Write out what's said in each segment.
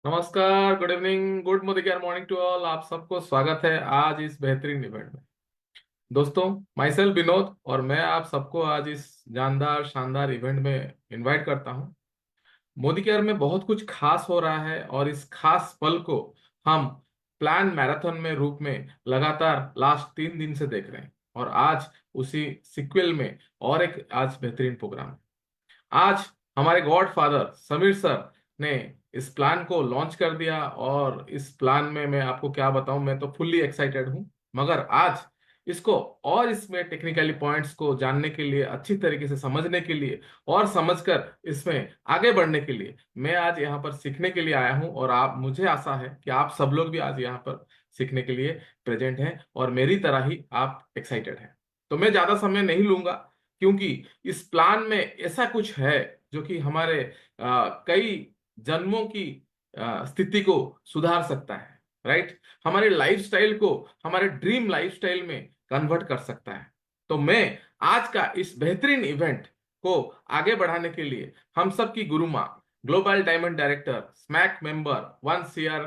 नमस्कार, good evening, good मोदी केयर मॉर्निंग टू ऑल। आप सबको स्वागत है आज इस बेहतरीन इवेंट में। दोस्तों, माई सेल्फ विनोद और मैं आप सबको आज इस जानदार शानदार इवेंट में इनवाइट करता हूं। मोदी केयर में बहुत कुछ खास हो रहा है और इस खास पल को हम प्लान मैराथन में रूप में लगातार लास्ट 3 दिन से देख रहे हैं। और आज उसी सिक्वल में और एक आज बेहतरीन प्रोग्राम है। आज हमारे गॉड फादर समीर सर ने इस प्लान को लॉन्च कर दिया और इस प्लान में मैं आपको क्या बताऊं, मैं तो फुल्ली एक्साइटेड हूं। मगर आज इसको और इसमें टेक्निकली पॉइंट्स को जानने के लिए, अच्छी तरीके से समझने के लिए और समझकर इसमें आगे बढ़ने के लिए मैं आज यहाँ पर सीखने के लिए आया हूँ। और आप, मुझे आशा है कि आप सब लोग भी आज यहाँ पर सीखने के लिए प्रेजेंट हैं और मेरी तरह ही आप एक्साइटेड हैं। तो मैं ज्यादा समय नहीं लूंगा, क्योंकि इस प्लान में ऐसा कुछ है जो कि हमारे कई जन्मों की स्थिति को सुधार सकता है। राइट, हमारे लाइफस्टाइल को हमारे ड्रीम लाइफस्टाइल में कन्वर्ट कर सकता है। तो मैं आज का इस बेहतरीन इवेंट को आगे बढ़ाने के लिए हम सब की गुरु माँ, ग्लोबल डायमंड डायरेक्टर, स्मैक मेंबर, 1 CR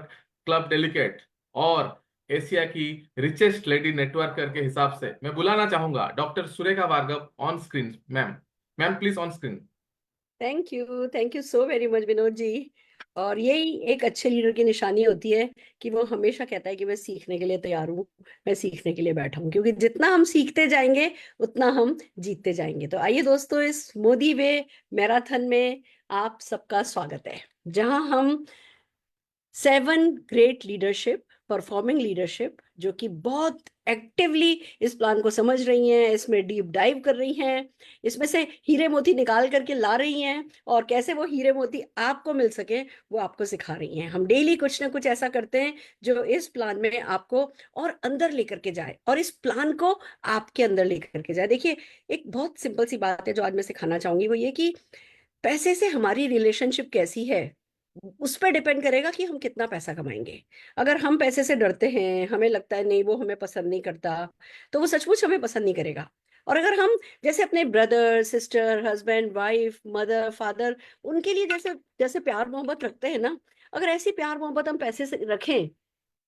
क्लब डेलीगेट और एशिया की रिचेस्ट लेडी नेटवर्क के हिसाब से मैं बुलाना चाहूंगा doctor Surekha Bhargav on screen. Ma'am, ma'am please on screen. Thank you so very much Vinod ji. और यही एक अच्छे लीडर की निशानी होती है कि वो हमेशा कहता है कि मैं सीखने के लिए तैयार हूँ, मैं सीखने के लिए बैठा हूँ, क्योंकि जितना हम सीखते जाएंगे उतना हम जीतते जाएंगे। तो आइए दोस्तों, इस मोदी वे मैराथन में आप सबका स्वागत है, जहां हम 7 ग्रेट लीडरशिप, परफॉर्मिंग लीडरशिप, जो कि बहुत एक्टिवली इस प्लान को समझ रही हैं, इसमें डीप डाइव कर रही हैं, इसमें से हीरे मोती निकाल करके ला रही हैं, और कैसे वो हीरे मोती आपको मिल सके वो आपको सिखा रही हैं। हम डेली कुछ ना कुछ ऐसा करते हैं जो इस प्लान में आपको और अंदर लेकर के जाए और इस प्लान को आपके अंदर लेकर के जाए। देखिए, एक बहुत सिंपल सी बात है जो आज मैं सिखाना चाहूंगी, वो ये कि पैसे से हमारी रिलेशनशिप कैसी है उस पर डिपेंड करेगा कि हम कितना पैसा कमाएंगे। अगर हम पैसे से डरते हैं, हमें लगता है नहीं वो हमें पसंद नहीं करता, तो वो सचमुच हमें पसंद नहीं करेगा। और अगर हम जैसे अपने brother sister, husband wife, mother father, उनके लिए जैसे जैसे प्यार मोहब्बत रखते हैं ना, अगर ऐसी प्यार मोहब्बत हम पैसे से रखें,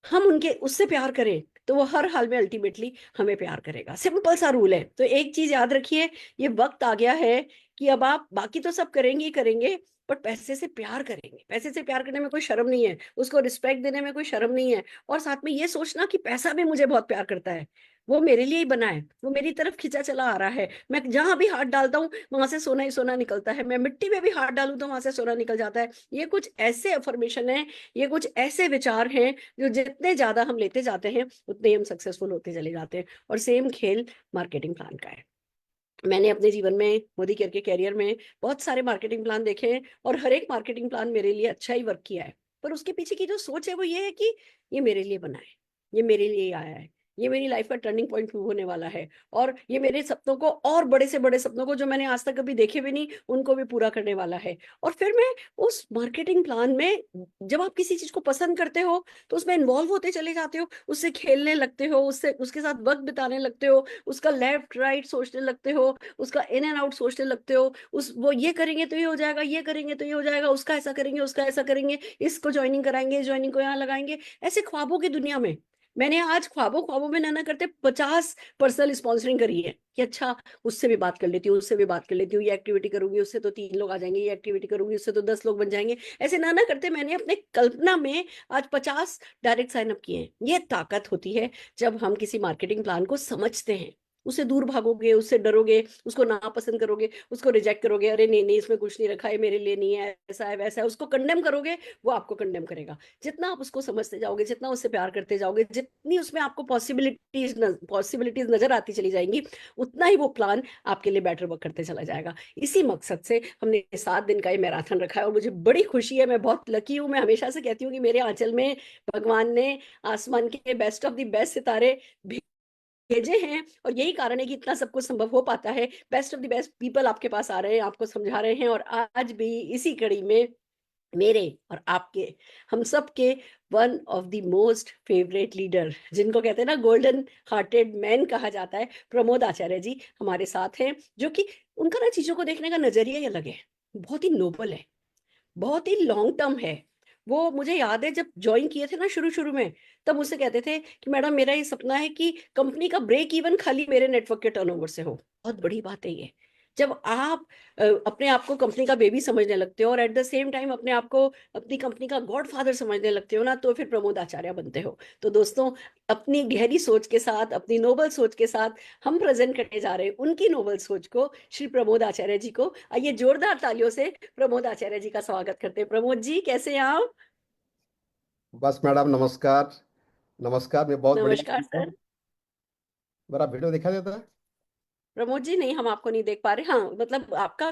हम उनके उससे प्यार करें, तो वो हर हाल में अल्टीमेटली हमें प्यार करेगा। सिंपल सा रूल है। तो एक चीज याद रखिए, ये वक्त आ गया है कि अब आप बाकी तो सब करेंगे ही करेंगे, बट पैसे से प्यार करेंगे। पैसे से प्यार करने में कोई शर्म नहीं है, उसको रिस्पेक्ट देने में कोई शर्म नहीं है। और साथ में ये सोचना कि पैसा भी मुझे बहुत प्यार करता है, वो मेरे लिए ही बना है, वो मेरी तरफ खिंचा चला आ रहा है। मैं जहां भी हाथ डालता हूँ वहां से सोना ही सोना निकलता है, मैं मिट्टी में भी हाथ डालूं तो वहां से सोना निकल जाता है। ये कुछ ऐसे अफर्मेशन है, ये कुछ ऐसे विचार हैं जो जितने ज्यादा हम लेते जाते हैं उतने ही हम सक्सेसफुल होते चले जाते हैं। और सेम खेल मार्केटिंग प्लान का है। मैंने अपने जीवन में, मोदी केयर के कैरियर में, बहुत सारे मार्केटिंग प्लान देखे हैं और हर एक मार्केटिंग प्लान मेरे लिए अच्छा ही वर्क किया है। पर उसके पीछे की जो सोच है वो ये है कि ये मेरे लिए बना है, ये मेरे लिए ही आया है, ये मेरी लाइफ का टर्निंग पॉइंट होने वाला है, और ये मेरे सपनों को, और बड़े से बड़े सपनों को जो मैंने आज तक कभी देखे भी नहीं, उनको भी पूरा करने वाला है। और फिर मैं उस मार्केटिंग प्लान में, जब आप किसी चीज को पसंद करते हो तो उसमें इन्वॉल्व होते चले जाते हो, उससे खेलने लगते हो, उससे उसके साथ वक्त बिताने लगते हो, उसका लेफ्ट राइट सोचने लगते हो, उसका इन एंड आउट सोचने लगते हो। उस वो ये करेंगे तो ये हो जाएगा, ये करेंगे तो ये हो जाएगा, उसका ऐसा करेंगे, उसका ऐसा करेंगे, इसको ज्वाइनिंग कराएंगे, ज्वाइनिंग को यहाँ लगाएंगे। ऐसे ख्वाबों की दुनिया में मैंने आज ख्वाबों ख्वाबों में ना करते 50 पर्सनल स्पॉन्सरिंग करी है कि अच्छा, उससे भी बात कर लेती हूँ, उससे भी बात कर लेती हूँ, ये एक्टिविटी करूंगी उससे तो 3 लोग आ जाएंगे, ये एक्टिविटी करूंगी उससे तो 10 लोग बन जाएंगे। ऐसे ना करते मैंने अपने कल्पना में आज 50 डायरेक्ट साइन अप किए हैं। ये ताकत होती है जब हम किसी मार्केटिंग प्लान को समझते हैं। उससे दूर भागोगे, उससे डरोगे, उसको नापसंद करोगे, उसको रिजेक्ट करोगे, अरे नहीं नहीं इसमें कुछ नहीं रखा है, मेरे लिए नहीं है, ऐसा है वैसा है, उसको कंडेम करोगे, वो आपको कंडेम करेगा। जितना आप उसको समझते जाओगे, जितना उससे प्यार करते जाओगे, जितनी उसमें आपको पॉसिबिलिटीज नजर आती चली जाएंगी, उतना ही वो प्लान आपके लिए बेटर वर्क करते चला जाएगा। इसी मकसद से हमने 7 दिन का ये मैराथन रखा है और मुझे बड़ी खुशी है, मैं बहुत लकी हूँ। मैं हमेशा से कहती हूँ कि मेरे आंचल में भगवान ने आसमान के बेस्ट ऑफ द बेस्ट सितारे भेजे हैं, और यही कारण है कि इतना सब कुछ संभव हो पाता है। Best of the best people आपके पास आ रहे हैं, आपको समझा रहे हैं, और आज भी इसी कड़ी में मेरे और आपके, हम सब के one of the most favourite leader, जिनको कहते हैं ना गोल्डन हार्टेड मैन कहा जाता है, प्रमोद आचार्य जी हमारे साथ हैं। जो कि उनका ना चीजों को देखने का नजरिया ही अलग है, बहुत ही नोबल है, बहुत ही लॉन्ग टर्म है। वो मुझे याद है जब ज्वाइन किए थे ना शुरू शुरू में, तब मुझसे कहते थे कि मैडम मेरा ये सपना है कि कंपनी का ब्रेक इवन खाली मेरे नेटवर्क के टर्नओवर से हो। बहुत बड़ी बात है ये। जब आप अपने आप को कंपनी का बेबी समझने लगते हो और एट द सेम टाइम अपने आप को अपनी कंपनी का गॉडफादर समझने लगते हो ना, तो फिर प्रमोद आचार्य बनते हो। तो दोस्तों, अपनी गहरी सोच के साथ, अपनी नोबल सोच के साथ हम प्रेजेंट करने जा रहे हैं उनकी नोबल सोच को, श्री प्रमोद आचार्य जी को। आइए जोरदार तालियों से प्रमोद आचार्य जी का स्वागत करते हैं। प्रमोद जी, कैसे हैं आप? बस मैडम, नमस्कार। नमस्कार, मैं बहुत नमस्कार बढ़िया सर। हूँ। मेरा वीडियो दिखा देता है? प्रमोद जी, नहीं, हम आपको नहीं देख पा रहे। हाँ, मतलब आपका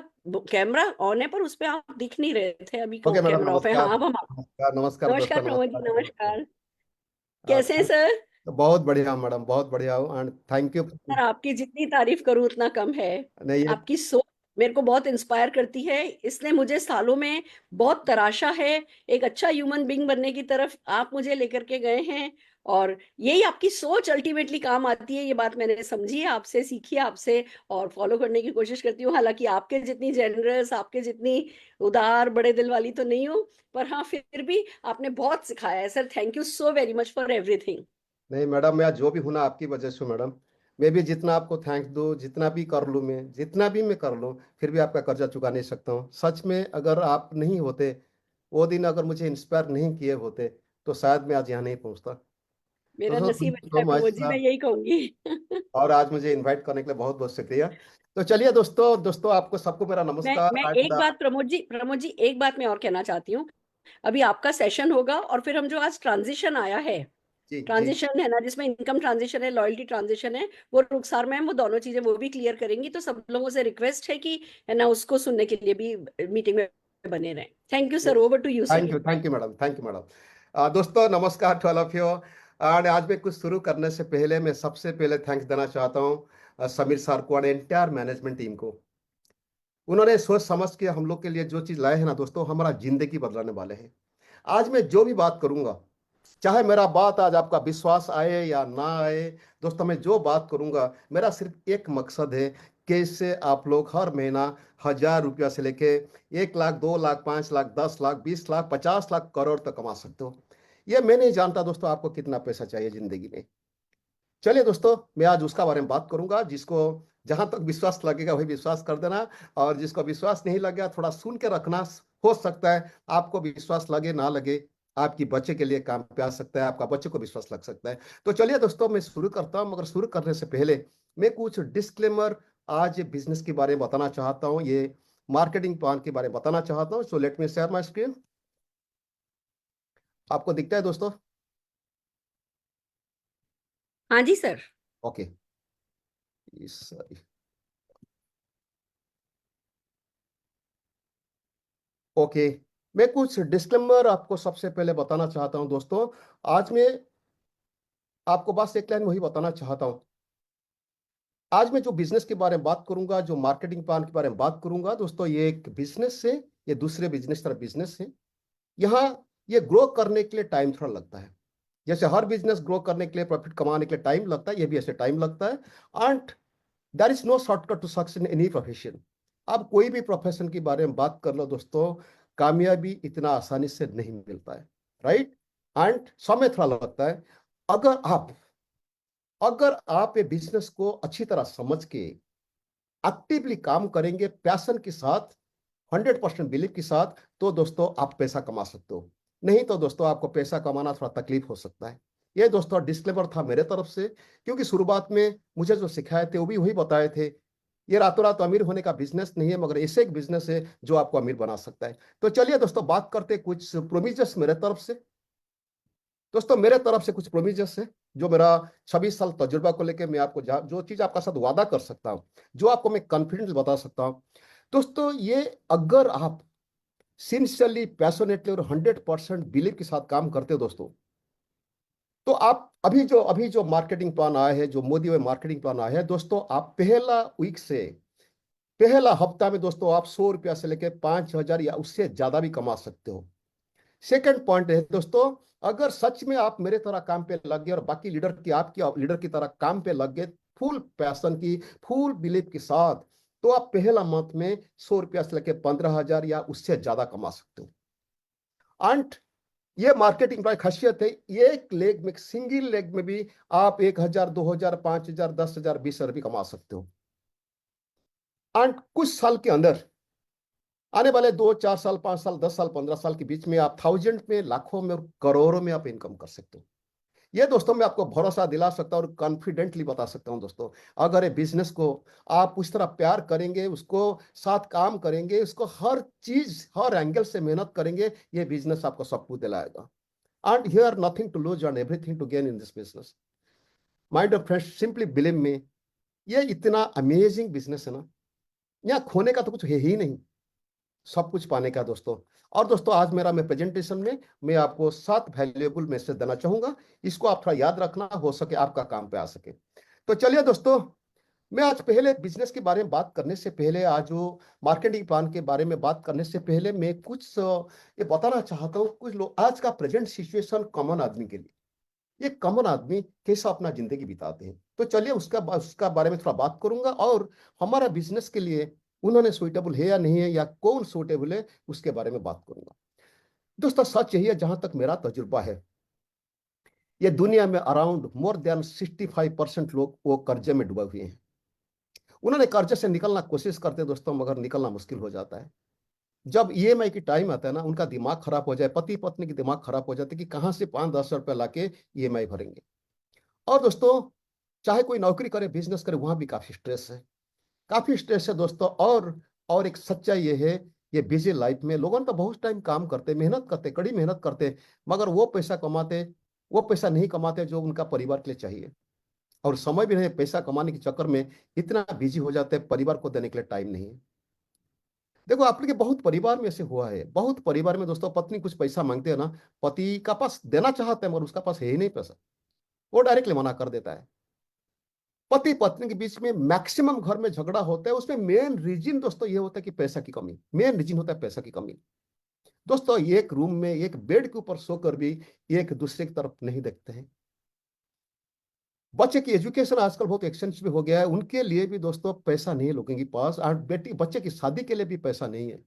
कैमरा ऑन है पर उस पे आप दिख नहीं रहे थे अभी। ओके मैडम, कैमरा ऑफ है। नमस्कार। हाँ, अब हम नमस्कार नमस्कार नमस्कार दोस्तों, प्रमोद जी, नमस्कार नमस्कार। नमस्कार। कैसे हैं थैंक सर? बहुत बढ़िया हूँ मैडम, बहुत बढ़िया हूँ एंड थैंक यू। सर, आपकी जितनी तारीफ करूं उतना कम है। नहीं ये आपकी सोच मेरे को बहुत इंस्पायर करती है। इसने मुझे सालों में बहुत तराशा है। एक अच्छा ह्यूमन बीइंग बनने की तरफ आप मुझे लेकर के गए हैं। और यही आपकी सोच अल्टीमेटली काम आती है, ये बात मैंने समझी है आपसे, सीखी है आपसे, और फॉलो करने की कोशिश करती हूँ। हालांकि आपके जितनी जेनरस, आपके जितनी उदार, बड़े दिल वाली तो नहीं हूँ, पर हाँ, फिर भी आपने बहुत सिखाया है sir. Thank you so very much for everything. नहीं मैडम, मैं आज जो भी हूं ना आपकी वजह से हूं, मैडम। मैं भी जितना आपको थैंक्स दूं, जितना भी कर लूं, मैं जितना भी मैं कर लूं, फिर भी आपका कर्जा चुका नहीं सकता हूँ। सच में अगर आप नहीं होते, वो दिन अगर मुझे इंस्पायर नहीं किए होते, तो शायद मैं आज यहाँ नहीं पहुंचता। तो मेरा सो नसीब थैंक यू अच्छा सो है मच प्रमोद जी, मैं सर। यही कहूंगी। और आज मुझे इनवाइट करने के लिए बहुत बहुत शुक्रिया। तो चलिए दोस्तों, आपको सबको मेरा नमस्कार मैं एंड एक बात प्रमोद जी, एक बात मैं और कहना चाहती हूँ। अभी आपका सेशन होगा और फिर हम जो आज ट्रांजिशन आया है, जी जी। ट्रांजिशन है ना, जिसमें इनकम ट्रांजिशन है, लॉयल्टी ट्रांजिशन है, वो रुखसार मैम वो दोनों चीजें वो भी क्लियर करेंगी। तो सब लोगों से रिक्वेस्ट है कि है ना, उसको सुनने के लिए भी मीटिंग में बने रहें। Thank you sir. Over to you sir. Thank you madam, thank you madam. दोस्तों नमस्कार टू ऑल ऑफ यू। और आज मैं कुछ शुरू करने से पहले मैं सबसे पहले थैंक्स देना चाहता हूँ समीर सर को और एंटायर मैनेजमेंट टीम को। उन्होंने सोच समझ के हम लोग के लिए जो चीज लाए हैं ना दोस्तों, हमारा जिंदगी बदलाने वाले हैं। आज मैं जो भी बात करूंगा, चाहे मेरा बात आज आपका विश्वास आए या ना आए, दोस्तों मैं जो बात करूंगा मेरा सिर्फ एक मकसद है, कैसे आप लोग हर महीना 1,000 रुपया से लेके 1 लाख, 2 लाख, 5 लाख, 10 लाख, 20 लाख, 50 लाख, करोड़ तक कमा सकते हो। ये मैं नहीं जानता दोस्तों आपको कितना पैसा चाहिए जिंदगी में। चलिए दोस्तों, मैं आज उसका बारे में बात करूंगा। जिसको जहां तक विश्वास लगेगा वही विश्वास कर देना, और जिसको विश्वास नहीं लगेगा थोड़ा सुन के रखना। हो सकता है आपको विश्वास लगे ना लगे, आपकी बच्चे के लिए काम पे आ सकता है, आपका बच्चे को विश्वास लग सकता है। तो चलिए दोस्तों, मैं शुरू करता हूं, मगर शुरू करने से पहले मैं कुछ डिस्क्लेमर आज बिजनेस के बारे में बताना चाहता हूँ, ये मार्केटिंग प्लान के बारे में बताना चाहता हूँ। So let me share my screen. आपको दिखता है दोस्तों? हाँ जी सर। ओके। ओके, मैं कुछ डिस्क्लेमर आपको सबसे पहले बताना चाहता हूं दोस्तों। आज मैं आपको बस एक लाइन वही बताना चाहता हूं। आज मैं जो बिजनेस के बारे में बात करूंगा, जो मार्केटिंग प्लान के बारे में बात करूंगा दोस्तों, ये एक बिजनेस से, ये दूसरे बिजनेस तरह बिजनेस है। यहाँ ये ग्रो करने के लिए टाइम थोड़ा लगता है। जैसे हर बिजनेस ग्रो करने के लिए, प्रॉफिट कमाने के लिए टाइम लगता है, ये भी ऐसे टाइम लगता है। And there is no shortcut to success in any profession. आप कोई भी प्रोफेशन के बारे में बात कर लो दोस्तों, कामयाबी इतना आसानी से नहीं मिलता है, राइट। एंड समय थोड़ा लगता है। अगर आप अगर आप ये बिजनेस को अच्छी तरह समझ के एक्टिवली काम करेंगे, पैशन के साथ, 100% बिलीव के साथ, तो दोस्तों आप पैसा कमा सकते हो। नहीं तो दोस्तों आपको पैसा कमाना थोड़ा तकलीफ हो सकता है। ये दोस्तों डिस्क्लेमर था मेरे तरफ से, क्योंकि शुरुआत में मुझे जो सिखाए थे वो भी वही बताए थे। ये रातों रात अमीर होने का बिजनेस नहीं है, मगर ऐसे एक बिजनेस है जो आपको अमीर बना सकता है। तो चलिए दोस्तों, बात करते कुछ प्रोमिजस मेरे तरफ से। दोस्तों मेरे तरफ से कुछ प्रोमिजस है, जो मेरा 26 साल तजुर्बा को लेकर मैं आपको जो चीज आपका साथ वादा कर सकता हूं, जो आपको मैं कॉन्फिडेंस बता सकता हूं दोस्तों, ये अगर आप सिंसियरली, पैशनेटली और 100% बिलीव के साथ काम करते हो दोस्तों, तो आप अभी जो मार्केटिंग प्लान आया है, जो मोदी मार्केटिंग प्लान आया है दोस्तों, आप पहला वीक से, पहला हफ्ता में दोस्तों आप 100 रुपया से लेकर 5,000 या उससे ज्यादा भी कमा सकते हो। सेकंड पॉइंट है दोस्तों, अगर सच में आप मेरे तरह काम पे लग गए और बाकी लीडर की, आपकी लीडर की तरह काम पे लग गए, फुल पैशन की, फुल बिलीव के साथ, तो आप पहला मंथ में 100 रुपया से लेकर 15,000 या उससे ज्यादा कमा सकते हो। एंड ये मार्केटिंग की खासियत है। एक लेग में, सिंगल लेग में भी आप 1,000, 2,000, 5,000, 10,000, 20,000 भी कमा सकते हो। एंड कुछ साल के अंदर, आने वाले 2, 4 साल, 5 साल, 10 साल, 15 साल के बीच में आप थाउजेंड में, लाखों में और करोड़ों में आप इनकम कर सकते हो। ये दोस्तों मैं आपको भरोसा दिला सकता हूँ और कॉन्फिडेंटली बता सकता हूँ दोस्तों। अगर ये बिजनेस को आप उस तरह प्यार करेंगे, उसको साथ काम करेंगे, उसको हर चीज, हर एंगल से मेहनत करेंगे, ये बिजनेस आपको सब कुछ दिलाएगा। And here nothing to lose and everything to gain in this business. My dear friends, simply believe me, ये इतना अमेजिंग बिजनेस है ना, यहाँ खोने का तो कुछ है ही नहीं, सब कुछ पाने का दोस्तों। और दोस्तों आज मेरा मैं प्रेजेंटेशन में मैं आपको 7 वैल्यूएबल मैसेज देना चाहूंगा। इसको आप थोड़ा याद रखना, हो सके आपका काम पे आ सके। तो चलिए दोस्तों, मैं आज पहले बिजनेस के बारे में बात करने से पहले, आज जो मार्केटिंग प्लान के बारे में बात करने से पहले, मैं कुछ ये बताना चाहता हूँ। कुछ लोग आज का प्रेजेंट सिचुएशन कॉमन आदमी के लिए, ये कॉमन आदमी कैसा अपना जिंदगी बिताते हैं, तो चलिए उसका बारे में थोड़ा बात करूंगा। और हमारा बिजनेस के लिए उन्होंने सुइटेबल है या नहीं है, या कौन सुइटेबल है, उसके बारे में बात करूंगा। दोस्तों सच यही है, जहां तक मेरा तजुर्बा है, ये दुनिया में अराउंड मोर देन 65% लोग वो कर्जे में डूबे हुए हैं। उन्होंने कर्जे से निकलना कोशिश करते हैं दोस्तों, मगर निकलना मुश्किल हो जाता है। जब ईएमआई की टाइम आता है ना, उनका दिमाग खराब हो जाए, पति पत्नी की दिमाग खराब हो जाते कि कहां से 5-10 रुपए लाके ईएमआई भरेंगे। और दोस्तों चाहे कोई नौकरी करे, बिजनेस करे, वहां भी काफी स्ट्रेस है, काफी स्ट्रेस है दोस्तों। और एक सच्चाई ये है, ये बिजी लाइफ में लोगों तो बहुत टाइम काम करते, मेहनत करते, कड़ी मेहनत करते, मगर वो पैसा नहीं कमाते जो उनका परिवार के लिए चाहिए। और समय भी नहीं, पैसा कमाने के चक्कर में इतना बिजी हो जाते हैं, परिवार को देने के लिए टाइम नहीं है। देखो आप लोग के बहुत परिवार में ऐसे हुआ है, बहुत परिवार में दोस्तों पत्नी कुछ पैसा मांगते हैं ना, पति का पास देना चाहते हैं मगर उसका पास है ही नहीं पैसा, वो डायरेक्टली मना कर देता है। पति पत्नी के बीच में मैक्सिमम घर में झगड़ा होता है, उसमें मेन रीजन दोस्तों ये होता है कि पैसा की कमी, मेन रीजन होता है पैसा की कमी। दोस्तों एक रूम में एक बेड के ऊपर सोकर भी एक दूसरे की तरफ नहीं देखते हैं। बच्चे की एजुकेशन आजकल बहुत एक्सपेंसिव हो गया है, उनके लिए भी दोस्तों पैसा नहीं है लोगों के पास, और बेटी बच्चे की शादी के लिए भी पैसा नहीं है।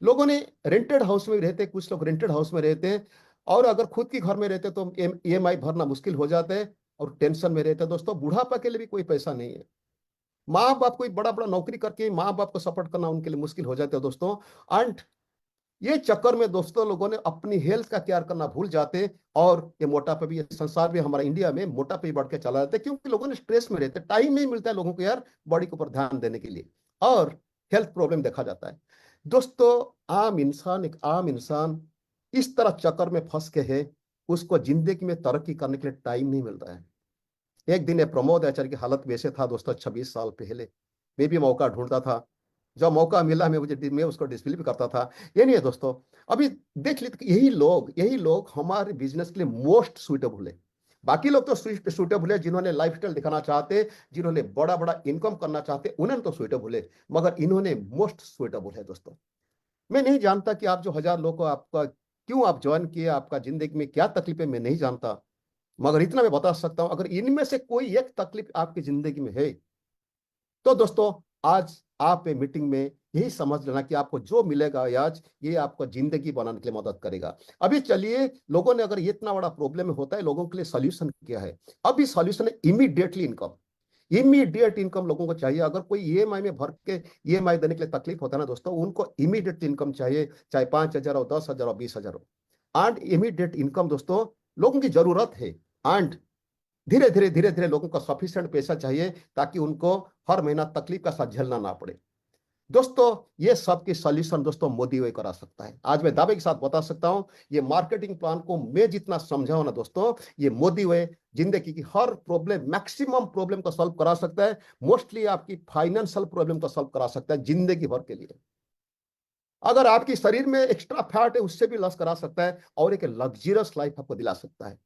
लोगों ने रेंटेड हाउस में भी रहते हैं, कुछ लोग रेंटेड हाउस में रहते हैं, और अगर खुद के घर में रहते तो ईएमआई भरना मुश्किल हो जाता है, और टेंशन में रहते हैं दोस्तों। बुढ़ापा के लिए भी कोई पैसा नहीं है। माँ बाप कोई बड़ा बड़ा नौकरी करके माँ बाप को सपोर्ट करना उनके लिए मुश्किल हो जाता है दोस्तों। एंड ये चक्कर में दोस्तों लोगों ने अपनी हेल्थ का केयर करना भूल जाते, और ये मोटापा भी, ये संसार में, हमारा इंडिया में मोटापा भी बढ़ के चला जाता है, क्योंकि लोगों ने स्ट्रेस में रहते, टाइम नहीं मिलता है लोगों को यार बॉडी के ऊपर ध्यान देने के लिए, और हेल्थ प्रॉब्लम देखा जाता है दोस्तों। आम इंसान, एक आम इंसान इस तरह चक्कर में फंस के है, उसको जिंदगी में तरक्की करने के लिए टाइम नहीं मिलता है। एक दिन ये प्रमोद आचार्य की हालत वैसे था दोस्तों, 26 साल पहले मैं भी मौका ढूंढता था, जब मौका मिला मैं उसको डिस्प्ले भी करता था। ये नहीं है दोस्तों, अभी देख लीजिए, यही लोग हमारे बिजनेस के लिए मोस्ट सुइटेबल है। बाकी लोग तो सुइटेबल है जिन्होंने लाइफस्टाइल दिखाना चाहते, जिन्होंने बड़ा बड़ा इनकम करना चाहते, उन्होंने तो सुइटेबल है, मगर इन्होंने मोस्ट सुइटेबल है दोस्तों। मैं नहीं जानता कि आप जो 1,000 लोग को आपका क्यों आप ज्वाइन किए, आपका जिंदगी में क्या तकलीफ है, मैं नहीं जानता, मगर इतना मैं बता सकता हूं, अगर इनमें से कोई एक तकलीफ आपकी जिंदगी में है, तो दोस्तों आज आप मीटिंग में यही समझ लेना कि आपको जो मिलेगा आज, ये आपको जिंदगी बनाने के लिए मदद करेगा। अभी चलिए, लोगों ने अगर ये इतना बड़ा प्रॉब्लम होता है, लोगों के लिए सॉल्यूशन क्या है? अभी सॉल्यूशन है इमीडिएटली इनकम। इमीडिएट इनकम लोगों को चाहिए। अगर कोई ईएमआई में भर के ईएमआई देने के लिए तकलीफ होता है ना दोस्तों, उनको इमीडिएट इनकम चाहिए, चाहे 5,000 हो, 10,000 हो, 20,000 हो। एंड इमीडिएट इनकम दोस्तों लोगों की जरूरत है। एंड धीरे धीरे लोगों को सफिशिएंट पैसा चाहिए, ताकि उनको हर महीना तकलीफ का साथ झेलना ना पड़े। दोस्तों ये सब की सॉल्यूशन दोस्तों मोदी वही करा सकता है। आज मैं दावे के साथ बता सकता हूं, ये मार्केटिंग प्लान को मैं जितना समझा हूं ना दोस्तों, ये मोदी वही जिंदगी की हर प्रॉब्लम, मैक्सिमम प्रॉब्लम को सॉल्व करा सकता है। मोस्टली आपकी फाइनेंशियल प्रॉब्लम को सॉल्व करा सकता है जिंदगी भर के लिए। अगर आपकी शरीर में एक्स्ट्रा फैट है, उससे भी लॉस करा सकता है, और एक लग्जरियस लाइफ आपको दिला सकता है।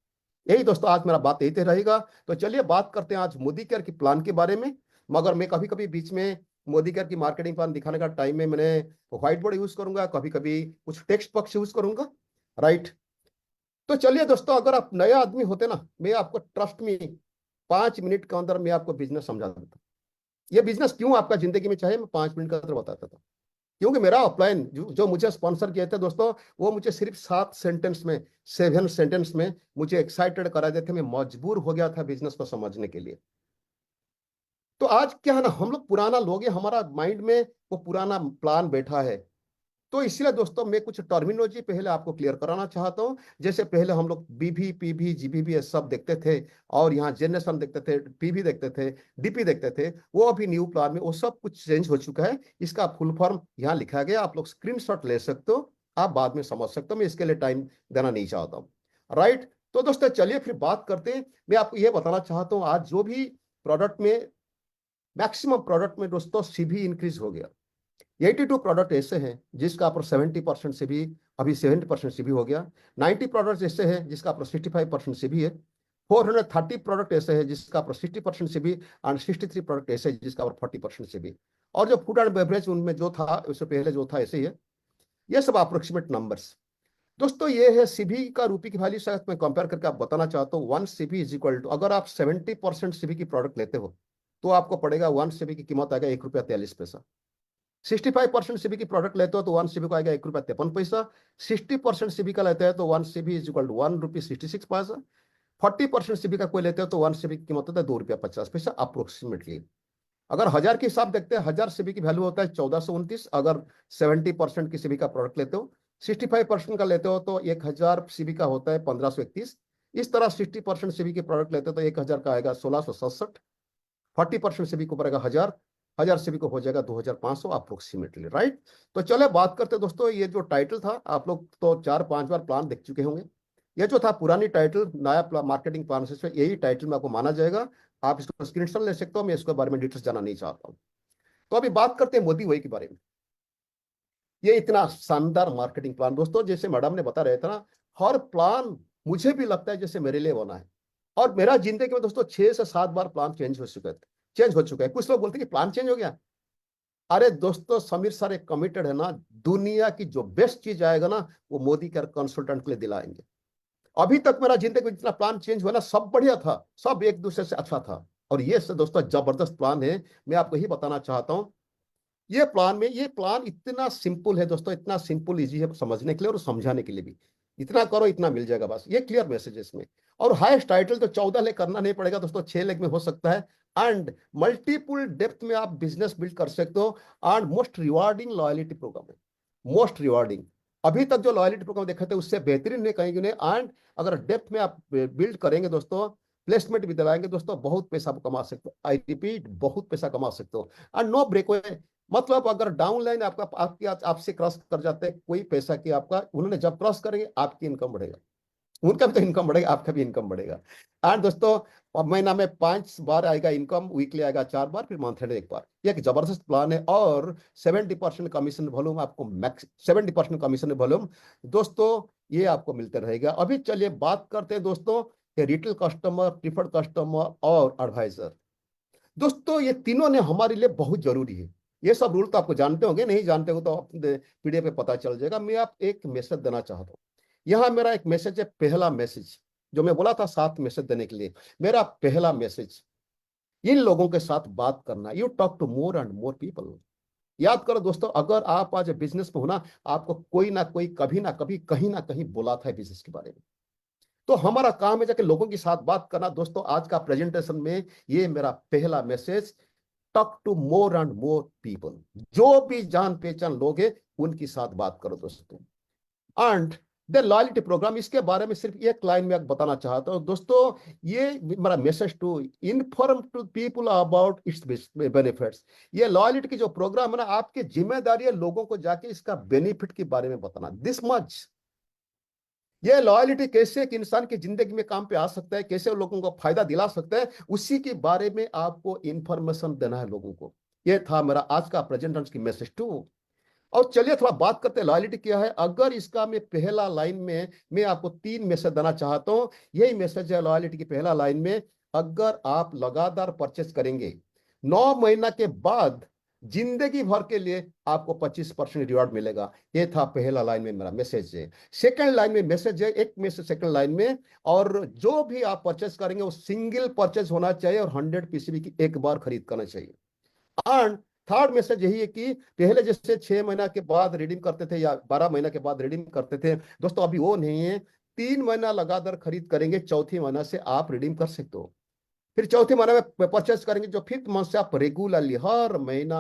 यही दोस्तों आज मेरा बात यही रहेगा। तो चलिए बात करते हैं आज मोदी केयर की प्लान के बारे में। मगर मैं कभी कभी बीच में मोदी केयर की मार्केटिंग प्लान दिखाने का टाइम में मैंने व्हाइट बोर्ड यूज करूंगा, कभी कभी कुछ टेक्स्ट बॉक्स यूज करूंगा, राइट। तो चलिए दोस्तों, अगर आप नया आदमी होते ना, मैं आपको ट्रस्ट में 5 मिनट के अंदर मैं आपको बिजनेस समझा देता हूँ। ये बिजनेस क्यों आपका जिंदगी में चाहिए, मैं 5 मिनट के अंदर बताता था। क्योंकि मेरा अपलाइन जो मुझे स्पॉन्सर किए थे दोस्तों, वो मुझे सिर्फ 7 सेंटेंस में मुझे एक्साइटेड करा देते, मैं मजबूर हो गया था बिजनेस को समझने के लिए। तो आज क्या है ना, हम लोग पुराना लोग हैं, हमारा माइंड में वो पुराना प्लान बैठा है। तो इसलिए दोस्तों मैं कुछ टर्मिनोलॉजी पहले आपको क्लियर कराना चाहता हूं। जैसे पहले हम लोग बीवी, पीवी, जीबीबी ये सब देखते थे, और यहाँ जनरेशन देखते थे, पीवी देखते थे, डीपी देखते थे, वो अभी न्यू प्लान में वो सब कुछ चेंज हो चुका है। इसका फुल फॉर्म यहाँ लिखा गया, आप लोग स्क्रीनशॉट ले सकते हो, आप बाद में समझ सकते हो, मैं इसके लिए टाइम देना नहीं चाहता हूँ। राइट, तो दोस्तों चलिए फिर बात करते हैं। मैं आपको ये बताना चाहता हूँ, आज जो भी प्रोडक्ट में, मैक्सिमम प्रोडक्ट में दोस्तों सीवी इंक्रीज हो गया। 82 प्रोडक्ट ऐसे हैं जिसका पर 70% से भी, अभी 70% से भी हो गया। 90 प्रोडक्ट ऐसे हैं जिसका पर 65% से भी है। 430 प्रोडक्ट ऐसे हैं जिसका पर 60% से भी, एंड 63 प्रोडक्ट ऐसे हैं जिसका पर 40% से भी। और जो फूड एंड बेवरेज उनमें जो था, उससे पहले जो था ऐसे ही है। ये सब अप्रोक्सीमेट नंबर्स। दोस्तों ये है सीबी का रुपये की वैल्यू, शायद मैं कंपेयर करके आप बताना चाहता हूँ। 1 सीबी इज इक्वल टू, अगर आप 70% सीबी की प्रोडक्ट लेते हो तो आपको पड़ेगा 1 सीबी की कीमत आएगा ₹1.43। 65% सीबी की प्रोडक्ट लेते हो तो 1 सीबी को आएगा ₹1.53। 60% सीबी का लेते हैं तो 1 CB is equal to ₹1.66। 40% CB का कोई लेते हो तो 1 सीबी की कीमत होता है ₹2.50 अप्रोक्सीमेटली। अगर 1000 के हिसाब देखते हैं, 1000 सीबी की वैल्यू होता है 1429। अगर 70% की सीबी का प्रोडक्ट लेते हो, 65% का लेते हो तो 1000 सीबी का होता है 1531। इस तरह 60% सीबी के प्रोडक्ट लेते हो तो 1000 का आएगा 1667। 40% सीबी को पड़ेगा 1000, 1000 सीबी को हो जाएगा 2500 अप्रोक्सीमेटली। राइट, तो चले बात करते हैं दोस्तों। ये जो टाइटल था, आप लोग तो 4-5 बार प्लान देख चुके होंगे। ये जो था पुरानी टाइटल, नया मार्केटिंग प्लान से यही टाइटल में आपको माना जाएगा। आप इसको स्क्रीनशॉट ले सकते हो, मैं इसके बारे में डिटेल्स जानना नहीं चाहता हूँ। तो अभी बात करते हैं मोदी वही के बारे में। ये इतना शानदार मार्केटिंग प्लान दोस्तों, जैसे मैडम ने बता रहे थे ना, हर प्लान मुझे भी लगता है जैसे मेरे लिए बना है। और मेरा जिंदगी में दोस्तों 6 से 7 बार प्लान चेंज हो चुका है। कुछ लोग बोलते हैं कि प्लान चेंज हो गया। अरे दोस्तों, समीर सर एक कमिटेड है ना, दुनिया की जो बेस्ट चीज आएगा ना, वो मोदी के कंसल्टेंट के लिए दिलाएंगे। अभी तक मेरा जिंदगी में जितना प्लान चेंज हुआ ना, सब बढ़िया था, सब एक दूसरे से अच्छा था। और ये से दोस्तों जबरदस्त प्लान है। मैं आपको ही बताना चाहता हूँ, ये प्लान इतना सिंपल है दोस्तों, इतना सिंपल इजी है समझने के लिए और समझाने के लिए भी। इतना करो इतना मिल जाएगा, बस ये क्लियर मैसेज है इसमें। और हाईएस्ट टाइटल तो 14 लेग करना नहीं पड़ेगा दोस्तों, 6 लेग में हो सकता है। एंड मल्टीपल डेप्थ में आप बिजनेस बिल्ड कर सकते हो। And most rewarding loyalty program है, मोस्ट रिवार्डिंग। अभी तक जो लॉयलिटी प्रोग्राम देखे थे उससे बेहतरीन नहीं कहेंगे उन्हें। एंड अगर डेप्थ में आप बिल्ड करेंगे दोस्तों, प्लेसमेंट भी दिलाएंगे दोस्तों, बहुत पैसा कमा सकते हो। आई रिपीट, बहुत पैसा कमा सकते हो। एंड नो ब्रेक, मतलब अगर डाउन लाइन आपका आपकी आपसे क्रॉस कर जाते हैं कोई पैसा की, आपका उन्होंने जब क्रॉस करेंगे आपकी इनकम बढ़ेगा, उनका भी तो इनकम बढ़ेगा, आपका भी इनकम बढ़ेगा। एंड दोस्तों, अब महीना में 5 बार आएगा इनकम, वीकली आएगा 4 बार, फिर मंथ एंड 1 बार। ये एक जबरदस्त प्लान है। और 70% कमीशन वॉल्यूम आपको, मैक्स 70% कमीशन वॉल्यूम दोस्तों ये आपको मिलते रहेगा। अभी चलिए बात करते हैं दोस्तों रिटेल कस्टमर, प्रीफर्ड कस्टमर और एडवाइजर। दोस्तों ये तीनों ने हमारे लिए बहुत जरूरी है। ये सब रूल तो आपको जानते होंगे, नहीं जानते हो तो पीडीएफ पे पता चल जाएगा। मैं आप एक मैसेज देना चाहता हूँ। यहाँ मेरा एक मैसेज है, पहला मैसेज जो मैं बोला था 7 मैसेज देने के लिए, मेरा पहला मैसेज, इन लोगों के साथ बात करना। You talk to more and more people. याद करो दोस्तों, अगर आप आज बिजनेस में हो ना, आपको कोई ना कोई कभी ना कभी कहीं ना कहीं बुलाता है बिजनेस के बारे में। तो हमारा काम है जाके लोगों के साथ बात करना। दोस्तों आज का प्रेजेंटेशन में ये मेरा पहला message, talk to more and more people. जो भी जान पहचान लोग हैं उनके साथ बात करो दोस्तों। एंड द लॉयल्टी प्रोग्राम, इसके बारे में सिर्फ एक लाइन में बताना चाहता हूं दोस्तों। ये मेरा message to inform to people about its benefits. ये लॉयल्टी की जो प्रोग्राम है ना, आपकी जिम्मेदारी है लोगों को जाके इसका बेनिफिट के बारे में बताना, दिस मच। ये लॉयल्टी कैसे एक इंसान की जिंदगी में काम पे आ सकता है, कैसे लोगों को फायदा दिला सकता है, उसी के बारे में आपको इंफॉर्मेशन देना है लोगों को। ये था मेरा आज का प्रेजेंटेशन की मैसेज टू। और चलिए थोड़ा बात करते हैं लॉयल्टी क्या है। अगर इसका मैं पहला लाइन में मैं आपको 3 मैसेज देना चाहता हूं। यही मैसेज है लॉयल्टी की पहला लाइन में, अगर आप लगातार परचेस करेंगे 9 महीना के बाद जिंदगी भर के लिए आपको 25% रिवॉर्ड मिलेगा। ये था पहला लाइन में मेरा मैसेज है। सेकंड लाइन में मैसेज है, एक मैसेज सेकंड लाइन में, और जो भी आप परचेस करेंगे वो सिंगल परचेस होना चाहिए और 100 पीसीबी की एक बार खरीद करना चाहिए। एंड थर्ड मैसेज यही है कि पहले जैसे 6 महीना के बाद रिडीम करते थे या 12 महीना के बाद रिडीम करते थे दोस्तों, अभी वो नहीं है। 3 महीना लगातार खरीद करेंगे, चौथी महीना से आप रिडीम कर सकते हो। फिर चौथे महीने में परचेस करेंगे, जो फिफ्थ मंथ से आप रेगुलरली हर महीना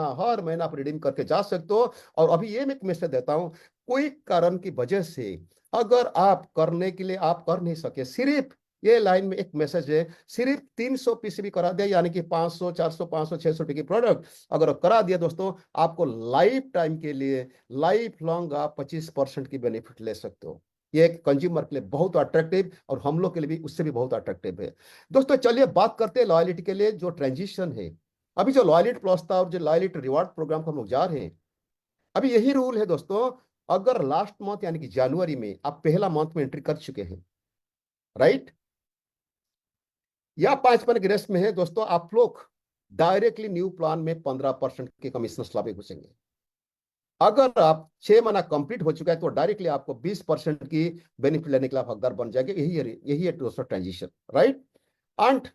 आप रिडीम करके जा सकते हो। और अभी ये मैं एक मैसेज देता हूं, कोई कारण की वजह से अगर आप करने के लिए आप कर नहीं सके, सिर्फ ये लाइन में एक मैसेज है, सिर्फ 300 पीसीबी करा दिया, यानी कि 500 400 500 600 की प्रोडक्ट अगर करा दिया दोस्तों, आपको लाइफ टाइम के लिए, लाइफ लॉन्ग आप 25% की बेनिफिट ले सकते हो। ये एक कंज्यूमर के लिए बहुत अट्रैक्टिव और हम लोग के लिए भी उससे भी बहुत अट्रैक्टिव है। दोस्तों चलिए बात करते हैं लॉयलिटी के लिए जो ट्रांजिशन है। अभी जो लॉयलिटी प्लस था और जो लॉयलिटी रिवार्ड प्रोग्राम को हम लोग जा रहे हैं, अभी यही रूल है दोस्तों। अगर लास्ट मंथ यानी कि जनवरी में आप पहला मंथ में एंट्री कर चुके हैं, राइट, या 5 महीने की रेस्ट में है दोस्तों, आप लोग डायरेक्टली न्यू प्लान में 15% के कमीशन स्लैब में घुसेंगे। अगर आप 6 महीना कंप्लीट हो चुका है तो डायरेक्टली आपको 20% की बेनिफिट लेने के लिए आप हकदार बन जाएंगे। यही है दोस्तों ट्रांजिशन, राइट। एंड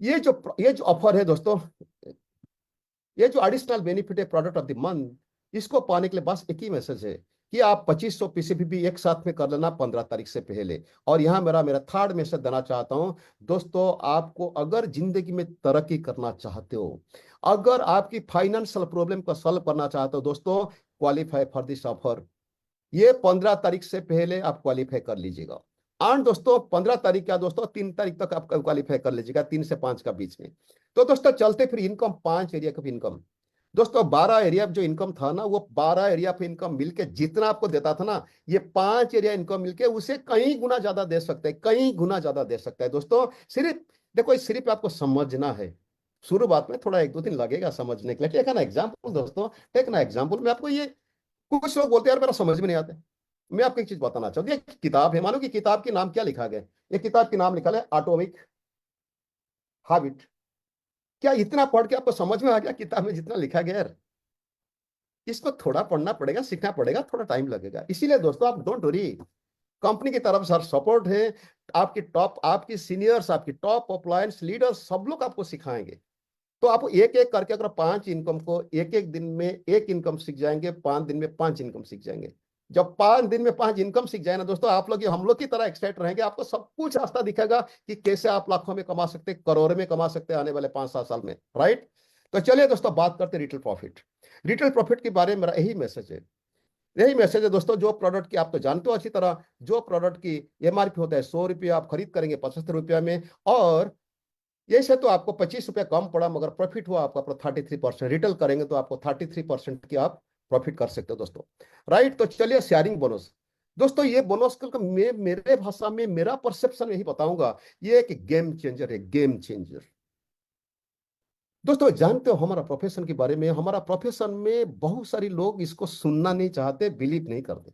ये जो ऑफर है दोस्तों, ये जो एडिशनल बेनिफिट है प्रोडक्ट ऑफ द मंथ, इसको पाने के लिए बस एक ही मैसेज है कि आप 2500 पीसीबी भी एक साथ में कर लेना 15 तारीख से पहले। और यहां मेरा मेरा थर्ड मैसेज देना चाहता हूं दोस्तों, आपको अगर जिंदगी में तरक्की करना चाहते हो, अगर आपकी फाइनेंशियल प्रॉब्लम को सॉल्व करना चाहते हो दोस्तों, क्वालिफाई फॉर दिस ऑफर। ये 15 तारीख से पहले आप क्वालिफाई कर लीजिएगा। और दोस्तों 15 तारीख क्या दोस्तों, 3 तारीख तक आप क्वालिफाई कर लीजिएगा, 3 से 5 का बीच में। तो दोस्तों चलते फिर इनकम, 5 एरिया का इनकम। दोस्तों 12 एरिया जो इनकम था ना, वो 12 एरिया पे इनकम मिलके जितना आपको देता था ना, ये 5 एरिया इनकम मिलके उसे कई गुना ज्यादा दे सकते हैं, कई गुना ज्यादा दे सकता है दोस्तों। सिर्फ देखो, इस सिर्फ आपको समझना है। शुरुआत में थोड़ा 1-2 दिन लगेगा समझने के लिए। टेक ना एग्जाम्पल दोस्तों, टेक ना एग्जाम्पल में आपको ये, कुछ लोग बोलते हैं यार मेरा समझ में नहीं आता है। मैं आपको एक चीज बताना चाहूंगा, एक किताब है, मानो कि किताब के नाम क्या लिखा गया है, ये किताब के नाम लिखा है एटॉमिक हैबिट। क्या इतना पढ़ के आपको समझ में आ गया किताब में जितना लिखा गया है? इसको थोड़ा पढ़ना पड़ेगा, सीखना पड़ेगा, थोड़ा टाइम लगेगा। इसीलिए दोस्तों आप डोंट वरी, कंपनी की तरफ से सपोर्ट है। आपकी टॉप, आपकी सीनियर्स, आपकी टॉप अप्लायंस लीडर्स सब लोग आपको सिखाएंगे। तो आप एक एक करके अगर 5 इनकम को एक एक दिन में एक इनकम सीख जाएंगे, 5 दिन में 5 इनकम सीख जाएंगे। जब 5 दिन में 5 इनकम सीख जाए ना दोस्तों, आप लोग हम लोग की तरह एक्साइट रहेंगे। आपको सब कुछ रास्ता दिखेगा कि कैसे आप लाखों में कमा सकते, करोड़ों में कमा सकते हैं आने वाले 5-7 साल में, राइट। तो चलिए दोस्तों बात करते हैं रिटेल प्रॉफिट। रिटेल प्रॉफिट के बारे में मेरा यही मैसेज है दोस्तों। जो प्रोडक्ट की आप तो जानते हो अच्छी तरह, जो प्रोडक्ट की एमआरपी होता है 100 रुपया, आप खरीद करेंगे 75 रुपया में, और ये से तो आपको 25 रुपया कम पड़ा, मगर प्रॉफिट हुआ आपका 33%। रिटेल करेंगे तो आपको 33% की आप प्रॉफिट कर सकते हो दोस्तों, राइट। तो चलिए शेयरिंग बोनस दोस्तों, ये बोनस का मैं मेरे भाषा में, मेरा परसेप्शन यही बताऊंगा, ये एक गेम चेंजर है, गेम चेंजर। दोस्तों जानते हो हमारा प्रोफेशन के बारे में, हमारा प्रोफेशन में बहुत सारे लोग इसको सुनना नहीं चाहते, बिलीव नहीं करते।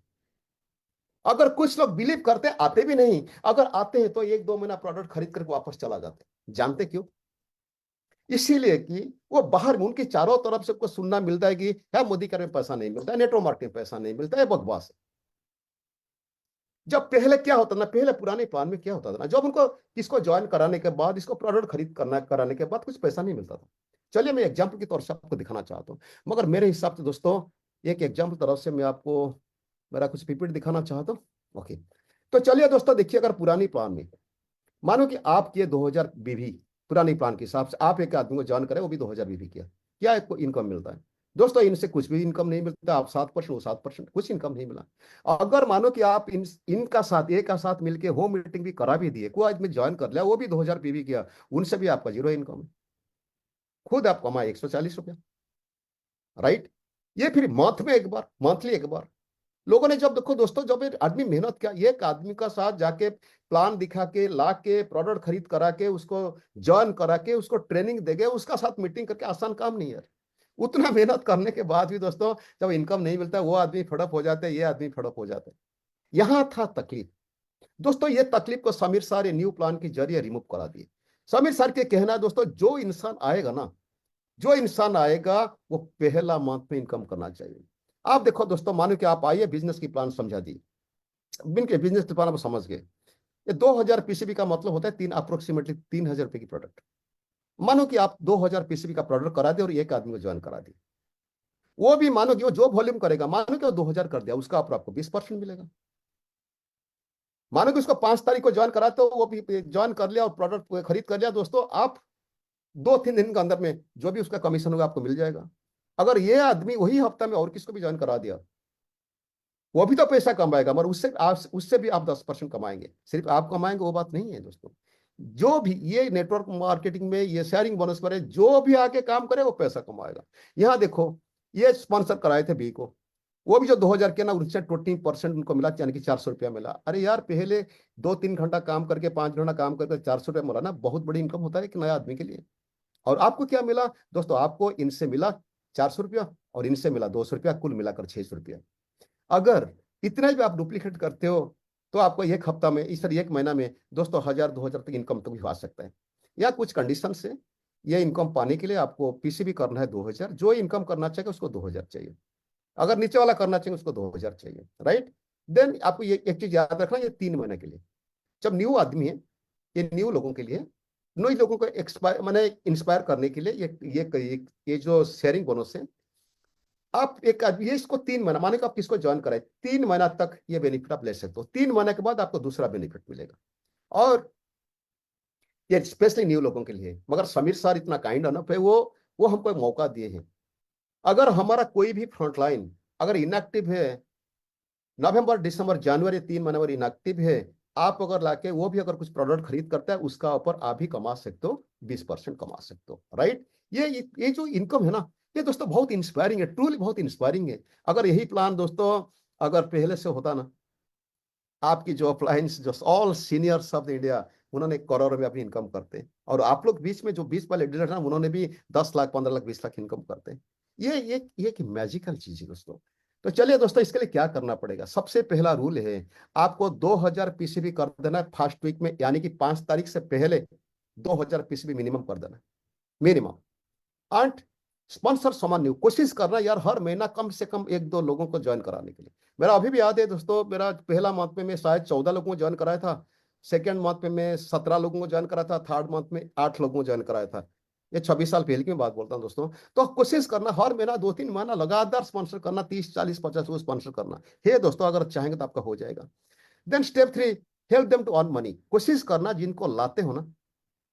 अगर कुछ लोग बिलीव करते, आते भी नहीं, अगर आते हैं तो 1-2 महीना प्रोडक्ट खरीद करके वापस चला जाते। जानते क्यों? इसीलिए कि वो बाहर में उनके चारों तरफ से कुछ सुनना मिलता है कि है मोदी कर में पैसा नहीं मिलता है, नेटवर्क मार्केटिंग में पैसा नहीं मिलता है, बकवास है। जब पहले क्या होता ना, पहले पुराने प्लान में क्या होता था ना, जब उनको इसको ज्वाइन कराने के बाद, इसको प्रोडक्ट खरीद करना कराने के बाद कुछ पैसा नहीं मिलता था। चलिए मैं एग्जाम्पल के तौर से आपको दिखाना चाहता हूँ, मगर मेरे हिसाब से दोस्तों एक एग्जाम्पल तरफ से मैं आपको मेरा कुछ पीपीटी दिखाना चाहता हूँ। ओके, तो चलिए दोस्तों देखिए, अगर पुरानी प्लान में मानो कि आप किए 2000 बीवी, पुरानी प्लान के हिसाब से आप एक आदमी को ज्वाइन करें, वो भी 2000 बीवी किया, क्या आपको इनकम मिलता है? दोस्तों इनसे कुछ भी इनकम नहीं मिलता। आप 7%, वो 7%, कुछ इनकम नहीं मिला। अगर मानो कि आप इनका साथ, एक का साथ मिलके होम मीटिंग भी करा भी दिए, कोई आदमी ज्वाइन कर लिया, वो भी 2000 पीवी किया, उनसे भी आपका 0 इनकम है। खुद आप कमाए 140 रुपया, राइट। ये फिर मंथ में एक बार, मंथली एक बार। लोगों ने जब देखो दोस्तों, जब एक आदमी मेहनत किया, एक आदमी का साथ जाके प्लान दिखा के, ला के, प्रोडक्ट खरीद करा के, उसको ज्वाइन करा के, उसको ट्रेनिंग दे गए, उसका साथ मीटिंग करके, आसान काम नहीं है। उतना मेहनत करने के बाद भी दोस्तों जब इनकम नहीं मिलता, वो आदमी फड़प हो जाते हैं, ये आदमी फड़प हो जाते हैं। यहां था तकलीफ दोस्तों। ये तकलीफ को समीर सर न्यू प्लान के जरिए रिमूव करा दिए। समीर सर के कहना है दोस्तों, जो इंसान आएगा ना, जो इंसान आएगा वो पहला मंथ में इनकम करना चाहिए। आप देखो दोस्तों, मानो कि आप आइए, बिजनेस की प्लान समझा दी, बिन के बिजनेस प्लान आप समझ गए। ये 2000 पीसीबी का मतलब होता है 3 अप्रोक्सीमेटली 3000 रुपए की प्रोडक्ट। मानो कि आप 2000 पीसीबी का प्रोडक्ट करा दे और एक आदमी को ज्वाइन करा दिए, वो भी मानो कि वो जो वॉल्यूम करेगा, मानो कि वो 2000 कर दिया, उसका आपको 20% मिलेगा। मानो कि उसको 5 तारीख को ज्वाइन करा तो वो भी ज्वाइन कर लिया और प्रोडक्ट खरीद कर लिया, दोस्तों आप 2-3 दिन के अंदर में जो भी उसका कमीशन होगा आपको मिल जाएगा। अगर ये आदमी वही हफ्ता में और किसको भी ज्वाइन करा दिया, वो भी तो पैसा कमाएगा, मगर उससे भी आप 10% कमाएंगे। सिर्फ आप कमाएंगे वो बात नहीं है दोस्तों। जो भी ये नेटवर्क मार्केटिंग में, ये शेयरिंग बोनस पर जो भी आके काम करे वो पैसा कमाएगा। यहाँ देखो, ये स्पॉन्सर कराए थे बी को, वो भी जो 2000 के ना, उससे 20% उनको मिला, यानी कि 400 रुपया मिला। अरे यार, पहले 2-3 घंटा काम करके, 5 घंटा काम करके 400 रुपया मिला ना, बहुत बड़ी इनकम होता है एक नया आदमी के लिए। और आपको क्या मिला दोस्तों? आपको इनसे मिला 400 रुपया और इनसे मिला 200 रुपया, कुल मिलाकर 600 रुपया। अगर इतना भी आप डुप्लीकेट करते हो तो आपको एक हफ्ता में, इस तरह एक महीना में दोस्तों 1000-2000 तक इनकम तो भी आ सकता है। या कुछ कंडीशन से ये इनकम पाने के लिए आपको पीसीबी करना है 2000, जो इनकम करना चाहिए उसको 2000 चाहिए, अगर नीचे वाला करना चाहिए उसको 2000 चाहिए, राइट। देन आपको ये एक चीज याद रखना, ये 3 महीने के लिए, जब न्यू आदमी है, ये न्यू लोगों के लिए, न्यू लोगों को एक्सपायर मैंने इंस्पायर करने के लिए ये जो शेयरिंग बोनस है, आप एक आदमी, ये इसको 3 महीना, माने कि आप किसको ज्वाइन कराए, 3 महीना तक ये बेनिफिट आप ले सकते हो। 3 महीने के बाद आपको दूसरा बेनिफिट मिलेगा। और ये स्पेशली न्यू लोगों के लिए। मगर समीर सर इतना काइंड अनफ है, वो हमको एक मौका दिए हैं। अगर हमारा कोई भी फ्रंटलाइन अगर इनएक्टिव है, नवंबर दिसंबर जनवरी 3 महीने और इनएक्टिव है, आप अगर लाके वो भी अगर कुछ प्रोडक्ट खरीद करता है, उसका ऊपर आप भी कमा सकते हो, 20% कमा सकते हो, राइट। ये जो इनकम है ना, ये दोस्तों बहुत इंस्पायरिंग है, ट्रूली बहुत इंस्पायरिंग है। अगर यही प्लान दोस्तों अगर पहले से होता ना, आपकी जो अपलायंस, जो all seniors of the India, उन्होंने करोड़ों में अपनी इनकम करते हैं। और आप लोग बीच में जो 20 वाले डीलर ना, उन्होंने भी 10 लाख, 15 लाख, 20 लाख इनकम करते हैं। ये एक मैजिकल चीज है दोस्तों। तो चलिए दोस्तों, इसके लिए क्या करना पड़ेगा? सबसे पहला रूल है, आपको 2000 पीसीबी कर देना है फर्स्ट वीक में, यानी कि 5 तारीख से पहले 2000 पीसीबी मिनिमम कर देना है, मिनिमम। एंड स्पॉन्सर समान न्यू कोशिश करना यार, हर महीना कम से कम 1-2 लोगों को ज्वाइन कराने के लिए। मेरा अभी भी याद है दोस्तों, मेरा पहला मंथ में मैं शायद 14 लोगों को ज्वाइन कराया था, सेकेंड मंथ में मैं 17 लोगों को ज्वाइन कराया था, थर्ड मंथ में 8 लोगों को ज्वाइन कराया था। ये 26 साल पहले की मैं बात बोलता हूँ दोस्तों। तो कोशिश करना हर महीना 2-3 महीना लगातार स्पॉन्सर करना, 30-40-50 को स्पॉन्सर करना है दोस्तों। अगर चाहेंगे तो आपका हो जाएगा। Then step 3, help them to earn money. कोशिश करना जिनको लाते हो ना,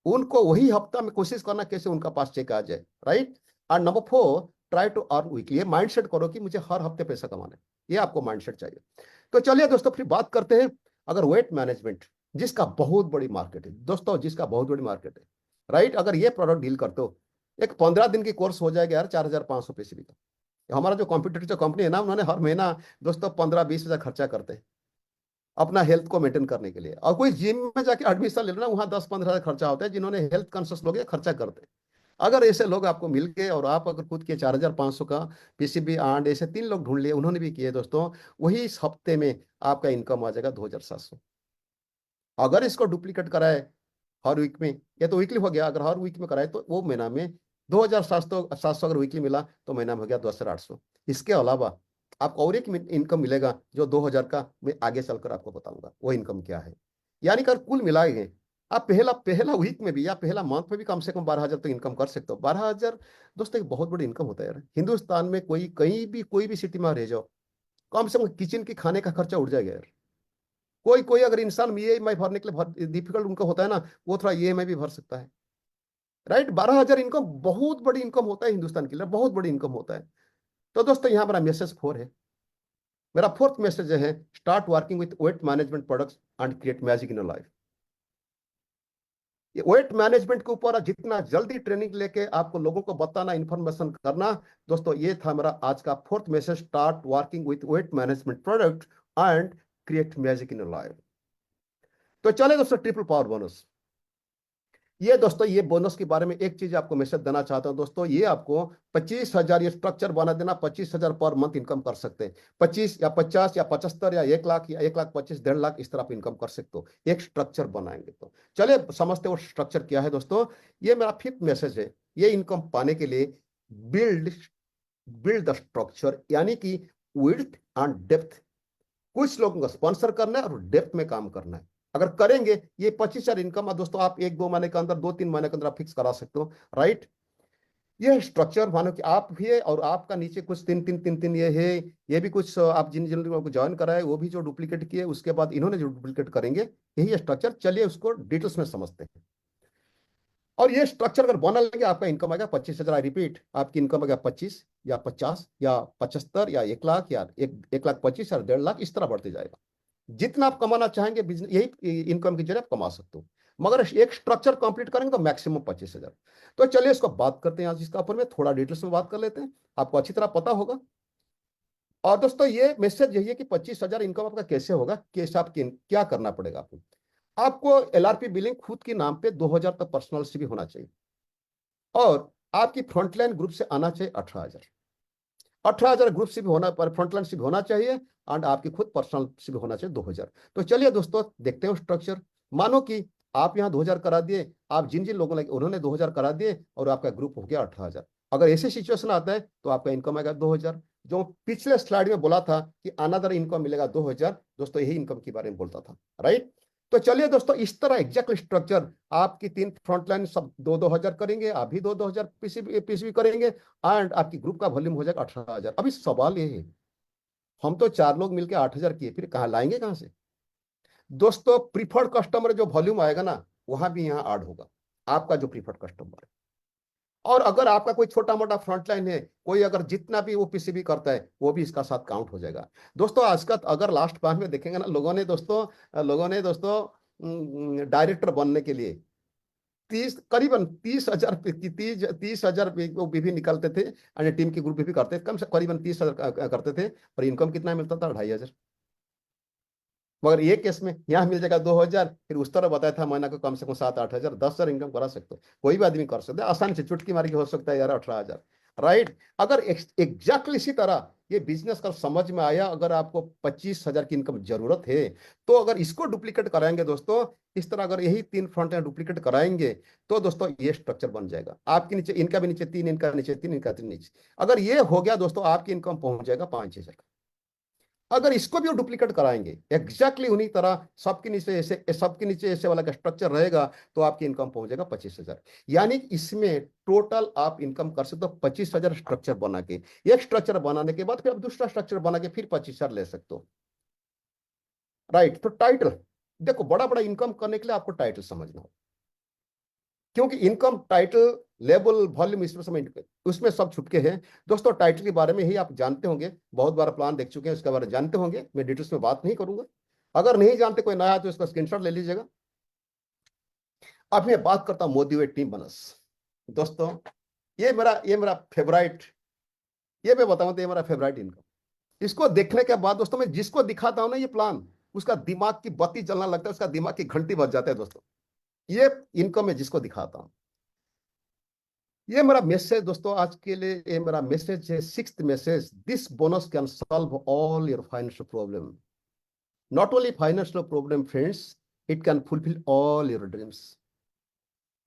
उनको वही हफ्ता में कोशिश करना कैसे उनका पास चेक आ जाए, राइट। और number 4, try to earn weekly. ये माइंडसेट करो कि मुझे हर हफ्ते पैसा कमाना है, ये आपको माइंडसेट चाहिए। तो चलिए दोस्तों, फिर बात करते हैं, अगर वेट मैनेजमेंट, जिसका बहुत बड़ी मार्केट है दोस्तों, जिसका बहुत बड़ी मार्केट है, राइट। अगर ये प्रोडक्ट डील करते हो, एक 15 दिन की कोर्स हो जाएगा यार, 4500 पैसे भी का। हमारा जो कॉम्पिटिटर जो कंपनी है ना, उन्होंने हर महीना दोस्तों 15-20 हजार खर्चा करते हैं अपना हेल्थ को मेंटेन करने के लिए। और कोई जिम में जाके एडमिशन ले लेना, वहां 10-15 हजार खर्चा होता है। जिन्होंने हेल्थ कॉन्शियस लोग खर्चा करते हैं। अगर ऐसे लोग आपको मिल गए और आप अगर खुद के 4500 का पीसीबी आंड, ऐसे 3 लोग ढूंढ लिए, उन्होंने भी किए दोस्तों, वही इस हफ्ते में आपका इनकम आ जाएगा 2700। अगर इसको डुप्लीकेट कराए हर वीक में, या तो वीकली हो गया, अगर हर वीक में कराए तो वो महीना में 2700 अगर वीकली मिला तो महीना में हो गया 2800। इसके अलावा आपको और एक इनकम मिलेगा जो 2000 का मैं आगे चलकर आपको बताऊंगा वो इनकम क्या है। यानी कि कुल मिलाएंगे, आप पहला पहला वीक में भी या पहला मंथ में भी कम से कम 12,000 तक इनकम कर सकते हो। 12,000 दोस्तों एक बहुत बड़ी इनकम होता है यार। हिंदुस्तान में कोई कहीं भी कोई भी सिटी में रह जाओ, कम से कम किचन के खाने का खर्चा उड़ जाएगा यार। कोई कोई अगर इंसान ईएमआई भरने के लिए डिफिकल्ट उनका होता है ना, वो थोड़ा ईएमआई भी भर सकता है, राइट। 12,000 इनकम बहुत बड़ी इनकम होता है हिंदुस्तान के लिए, बहुत बड़ी इनकम होता है। तो दोस्तों यहाँ मेरा मैसेज 4 है। मेरा 4th मैसेज है, start working with weight management products and create magic in your life. ये वेट मैनेजमेंट के ऊपर जितना जल्दी ट्रेनिंग लेके आपको लोगों को बताना, इंफॉर्मेशन करना, दोस्तों ये था मेरा आज का 4th message, start working with weight management product and create magic in your life. तो चले दोस्तों, ट्रिपल पावर बोनस। ये दोस्तों, ये बोनस के बारे में एक चीज आपको मैसेज देना चाहता हूं दोस्तों, ये आपको 25,000 ये स्ट्रक्चर बना देना, 25,000 पर मंथ इनकम कर सकते हैं। 25 या 50 या 75 या 1 लाख या 1,25,000, 1.5 लाख, इस तरह आप इनकम कर सकते हो एक स्ट्रक्चर बनाएंगे तो। चलिए समझते वो स्ट्रक्चर क्या है दोस्तों। ये मेरा 5th मैसेज है। ये इनकम पाने के लिए बिल्ड बिल्ड द स्ट्रक्चर, यानी कि विड्थ एंड डेप्थ। कुछ लोगों को स्पॉन्सर करना है और डेप्थ में काम करना है। अगर करेंगे ये 25,000 इनकम दोस्तों आप 1-2 महीने के अंदर 2-3 महीने के अंदर आप फिक्स करा सकते हो, राइट। ये स्ट्रक्चर मानो कि आप भी है और आपका नीचे कुछ तीन ये है, ये भी कुछ आप जिन जिन लोगों को ज्वाइन कराए वो भी जो डुप्लीकेट किए, उसके बाद इन्होंने जो डुप्लीकेट करेंगे, यही स्ट्रक्चर। चलिए उसको डिटेल्स में समझते हैं। और ये स्ट्रक्चर अगर बना लेंगे आपका इनकम आएगा 25,000। आई रिपीट, आपकी इनकम आएगा 25 या 50 या 75 या 1 लाख या 1,25,000 या 1.5 लाख, इस तरह बढ़ते जाएगा। जितना आप कमाना चाहेंगे बिजनेस, यही इनकम की जरिए आप कमा सकते हो। मगर एक स्ट्रक्चर कंप्लीट करेंगे तो मैक्सिमम 25,000। तो चलिए इसको बात करते हैं आज, इसका ऊपर में थोड़ा डिटेल्स में बात कर लेते हैं, आपको अच्छी तरह पता होगा। और दोस्तों ये मैसेज यही है कि 25,000 इनकम आपका कैसे होगा, कैसे आप क्या करना पड़ेगा आपको। आपको LRP बिलिंग खुद के नाम पे 2,000 तक पर्सनल से भी होना चाहिए, और आपकी फ्रंटलाइन ग्रुप से आना चाहिए 18,000। 18,000 ग्रुप से भी होना पर फ्रंटलाइन से भी होना चाहिए, एंड आपकी खुद पर्सनल से भी होना चाहिए 2,000। तो चलिए दोस्तों देखते हैं स्ट्रक्चर। मानो कि आप यहाँ 2,000 करा दिए, आप जिन जिन लोगों ने उन्होंने 2,000 करा दिए और आपका ग्रुप हो गया 18,000। अगर ऐसे सिचुएशन आता है तो आपका इनकम आएगा 2,000। जो पिछले स्लाइड में बोला था कि अनदर इनकम मिलेगा 2,000, दोस्तों यही इनकम के बारे में बोलता था, राइट। तो चलिए दोस्तों इस तरह एग्जैक्ट स्ट्रक्चर आपकी 3 फ्रंटलाइन सब 2,000 करेंगे, आप भी 2,000 पीसीबी करेंगे, एंड आपकी ग्रुप का वॉल्यूम हो जाएगा 18,000। अभी सवाल ये है, हम तो 4 लोग मिलकर 8,000 किए, फिर कहाँ लाएंगे कहाँ से। दोस्तों प्रीफर्ड कस्टमर जो वॉल्यूम आएगा ना, वहां भी यहाँ ऐड होगा आपका जो प्रीफर्ड कस्टमर है। और अगर आपका कोई छोटा मोटा फ्रंटलाइन है, कोई अगर जितना भी वो पीसीबी करता है, वो भी इसका साथ काउंट हो जाएगा। दोस्तों आज का अगर लास्ट पार्ट में देखेंगे ना, लोगों ने दोस्तों डायरेक्टर बनने के लिए करीबन 30,000 30,000 वो भी निकलते थे, अन्य टीम के ग्रुप भी करते थे, कम से करीबन 30,000 करते थे, और इनकम कितना मिलता था? 2,500। मगर ये केस में यहाँ मिल जाएगा 2,000, फिर उस तरह बताया था महीना को कम से कम 7-8,000, 10,000 इनकम करा सकते हो, कोई भी आदमी कर सकता है, आसानी से चुटकी मार के हो सकता है यार 18,000, राइट। अगर एग्जैक्टली इसी तरह ये बिजनेस का समझ में आया, अगर आपको 25,000 की इनकम जरूरत है, तो अगर इसको डुप्लीकेट कराएंगे दोस्तों, इस तरह अगर यही 3 फ्रंट एंड डुप्लीकेट कराएंगे, तो दोस्तों ये स्ट्रक्चर बन जाएगा। आपके नीचे इनका भी नीचे 3, इनका नीचे 3, इनका 3 नीचे, अगर ये हो गया दोस्तों, आपकी इनकम पहुंच जाएगा 5,000। अगर इसको भी डुप्लीकेट कराएंगे एग्जैक्टली उन्हीं तरह, सबके नीचे ऐसे वाला का स्ट्रक्चर रहेगा, तो आपकी इनकम पहुंच जाएगा 25,000। यानी इसमें टोटल आप इनकम कर सकते हो 25,000 स्ट्रक्चर बना के। एक स्ट्रक्चर बनाने के बाद फिर आप दूसरा स्ट्रक्चर बना के फिर 25,000 ले सकते हो, राइट। तो टाइटल देखो, बड़ा बड़ा इनकम करने के लिए आपको टाइटल समझना हो, क्योंकि इनकम टाइटल लेवल वॉल्यूम इसमें समय उसमें सब छुपके हैं। दोस्तों टाइटल के बारे में ही आप जानते होंगे, बहुत बार प्लान देख चुके हैं, उसके बारे में जानते होंगे, मैं डिटेल्स में बात नहीं करूंगा। अगर नहीं जानते, कोई नया है तो इसका स्क्रीनशॉट ले लीजिएगा। अब मैं बात करता हूं मोटिवेट टीम बोनस। दोस्तों ये मेरा फेवराइट, ये मैं बताऊं तो ये मेरा फेवराइट इनकम। इसको देखने के बाद दोस्तों, मैं जिसको दिखाता हूं ना ये प्लान, उसका दिमाग की बत्ती जलना लगता है, उसका दिमाग की घंटी बज जाता है दोस्तों। ये इनकम है जिसको दिखाता हूं। ये मेरा मैसेज दोस्तों आज के लिए, ये मेरा मैसेज है, 6th message. This bonus can solve all your financial problem, not only financial problem friends, it can fulfil all your dreams.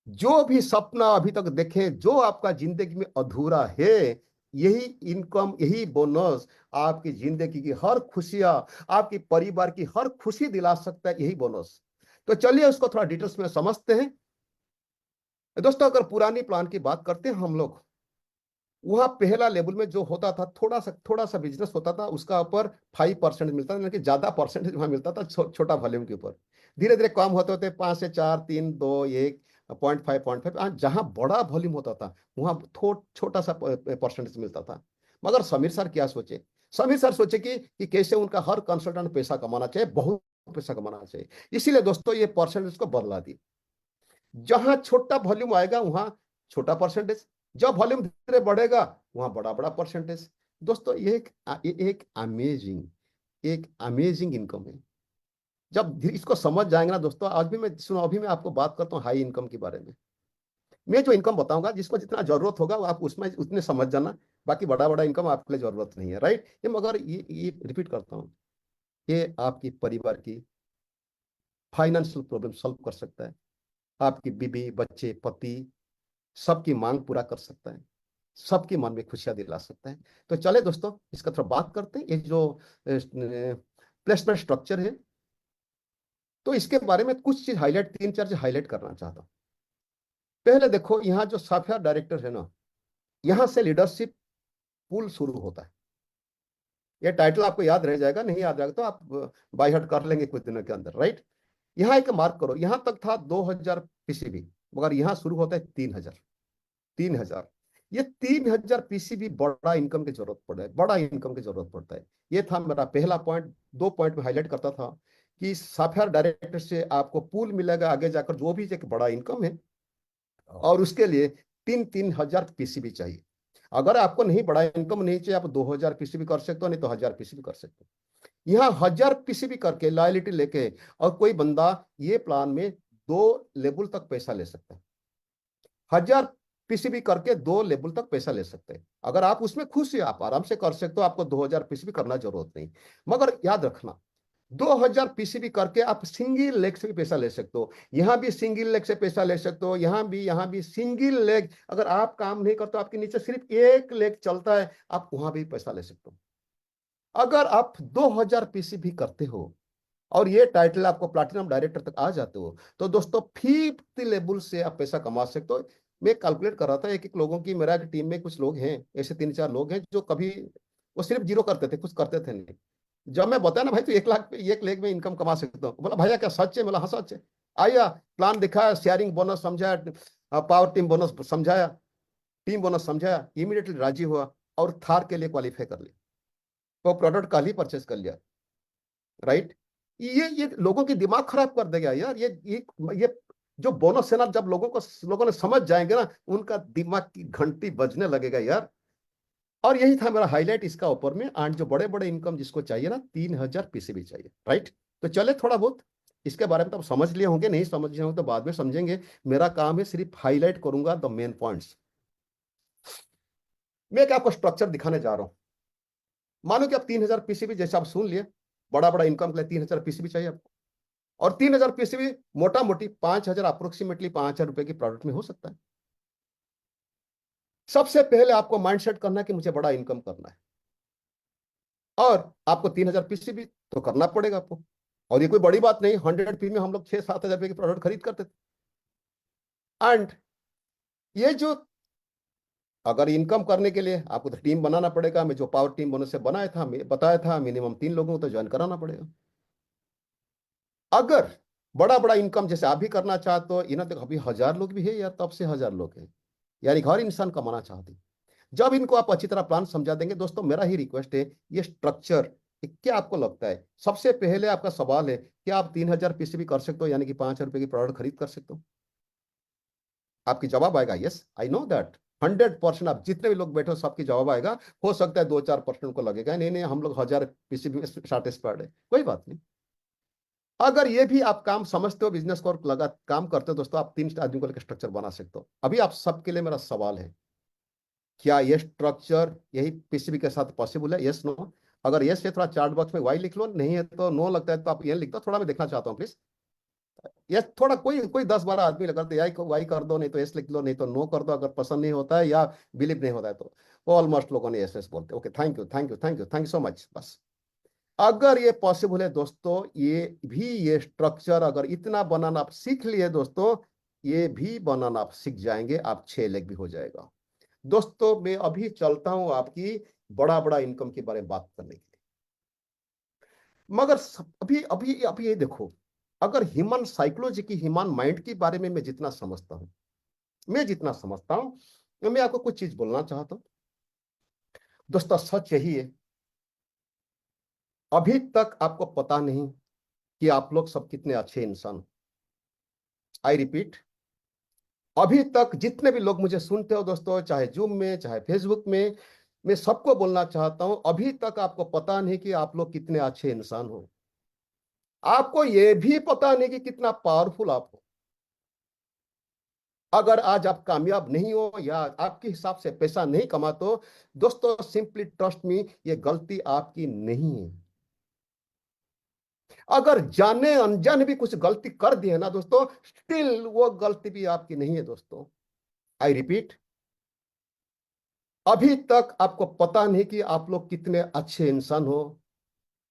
जो भी सपना अभी तक देखे, जो आपका जिंदगी में अधूरा है, यही इनकम, यही बोनस आपकी जिंदगी की हर खुशियां, आपकी परिवार की हर खुशी दिला सकता है, यही बोनस। तो चलिए उसको थोड़ा डिटेल्स में समझते हैं। दोस्तों अगर पुरानी प्लान की बात करते हैं हम लोग, वहां पहला लेवल में जो होता था, थोड़ा सा बिजनेस होता था, उसका ऊपर 5% मिलता था, यानी कि ज्यादा परसेंटेज वहां मिलता था छोटा वॉल्यूम के ऊपर। धीरे धीरे कम होते होते 5 से 4, 3, 2, 1, 0.5 जहां बड़ा वॉल्यूम होता था, वहां छोटा सा परसेंटेज मिलता था। मगर समीर सर क्या सोचे? समीर सर सोचे कि कैसे उनका हर कंसल्टेंट पैसा कमाना चाहिए, बहुत पैसा कमाना चाहिए। इसीलिए दोस्तों ये परसेंटेज को बदला दी। जहां छोटा वॉल्यूम आएगा वहां छोटा परसेंटेज, जब वॉल्यूम धीरे बढ़ेगा वहां बड़ा बड़ा परसेंटेज। दोस्तों ये एक अमेजिंग इनकम है। जब इसको समझ जाएंगे ना दोस्तों, आज भी मैं सुनो, अभी मैं आपको बात करता हूँ हाई इनकम के बारे में। मैं जो इनकम बताऊंगा, जिसको जितना जरूरत होगा वो आप उसमें उतने समझ जाना, बाकी बड़ा बड़ा इनकम आपके लिए जरूरत नहीं है, राइट। ये मगर ये रिपीट करता हूँ, ये आपकी परिवार की फाइनेंशियल प्रॉब्लम सॉल्व कर सकता है, आपकी बीबी बच्चे पति सबकी मांग पूरा कर सकता है, सबकी मन में खुशियां दिला सकता है। तो चले दोस्तों इसका थोड़ा बात करते हैं। ये जो प्लेसमेंट स्ट्रक्चर है, तो इसके बारे में कुछ चीज हाईलाइट, 3-4 चीज हाईलाइट करना चाहता हूँ। पहले देखो, यहाँ जो सॉफ्टवेयर डायरेक्टर है ना, यहाँ से लीडरशिप पूल शुरू होता है। ये टाइटल आपको याद रह जाएगा, नहीं याद रहेगा तो आप बाय हार्ट कर लेंगे कुछ दिनों के अंदर, राइट। यहाँ एक मार्क करो, यहाँ तक था 2000 पीसीबी, मगर यहाँ शुरू होता है 3000। 3000, ये 3000 पीसीबी बड़ा इनकम की जरूरत पड़ता है, बड़ा इनकम की जरूरत पड़ता है। ये था मेरा पहला पॉइंट। 2 पॉइंट में हाईलाइट करता था कि सॉफ्टवेयर डायरेक्टर से आपको पूल मिलेगा आगे जाकर, जो भी एक बड़ा इनकम है, और उसके लिए 3-3000 पीसीबी चाहिए। अगर आपको नहीं बड़ा इनकम नहीं चाहिए, आप 2000 पीसीबी कर सकते हो, नहीं तो 1000 पीसीबी कर सकते हो। यहाँ 1000 पीसीबी करके लॉयल्टी लेके, और कोई बंदा ये प्लान में 2 लेवल तक पैसा ले सकता है। 1000 पीसीबी करके 2 लेवल तक पैसा ले सकते हैं। अगर आप उसमें खुश हैं, आप आराम से कर सकते हो, आपको 2000 पीसीबी करना जरूरत नहीं। मगर याद रखना, 2000 पीसीबी करके आप सिंगल लेग से भी पैसा ले सकते हो। यहां भी सिंगल लेग से पैसा ले सकते हो, यहां भी सिंगल लेग। अगर आप काम नहीं करते, आपके नीचे सिर्फ एक लेग चलता है, आप वहां भी पैसा ले सकते हो। अगर आप 2000 पीसीबी करते हो और ये टाइटल आपको प्लैटिनम डायरेक्टर तक आ जाते हो, तो दोस्तों 50 लेवल से आप पैसा कमा सकते हो। मैं कैलकुलेट कर रहा था, एक एक लोगों की, मेरा टीम में कुछ लोग हैं ऐसे, 3-4 लोग हैं जो कभी वो सिर्फ जीरो करते थे, कुछ करते थे नहीं। जब मैं बताया ना भाई, तो 1 लाख में इनकम कमा सकता हूँ, बोला भैया क्या सच है? बोला हाँ सच है। आया, प्लान दिखाया, शेयरिंग बोनस समझाया, पावर टीम बोनस समझाया, टीम बोनस समझाया, इमीडिएटली राजी हुआ और थार के लिए क्वालिफाई कर लिया। वो प्रोडक्ट कल ही परचेस कर लिया, राइट। ये लोगों की दिमाग खराब कर देगा यार। ये जो बोनस है ना, जब लोगों ने समझ जाएंगे ना, उनका दिमाग की घंटी बजने लगेगा यार। और यही था मेरा हाईलाइट इसका ऊपर में। एंड जो बड़े बड़े इनकम जिसको चाहिए ना, 3000 पीसीबी चाहिए, राइट। तो चले, थोड़ा बहुत इसके बारे में तो आप समझ लिए होंगे, नहीं समझ लिए होंगे तो बाद में समझेंगे। मेरा काम है सिर्फ हाईलाइट करूंगा द मेन पॉइंट्स। मैं एक आपको स्ट्रक्चर दिखाने जा रहा हूं। मानो कि आप 3000 पीसीबी, जैसे आप सुन लिए, बड़ा बड़ा इनकम के लिए 3000 पीसीबी चाहिए आपको। और 3000 पीसीबी मोटा मोटी 5000, अप्रोक्सीमेटली 5000 रुपए की प्रोडक्ट में हो सकता है। सबसे पहले आपको माइंडसेट करना है कि मुझे बड़ा इनकम करना है, और आपको 3000 पीसीबी तो करना पड़ेगा आपको। और ये कोई बड़ी बात नहीं, 100 पी में हम लोग 6-7 हजार रुपए की प्रोडक्ट खरीद करते थे। एंड ये जो, अगर इनकम करने के लिए आपको तो टीम बनाना पड़ेगा। मैं जो पावर टीम बोनस से बनाया था, मैं बताया था, मिनिमम 3 लोगों को तो ज्वाइन कराना पड़ेगा। अगर बड़ा बड़ा इनकम जैसे आप भी करना चाहते हो, इन्हें तो अभी 1000 लोग भी है या तब से 1000 लोग हैं, यानी हर इंसान कमाना चाहते हैं। जब इनको आप अच्छी तरह प्लान समझा देंगे, दोस्तों मेरा ही रिक्वेस्ट है, ये स्ट्रक्चर, क्या आपको लगता है? सबसे पहले आपका सवाल है, क्या आप 3000 पीसीबी कर सकते हो, यानी कि 5000 रुपए की प्रोडक्ट खरीद कर सकते हो? आपकी जवाब आएगा यस, आई नो दैट। 100%, आप जितने भी लोग बैठे हो सबकी जवाब आएगा। हो सकता है 2-4% को लगेगा नहीं नहीं, हम लोग 1000 पीसीबी में सैटिस्फाइड है, कोई बात नहीं। अगर ये भी आप काम समझते हो, बिजनेस को लगा काम करते हो, दोस्तों आप 3 आदमी को लेकर स्ट्रक्चर बना सकते हो। अभी आप सबके लिए मेरा सवाल है, क्या ये स्ट्रक्चर यही पीसीबी के साथ पॉसिबल है? Yes no? अगर यस है, थोड़ा चार्ट बॉक्स में वाई लिख लो, नहीं है तो नो लगता है तो आप ये लिख दो, थोड़ा मैं देखना चाहता हूँ प्लीज। यस, थोड़ा कोई कोई 10-12 आदमी लगा तो वाई कर दो, नहीं तो यस लिख लो, नहीं तो नो कर दो, अगर पसंद नहीं होता है या बिलीव नहीं होता है तो। ऑलमोस्ट लोगों ने यस यस बोलते। Okay, thank you thank you thank you thank you so much. बस अगर ये पॉसिबल है दोस्तों, ये स्ट्रक्चर अगर इतना बनाना आप सीख लिए दोस्तों, ये भी बनाना आप सीख जाएंगे, आप 6 लेग भी हो जाएगा। दोस्तों मैं अभी चलता हूं आपकी बड़ा बड़ा इनकम के बारे में बात करने के लिए। मगर अभी अभी अभी ये देखो, अगर ह्यूमन साइकोलॉजी की, ह्यूमन माइंड के बारे में मैं जितना समझता हूं, तो मैं आपको कुछ चीज बोलना चाहता हूं। दोस्तों सच यही है, अभी तक आपको पता नहीं कि आप लोग सब कितने अच्छे इंसान हो। आई रिपीट, अभी तक जितने भी लोग मुझे सुनते हो दोस्तों, चाहे जूम में चाहे फेसबुक में, मैं सबको बोलना चाहता हूं, अभी तक आपको पता नहीं कि आप लोग कितने अच्छे इंसान हो। आपको यह भी पता नहीं कि कितना पावरफुल आप हो। अगर आज आप कामयाब नहीं हो या आपके हिसाब से पैसा नहीं कमाते हो, दोस्तों सिंपली ट्रस्ट मी, ये गलती आपकी नहीं है। अगर जाने अनजाने भी कुछ गलती कर दी है ना दोस्तों, स्टिल वो गलती भी आपकी नहीं है दोस्तों। आई रिपीट, अभी तक आपको पता नहीं कि आप लोग कितने अच्छे इंसान हो।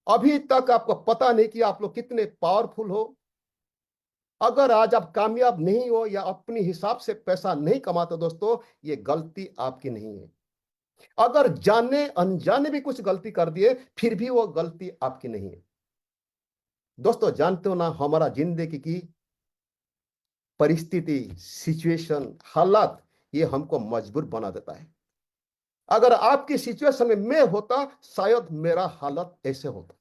अभी तक आपको पता नहीं कि आप लोग कितने पावरफुल हो। अगर आज आप कामयाब नहीं हो या अपने हिसाब से पैसा नहीं कमाते दोस्तों, ये गलती आपकी नहीं है। अगर जाने अनजाने भी कुछ गलती कर दिए फिर भी वो गलती आपकी नहीं है। दोस्तों जानते हो ना, हमारा जिंदगी की परिस्थिति, सिचुएशन, हालात, ये हमको मजबूर बना देता है। अगर आपकी सिचुएशन में मैं होता, शायद मेरा हालत ऐसे होता।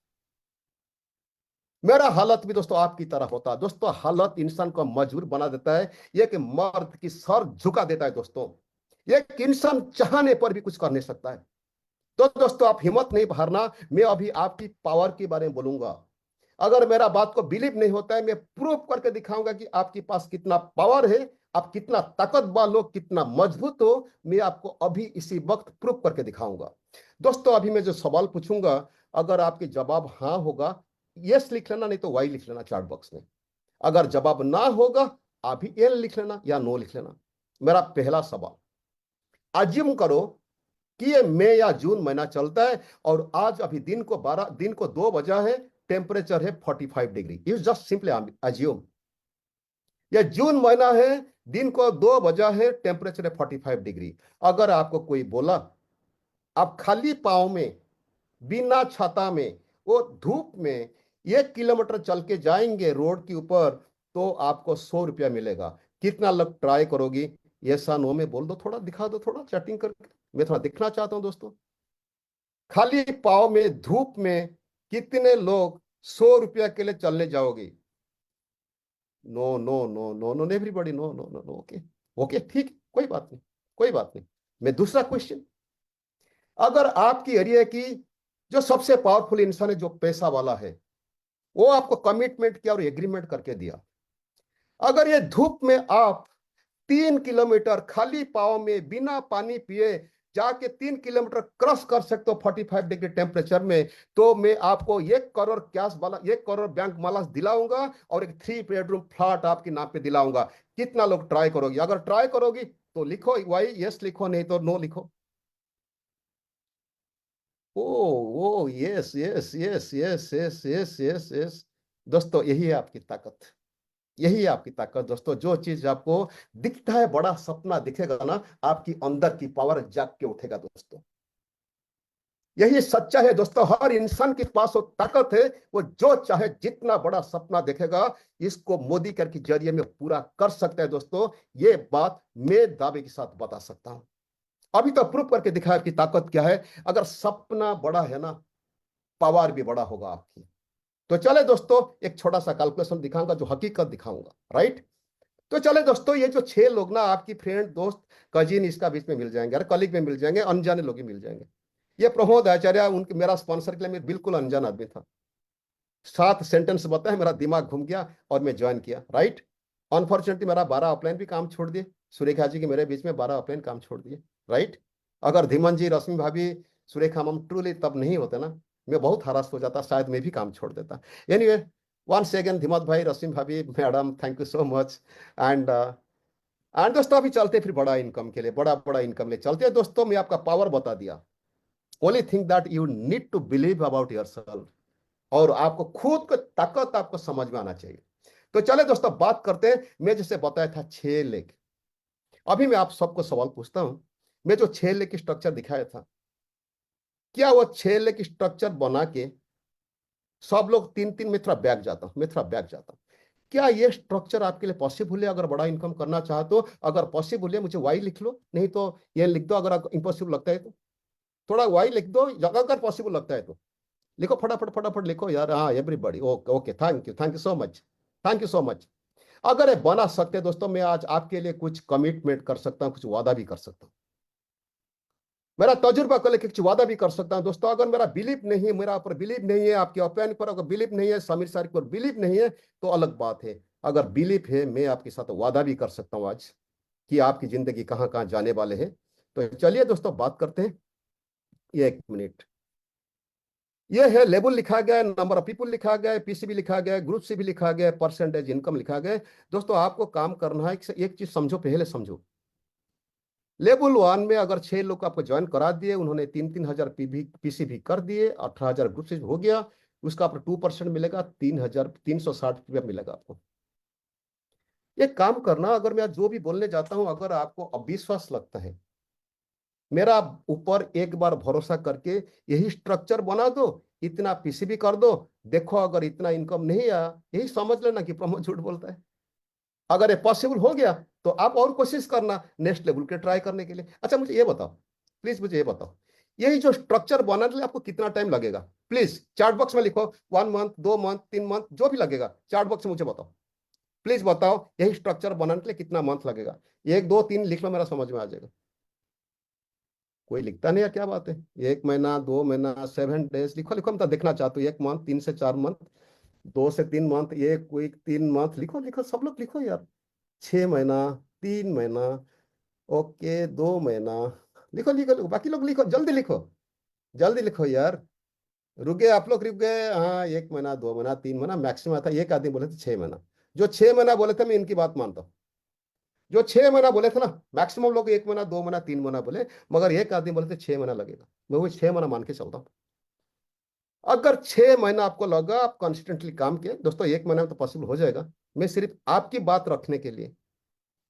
मेरा हालत भी दोस्तों आपकी तरह होता। दोस्तों हालत इंसान को मजबूर बना देता है, यह कि मर्द की सर झुका देता है दोस्तों। एक इंसान चाहने पर भी कुछ कर नहीं सकता है। तो दोस्तों आप हिम्मत नहीं हारना। मैं अभी आपकी पावर के बारे में बोलूंगा। अगर मेरा बात को बिलीव नहीं होता है, मैं प्रूव करके दिखाऊंगा कि आपके पास कितना पावर है, आप कितना ताकतवर हो, कितना मजबूत हो। मैं आपको अभी इसी वक्त प्रूव करके दिखाऊंगा। दोस्तों अभी मैं जो सवाल पूछूंगा, अगर आपके जवाब हाँ होगा, यस लिख लेना, नहीं तो वाई लिख लेना चैट बॉक्स में। अगर जवाब ना होगा, आप भी एल लिख लेना या नो लिख लेना। मेरा पहला सवाल, अज्यूम करो कि ये मई या जून महीना चलता है और आज अभी दिन को 2 बजा है, टेम्परेचर है 45 degree. You just simply assume ये जून महीना है, दिन को 2 बजा है, टेम्परेचर है 45 डिग्री। अगर आपको कोई बोला आप खाली पाँव में, बिना छाता में, वो धूप में 1 किलोमीटर चल के जाएंगे रोड के ऊपर, तो आपको 100 रुपया मिलेगा। कितना लोग ट्राई करोगी? ये सा नो में बोल दो, थोड़ा दिखा दो, थोड़ा चैटिंग करके। मैं थोड़ा दिखना चाहता हूं दोस्तों। खाली पाँव में धूप में कितने लोग 100 रुपया के लिए चलने जाओगे? No no no no no, everybody no no no no. Okay okay, ठीक, कोई बात नहीं, कोई बात नहीं। मैं दूसरा क्वेश्चन, अगर आपकी एरिया की जो सबसे पावरफुल इंसान है, जो पैसा वाला है, वो आपको कमिटमेंट किया और एग्रीमेंट करके दिया, अगर ये धूप में आप 3 किलोमीटर खाली पाँव में बिना पानी पिए जाके 3 किलोमीटर क्रॉस कर सकते हो 45 डिग्री टेम्परेचर में, तो मैं आपको 1 करोड़ कैश वाला, 1 करोड़ बैंक माला दिलाऊंगा और एक 3 बेडरूम फ्लैट आपके नाम पे दिलाऊंगा। कितना लोग ट्राई करोगी? अगर ट्राई करोगी तो लिखो वाई यस लिखो, नहीं तो नो लिखो। Oh oh yes yes yes yes yes yes yes yes. दोस्तों यही है आपकी ताकत, यही है आपकी ताकत। दोस्तों जो चीज आपको दिखता है, बड़ा सपना दिखेगा ना, आपकी अंदर की पावर जाग के उठेगा दोस्तों। यही सच्चा है दोस्तों। हर इंसान के पास वो ताकत है, वो जो चाहे जितना बड़ा सपना देखेगा, इसको मोदी कर के जरिए में पूरा कर सकता है दोस्तों। ये बात मैं दावे के साथ बता सकता हूं। अभी तो प्रूफ करके दिखाया कि ताकत क्या है। अगर सपना बड़ा है ना, पावर भी बड़ा होगा आपकी। तो चले दोस्तों, एक छोटा सा कैलकुलेशन दिखाऊंगा, जो हकीकत दिखाऊंगा, राइट। तो चले दोस्तों, ये जो 6 लोग ना, आपकी फ्रेंड, दोस्त, कजिन, इसका बीच में मिल जाएंगे, अरे कलीग में मिल जाएंगे, अनजाने लोग ही मिल जाएंगे। ये प्रमोद आचार्य, उनके मेरा स्पॉन्सर के लिए मैं बिल्कुल अनजान आदमी था। 7 सेंटेंस बताया, मेरा दिमाग घूम गया और मैं ज्वाइन किया, राइट। अनफॉर्चुनेटली मेरा 12 ऑफलाइन भी काम छोड़ दिए। सुरेखा जी के मेरे बीच में 12 ऑफलाइन काम छोड़ दिए, राइट। अगर धीमन जी, रश्मि भाभी, सुरेखा मैम ट्रूली तब नहीं होते ना, मैं बहुत हरास हो जाता, शायद मैं भी काम छोड़ देता। एनीवे, वंस अगेन धीमत भाई, रश्मि भाभी, madam, thank you so much. And दोस्तों अभी चलते फिर बड़ा इनकम के लिए, बड़ा बड़ा इनकम ले चलते हैं दोस्तों। मैं आपका पावर बता दिया। Only thing that you need to believe about yourself, और आपको खुद को ताकत आपको समझ में आना चाहिए। तो चले दोस्तों बात करते हैं। मैं जैसे बताया था 6 लेग, अभी मैं आप सबको सवाल पूछता हूं। मैं जो 6 लेग की स्ट्रक्चर दिखाया था, क्या वो 6 लेग की स्ट्रक्चर बना के सब लोग 3 3, मैं थोड़ा बैक जाता हूं, मैं थोड़ा बैक जाता हूं, क्या ये स्ट्रक्चर आपके लिए पॉसिबल है? अगर बड़ा इनकम करना चाहते हो, अगर पॉसिबल है मुझे वाई लिख लो, नहीं तो ये लिख दो। अगर इम्पॉसिबल लगता है तो थोड़ा वाई लिख दो, अगर पॉसिबल लगता है तो लिखो, फटाफट फटाफट लिखो यार। हाँ everybody, okay okay, thank you so much, thank you so much. अगर ये बना सकते हैं दोस्तों, मैं आज आपके लिए कुछ कमिटमेंट कर सकता हूँ, कुछ वादा भी कर सकता हूँ। मेरा तजुर्बा को लेकर कुछ वादा भी कर सकता हूँ दोस्तों। अगर मेरा बिलीव नहीं है, मेरा ऊपर बिलीव नहीं है, आपके ओपिनियन पर अगर बिलीव नहीं है, समीर सर पर बिलीव नहीं है, तो अलग बात है। अगर बिलीव है, मैं आपके साथ वादा भी कर सकता हूँ आज कि आपकी जिंदगी कहाँ कहाँ जाने वाले हैं। तो चलिए दोस्तों बात करते हैं। ये 1 मिनट, ये है लेबल लिखा गया है, नंबर ऑफ पीपल लिखा गया है, पीसीबी लिखा गया है, ग्रुप सी भी लिखा गया है, परसेंटेज इनकम लिखा गया है। दोस्तों आपको काम करना है, एक चीज समझो, पहले समझो। लेवल 1 में अगर 6 लोग आपको ज्वाइन करा दिए, उन्होंने 3 3 हजार पीसीबी कर दिए, 18 हजार ग्रुप से हो गया, उसका आपको 2% मिलेगा, 3,360 रुपया मिलेगा आपको। ये काम करना, अगर मैं जो भी बोलने जाता हूं, अगर आपको अविश्वास लगता है, मेरा ऊपर एक बार भरोसा करके यही स्ट्रक्चर बना दो, इतना पीसीबी कर दो, देखो अगर इतना इनकम नहीं आया, यही समझ लेना कि प्रमोद झूठ बोलता है। अगर ये पॉसिबल हो गया तो आप और कोशिश करना नेक्स्ट लेवल के ट्राई करने के लिए। अच्छा मुझे ये बताओ, प्लीज मुझे ये बताओ, यही जो स्ट्रक्चर बनाने के लिए आपको कितना टाइम लगेगा? प्लीज चैट बॉक्स में लिखो, 1 मंथ, 2 मंथ, 3 मंथ, जो भी लगेगा चैट बॉक्स में मुझे बताओ। प्लीज बताओ यही स्ट्रक्चर बनाने के लिए कितना मंथ लगेगा? 1 2 3 लिख लो, मेरा समझ में आ जाएगा। कोई लिखता नहीं है, क्या बात है? 1 महीना, 2 महीना, 7 डेज, लिखो लिखो, मैं तो देखना चाहता हूँ। 1 मंथ, 3 से 4 मंथ, 2 से 3 मंथ, 1 वीक 3 मंथ, लिखो लिखो, सब लोग लिखो यार। 6 महीना, 3 महीना, ओके, 2 महीना, लिखो लिखो लिखो, बाकी लोग लिखो, जल्दी लिखो, जल्दी लिखो यार। रुक गए आप लोग, रुक गए। हाँ, 1 महीना, 2 महीना, 3 महीना मैक्सिमम आता है। एक आदमी बोले थे 6 महीना। जो 6 महीना बोले थे मैं इनकी बात मानता हूँ। जो 6 महीना बोले थे ना, मैक्सिमम लोग 1 महीना, 2 महीना, 3 महीना बोले, मगर एक आदमी बोले थे 6 महीना लगेगा। मैं वो 6 महीना मान के चलता हूँ। अगर 6 महीना आपको लगा, आप कॉन्स्टेंटली काम किए दोस्तों, 1 महीना में तो पॉसिबल हो जाएगा। मैं सिर्फ आपकी बात रखने के लिए,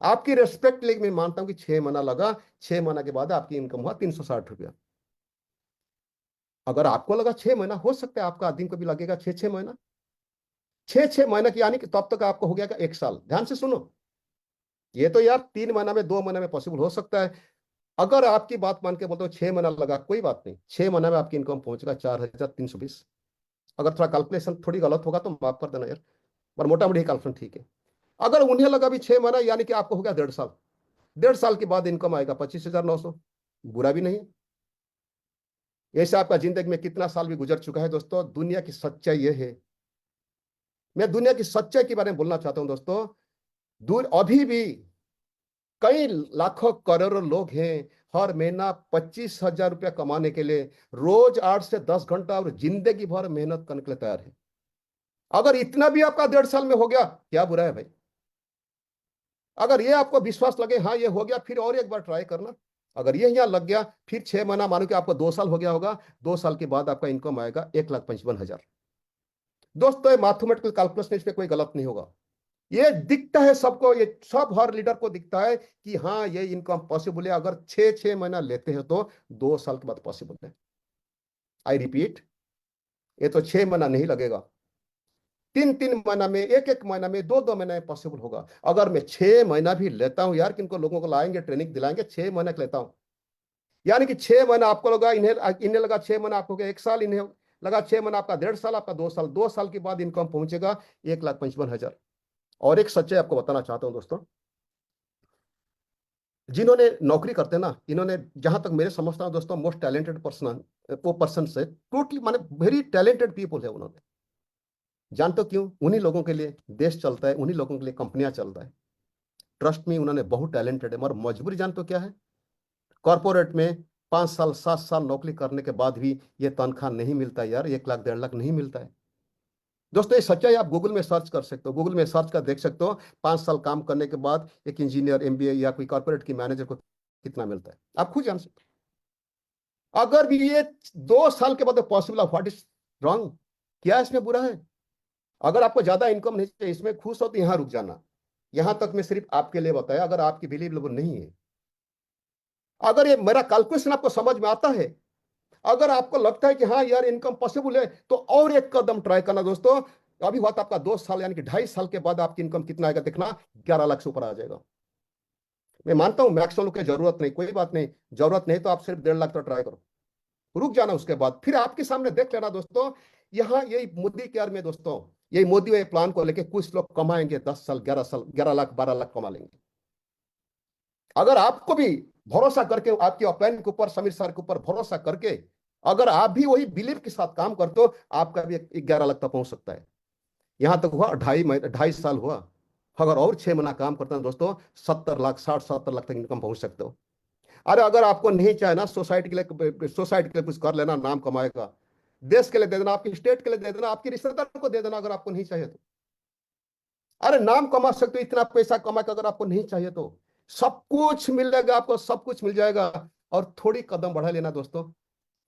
आपकी रेस्पेक्ट लेके मैं मानता हूं कि 6 महीना लगा। 6 महीना के बाद आपकी इनकम हुआ 360 रुपया। अगर आपको लगा 6 महीना, हो सकता है आपका आदमी को भी लगेगा 6 6 महीना। 6 6 महीना की यानी कि तब तक आपको हो गया 1 साल। ध्यान से सुनो, ये तो यार 3 महीना में, 2 महीने में पॉसिबल हो सकता है। अगर आपकी बात मान के बोलते हो 6 महीना लगा, कोई बात नहीं, 6 महीना में आपकी इनकम पहुंचेगा 4320। अगर थोड़ा कैलकुलेशन थोड़ी गलत होगा तो माफ कर देना यार, पर मोटा मोटी कैलकुलेशन ठीक है। अगर उन्हें लगा भी 6 महीना, यानी कि आपको हो गया 1.5 साल। 1.5 साल के बाद इनकम आएगा 25,900। बुरा भी नहीं है। ऐसे आपका जिंदगी में कितना साल भी गुजर चुका है दोस्तों, दुनिया की सच्चाई यह है। मैं दुनिया की सच्चाई के बारे में बोलना चाहता हूं दोस्तों। दूर अभी भी कई लाखों करोड़ों लोग हैं, हर महीना 25,000 रुपया कमाने के लिए रोज 8 से 10 घंटा और जिंदगी भर मेहनत करने के लिए तैयार है। अगर इतना भी आपका 1.5 साल में हो गया, क्या बुरा है भाई? अगर ये आपको विश्वास लगे हाँ ये हो गया, फिर और एक बार ट्राई करना। अगर ये यहाँ लग गया, फिर 6 महीना, मानो कि आपको 2 साल हो गया होगा, 2 साल के बाद आपका इनकम आएगा 1,55,000। दोस्तों ये मैथमेटिकल कैलकुलेशन, इस पे कोई गलत नहीं होगा। ये दिखता है सबको, ये सब हर लीडर को दिखता है कि हाँ ये इनकम पॉसिबल है। अगर 6 6 महीना लेते हैं तो 2 साल के बाद पॉसिबल है। आई रिपीट, ये तो 6 महीना नहीं लगेगा, 3 3 महीना में, 1 1 महीना में, 2 2 महीने में पॉसिबल होगा। अगर मैं 6 महीना भी लेता हूं यार, किनको लोगों को लाएंगे, ट्रेनिंग दिलाएंगे, 6 महीने लेता हूं, यानी कि 6 महीना आपको लगा, इन्हें इन्हें लगा 6 महीना आपको गया 1 साल, इन्हें लगा 6 महीना, आपका 1.5 साल, आपका 2 साल। 2 साल के बाद इनकम पहुंचेगा 1,55,000। और एक सच्चाई आपको बताना चाहता हूं दोस्तों, जिन्होंने नौकरी करते हैं ना, इन्होंने, जहां तक मेरे समझता हूं दोस्तों, मोस्ट टैलेंटेड पर्सन, वो पर्सन से टोटली माने वेरी टैलेंटेड पीपल है उन्होंने। जानते हो क्यों? उन्हीं लोगों के लिए देश चलता है, उन्हीं लोगों के लिए कंपनियां चलता है। ट्रस्ट में, उन्होंने बहुत टैलेंटेड है, मगर मजबूरी जानते हो क्या है? कॉर्पोरेट में 5 साल 7 साल नौकरी करने के बाद भी ये तनख्वाह नहीं मिलता यार, 1 लाख 1.5 लाख नहीं मिलता है। दोस्तों ये सच्चाई आप गूगल में सर्च कर सकते हो, गूगल में सर्च कर देख सकते हो, 5 साल काम करने के बाद एक इंजीनियर, एमबीए या कोई कॉर्पोरेट की मैनेजर को कितना मिलता है, आप खुद जान सकते हो। अगर भी ये 2 साल के बाद पॉसिबल है, व्हाट इज रॉन्ग? क्या इसमें बुरा है? अगर आपको ज्यादा इनकम नहीं चाहिए, इसमें खुश हो तो यहां रुक जाना। यहां तक मैं सिर्फ आपके लिए बताया, अगर आपकी बिलीवेबल नहीं है, अगर ये मेरा कैलकुलेशन आपको समझ में आता है, अगर आपको लगता है कि हाँ यार इनकम पॉसिबल है, तो और एक कदम ट्राई करना दोस्तों। अभी हुआ था आपका 2 साल, यानी कि 2.5 साल के बाद आपकी इनकम कितना आएगा देखना, 11 लाख से ऊपर आ जाएगा। मैं मानता हूं मैक्सिमम लोग की जरूरत नहीं, कोई बात नहीं, जरूरत नहीं तो आप सिर्फ 1.5 लाख तो ट्राई करो, रुक जाना, उसके बाद फिर आपके सामने देख लेना दोस्तों। यहाँ यही मोदी केयर में दोस्तों, यही मोदी के प्लान को लेके कुछ लोग कमाएंगे 10 साल, 11 साल, 11 लाख 12 लाख कमा लेंगे। अगर आपको भी भरोसा करके, आपके ओपिनियन के ऊपर, समीर सर के ऊपर भरोसा करके, अगर आप भी वही बिलीव के साथ काम करते हो, आपका भी 11 लाख तक पहुंच सकता है। यहां तक हुआ 2.5 साल हुआ, अगर और 6 महीना काम करते हैं दोस्तों, 70 लाख, 60 70 लाख तक इनकम पहुंच सकते हो। अरे अगर आपको नहीं चाहे ना, सोसाइटी के लिए, सोसाइटी के लिए कुछ कर लेना, नाम कमाएगा, देश के लिए दे देना, आपकी स्टेट के लिए दे देना, आपके रिश्तेदार को दे देना, अगर आपको नहीं चाहिए तो। अरे नाम कमा सकते हो, इतना पैसा कमा के, अगर आपको नहीं चाहिए तो सब कुछ मिलेगा, आपको सब कुछ मिल जाएगा। और थोड़ी कदम बढ़ा लेना दोस्तों,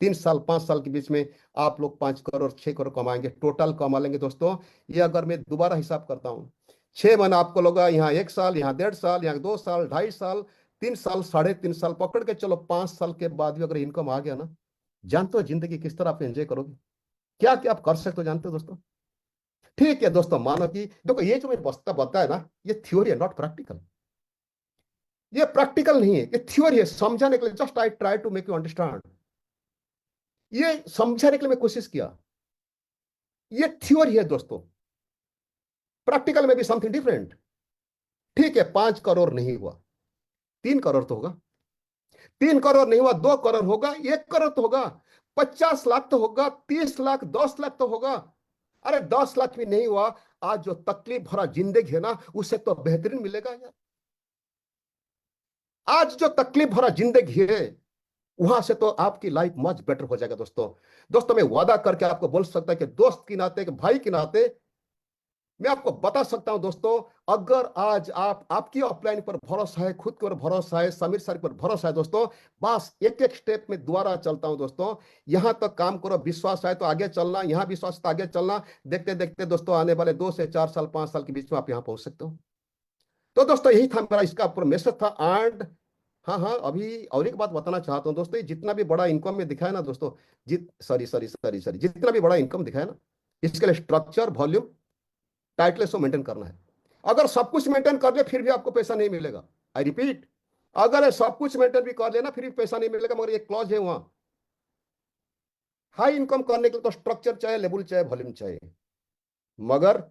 3 साल 5 साल के बीच में आप लोग 5 करोड़ 6 करोड़ कमाएंगे, टोटल कमा लेंगे दोस्तों। ये अगर मैं दोबारा हिसाब करता हूँ, 6 महीना आपको लगा, यहाँ 1 साल, यहाँ 1.5 साल, यहाँ 2 साल, 2.5 साल, 3 साल, 3.5 साल, पकड़ के चलो 5 साल के बाद भी अगर इनकम आ गया ना, जानते हो जिंदगी किस तरह आप एंजॉय करोगे, क्या क्या आप कर सकते हो जानते हो दोस्तों। ठीक है दोस्तों, मानो कि देखो ये जो मैं बस्ता बताया ना, ये थ्योरी है, नॉट प्रैक्टिकल। ये प्रैक्टिकल नहीं है, ये थ्योरी है, समझाने के लिए, just I try to make you understand. ये समझाने के लिए मैं कोशिश किया, ये थ्योरी है दोस्तों, प्रैक्टिकल में भी समथिंग डिफरेंट। ठीक है, 5 करोड़ नहीं हुआ, 3 करोड़ तो होगा, 3 करोड़ नहीं हुआ, 2 करोड़ होगा, 1 करोड़ तो होगा, 50 लाख तो होगा, 30 लाख, 10 लाख तो होगा। अरे 10 लाख भी नहीं हुआ, आज जो तकलीफ भरा जिंदगी है ना, उससे तो बेहतरीन मिलेगा यार। आज जो तकलीफ भरा जिंदगी है, वहां से तो आपकी लाइफ मच बेटर हो जाएगा दोस्तों। दोस्तों मैं वादा करके आपको बोल सकता है कि दोस्त के नाते, कि भाई के नाते मैं आपको बता सकता हूं दोस्तों, अगर आज आपकी ऑफलाइन पर भरोसा है, खुद पर भरोसा है, समीर सर पर भरोसा है दोस्तों, बस एक एक स्टेप में दोबारा चलता हूं दोस्तों। यहां तक काम करो, विश्वास है तो आगे चलना, यहां विश्वास है तो आगे चलना। देखते देखते दोस्तों आने वाले 2 से 4 साल, 5 साल के बीच में आप यहां पहुंच सकते हो। तो दोस्तों यही था मेरा इसका ऊपर मैसेज था। एंड हाँ हाँ, अभी और एक बात बताना चाहता हूँ दोस्तों, ये जितना भी बड़ा इनकम में दिखाया ना दोस्तों, सॉरी, जितना भी बड़ा इनकम दिखाया ना, इसके लिए स्ट्रक्चर, वॉल्यूम, टाइटलेस को मेंटेन करना है। अगर सब कुछ मेंटेन कर ले फिर भी आपको पैसा नहीं मिलेगा। आई रिपीट, अगर सब कुछ मेंटेन भी कर लेना फिर भी पैसा नहीं मिलेगा, मगर एक क्लॉज है वहां, हाई इनकम करने के लिए तो स्ट्रक्चर चाहिए, लेवल चाहिए, वॉल्यूम चाहिए। मगर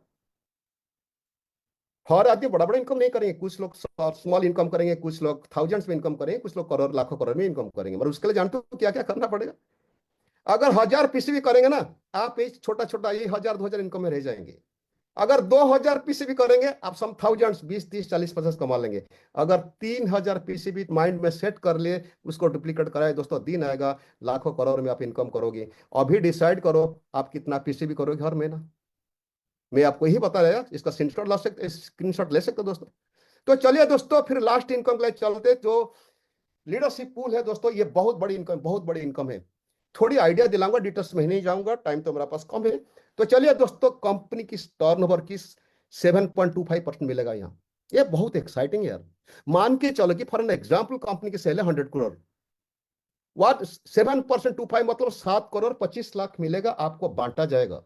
हर आदमी बड़ा बड़ा इनकम नहीं करेंगे, कुछ लोग स्मॉल इनकम करेंगे, कुछ लोग थाउजेंड्स में इनकम करेंगे, कुछ लोग करोड़, लाखों करोड़ में इनकम करेंगे। मगर उसके लिए जानते हो क्या क्या करना पड़ेगा। अगर 1000 पीसी भी करेंगे ना, आप एक छोटा छोटा ये 1000, 2000 इनकम में रह जाएंगे। अगर 2000 पीसी भी करेंगे, आप सम थाउजेंड्स, 20, 30, 40, 50 कमा लेंगे। अगर 3000 पीसी भी माइंड में सेट कर लिए, उसको डुप्लीकेट कराए दोस्तों, दिन आएगा लाखों करोड़ में आप इनकम करोगे। अभी डिसाइड करो आप कितना पीसी भी करोगे हर महीना। मैं आपको यही बता रहा, इसका स्क्रीनशॉट ले सकते हो दोस्तों। तो चलिए दोस्तों, फिर लास्ट इनकम के लिए चलते। जो लीडरशिप पूल है दोस्तों, ये बहुत बड़ी इनकम, बहुत बड़ी इनकम है। थोड़ी आइडिया दिलाऊंगा, डिटेल्स में नहीं जाऊंगा, टाइम तो मेरे पास कम है। तो चलिए दोस्तों, कंपनी की टर्नओवर की 7.25% मिलेगा यहाँ। ये बहुत एक्साइटिंग है यार। मान के चलो कि फॉर एन एग्जाम्पल कंपनी की सेल है 100 करोड़, वाट 7.25 मतलब 7 करोड़ 25 लाख मिलेगा, आपको बांटा जाएगा।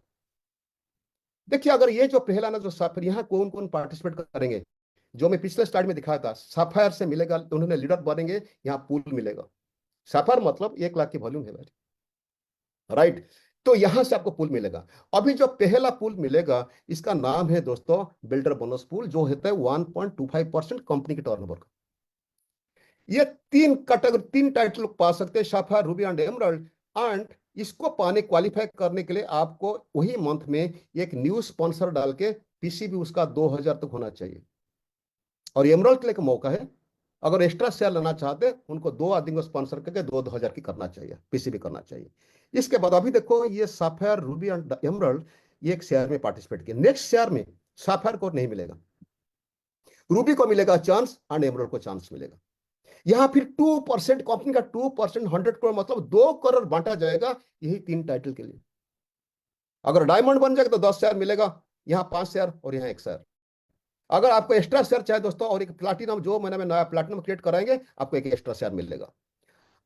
देखिए, अगर ये जो पहला ना, जो फिर यहाँ कौन कौन पार्टिसिपेट करेंगे, जो मैं पिछले स्लाइड में दिखाया था, सफायर से मिलेगा, उन्होंने लीडर बनेंगे, यहाँ पूल मिलेगा। सफायर मतलब 1 लाख की वॉल्यूम है भाई, राइट। तो यहां से आपको पूल मिलेगा। अभी जो पहला पूल मिलेगा, इसका नाम है दोस्तों बिल्डर बोनस पूल, जो होता है 1.25% कंपनी के टर्नओवर का। ये 3 कैटेगरी, 3 टाइटल पा सकते हैं, sapphire, Ruby and emerald. And इसको पाने, क्वालिफाई करने के लिए आपको वही मंथ में एक न्यू स्पॉन्सर डाल के पीसी भी उसका 2000 तक होना चाहिए। और एमराल्ड के लिए एक मौका है, अगर एक्स्ट्रा शेयर लेना चाहते हैं, उनको 2 आदमी को स्पॉन्सर करके 2-2000 की करना चाहिए, पीसी भी करना चाहिए। इसके बाद अभी देखो, ये सफायर, रूबी एंड एमराल्ड, ये एक शेयर में पार्टिसिपेट किया। नेक्स्ट शेयर में सफायर को नहीं मिलेगा, रूबी को मिलेगा चांस, एंड एमराल्ड को चांस मिलेगा। यहां फिर 2%, कंपनी का 2%, 100 करोड़ मतलब 2 करोड़ बांटा जाएगा, यही 3 टाइटल के लिए। अगर डायमंड बन जाएगा तो 10 शेयर मिलेगा, यहाँ 5 शेयर और यहाँ 1 शेयर। अगर आपको एक्स्ट्रा शेयर चाहिए दोस्तों, और एक प्लाटिनम, जो मैंने नया प्लाटिनम क्रिएट कराएंगे, आपको एक एक्स्ट्रा शेयर मिलेगा।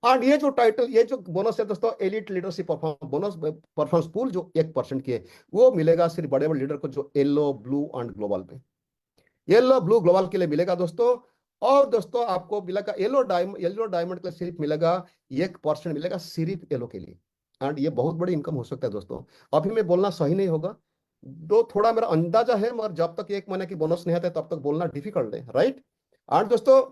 और ये जो टाइटल, ये जो बोनस है दोस्तों, elite leadership bonus performance pool, जो 1% की है, वो मिलेगा सिर्फ बड़े बड़े लीडर को, जो येलो, ब्लू एंड ग्लोबल पे, येलो, ब्लू, ग्लोबल के लिए मिलेगा दोस्तों। और दोस्तों आपको मिलेगा येलो डायमंड के लिए सिर्फ मिलेगा 1% मिलेगा, सिर्फ येलो के लिए। एंड ये बहुत बड़ी इनकम हो सकता है दोस्तों। अभी मैं बोलना सही नहीं होगा, दो थोड़ा मेरा अंदाजा है, मगर जब तक 1 महीने की बोनस नहीं आता है, तब तक बोलना डिफिकल्ट है, राइट। एंड दोस्तों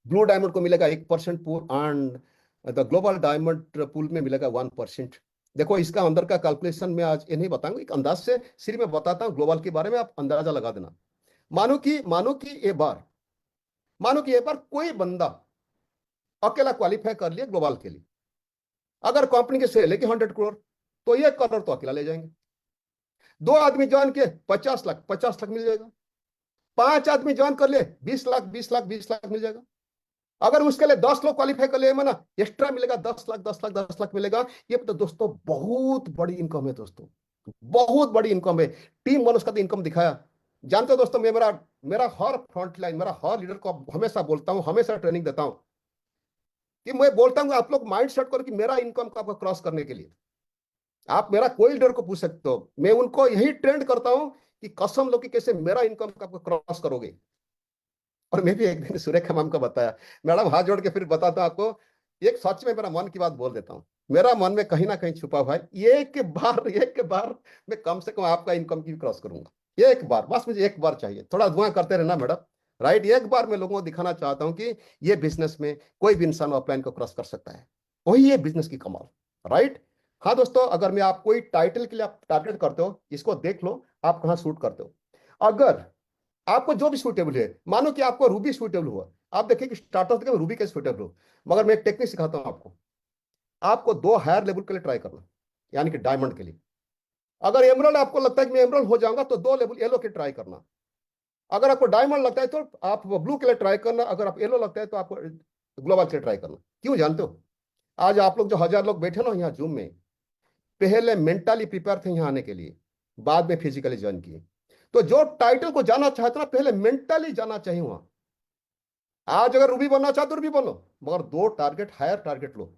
ब्लू डायमंड को मिलेगा 1% pool, and the global diamond pool में मिलेगा 1%। देखो, इसका अंदर का कैलकुलेशन मैं आज ये नहीं बताऊंगा, एक अंदाज से सिर्फ मैं बताता हूँ ग्लोबल के बारे में, आप अंदाजा लगा देना। मानो कि एक बार कोई बंदा अकेला क्वालिफाई कर लिया ग्लोबल के लिए, अगर कंपनी के सेल है कि 100 करोड़, तो 1 करोड़ तो अकेला ले जाएंगे। 2 आदमी ज्वाइन किए, 50 लाख, 50 लाख मिल जाएगा। 5 आदमी ज्वाइन कर लिए, 20 लाख, 20 लाख, 20 लाख मिल जाएगा। अगर उसके लिए 10 लोग क्वालिफाई कर लिए, ना एक्स्ट्रा मिलेगा 10 लाख, 10 लाख, 10 लाख मिलेगा। ये तो दोस्तों बहुत बड़ी इनकम है दोस्तों, बहुत बड़ी इनकम है। टीम बोनस का तो इनकम दिखाया, जानते हो दोस्तों, मैं मेरा मेरा हर फ्रंट लाइन, मेरा हर लीडर को हमेशा बोलता हूँ, हमेशा ट्रेनिंग देता हूँ कि मैं बोलता हूँ आप लोग माइंड सेट करो कि मेरा इनकम को आपको क्रॉस करने के लिए आप मेरा कोई लीडर को पूछ सकते हो, मैं उनको यही ट्रेंड करता हूँ कि कसम लो कि कैसे मेरा इनकम को आपको क्रॉस करोगे। और मैं भी एक दिन सुरेखा मैम को बताया, मैडम हाथ जोड़ के फिर बताता हूं आपको, एक सच में मेरा मन की बात बोल देता हूँ, मेरा मन में कहीं ना कहीं छुपा हुआ है, एक बार मैं कम से कम आपका इनकम की क्रॉस करूंगा, एक बार, बस मुझे एक बार चाहिए, थोड़ा दुआ करते रहना मैडम। राइट, एक बार मैं लोगों को दिखाना चाहता हूँ कि ये बिजनेस में कोई भी इंसान ऑफलाइन को क्रॉस कर सकता है, वही ये बिजनेस की कमाल। राइट। हाँ दोस्तों, अगर मैं आप कोई टाइटल के लिए आप टारगेट करते हो, इसको देख लो आप कहाँ शूट करते हो। अगर आपको जो भी सूटेबल है, मानो कि आपको रूबी सूटेबल हुआ, आप देखिए कि स्टार्टअप में रूबी कैसे सूटेबल हो, मगर मैं एक टेक्निक सिखाता हूं आपको, आपको 2 हायर लेवल के लिए ट्राई करना, यानी कि डायमंड के लिए। अगर एमरल्ड आपको लगता है कि मैं एमरल्ड हो जाऊंगा तो 2 लेवल येलो के ट्राई करना। अगर आपको डायमंड लगता है तो आप ब्लू के लिए ट्राई करना। अगर आप येलो लगता है तो आपको ग्लोबल के लिए ट्राई करना। क्यों जानते हो? आज आप लोग जो 1000 लोग बैठे ना यहाँ जूम में, पहले मेंटली प्रिपेयर थे यहाँ आने के लिए, बाद में फिजिकली ज्वाइन किए। तो जो टाइटल को जाना चाहते ना, पहले मेंटली जाना चाहिए वहां। आज अगर रूबी बनना चाहते हो रूबी बनो, मगर 2 टारगेट हायर टारगेट लो।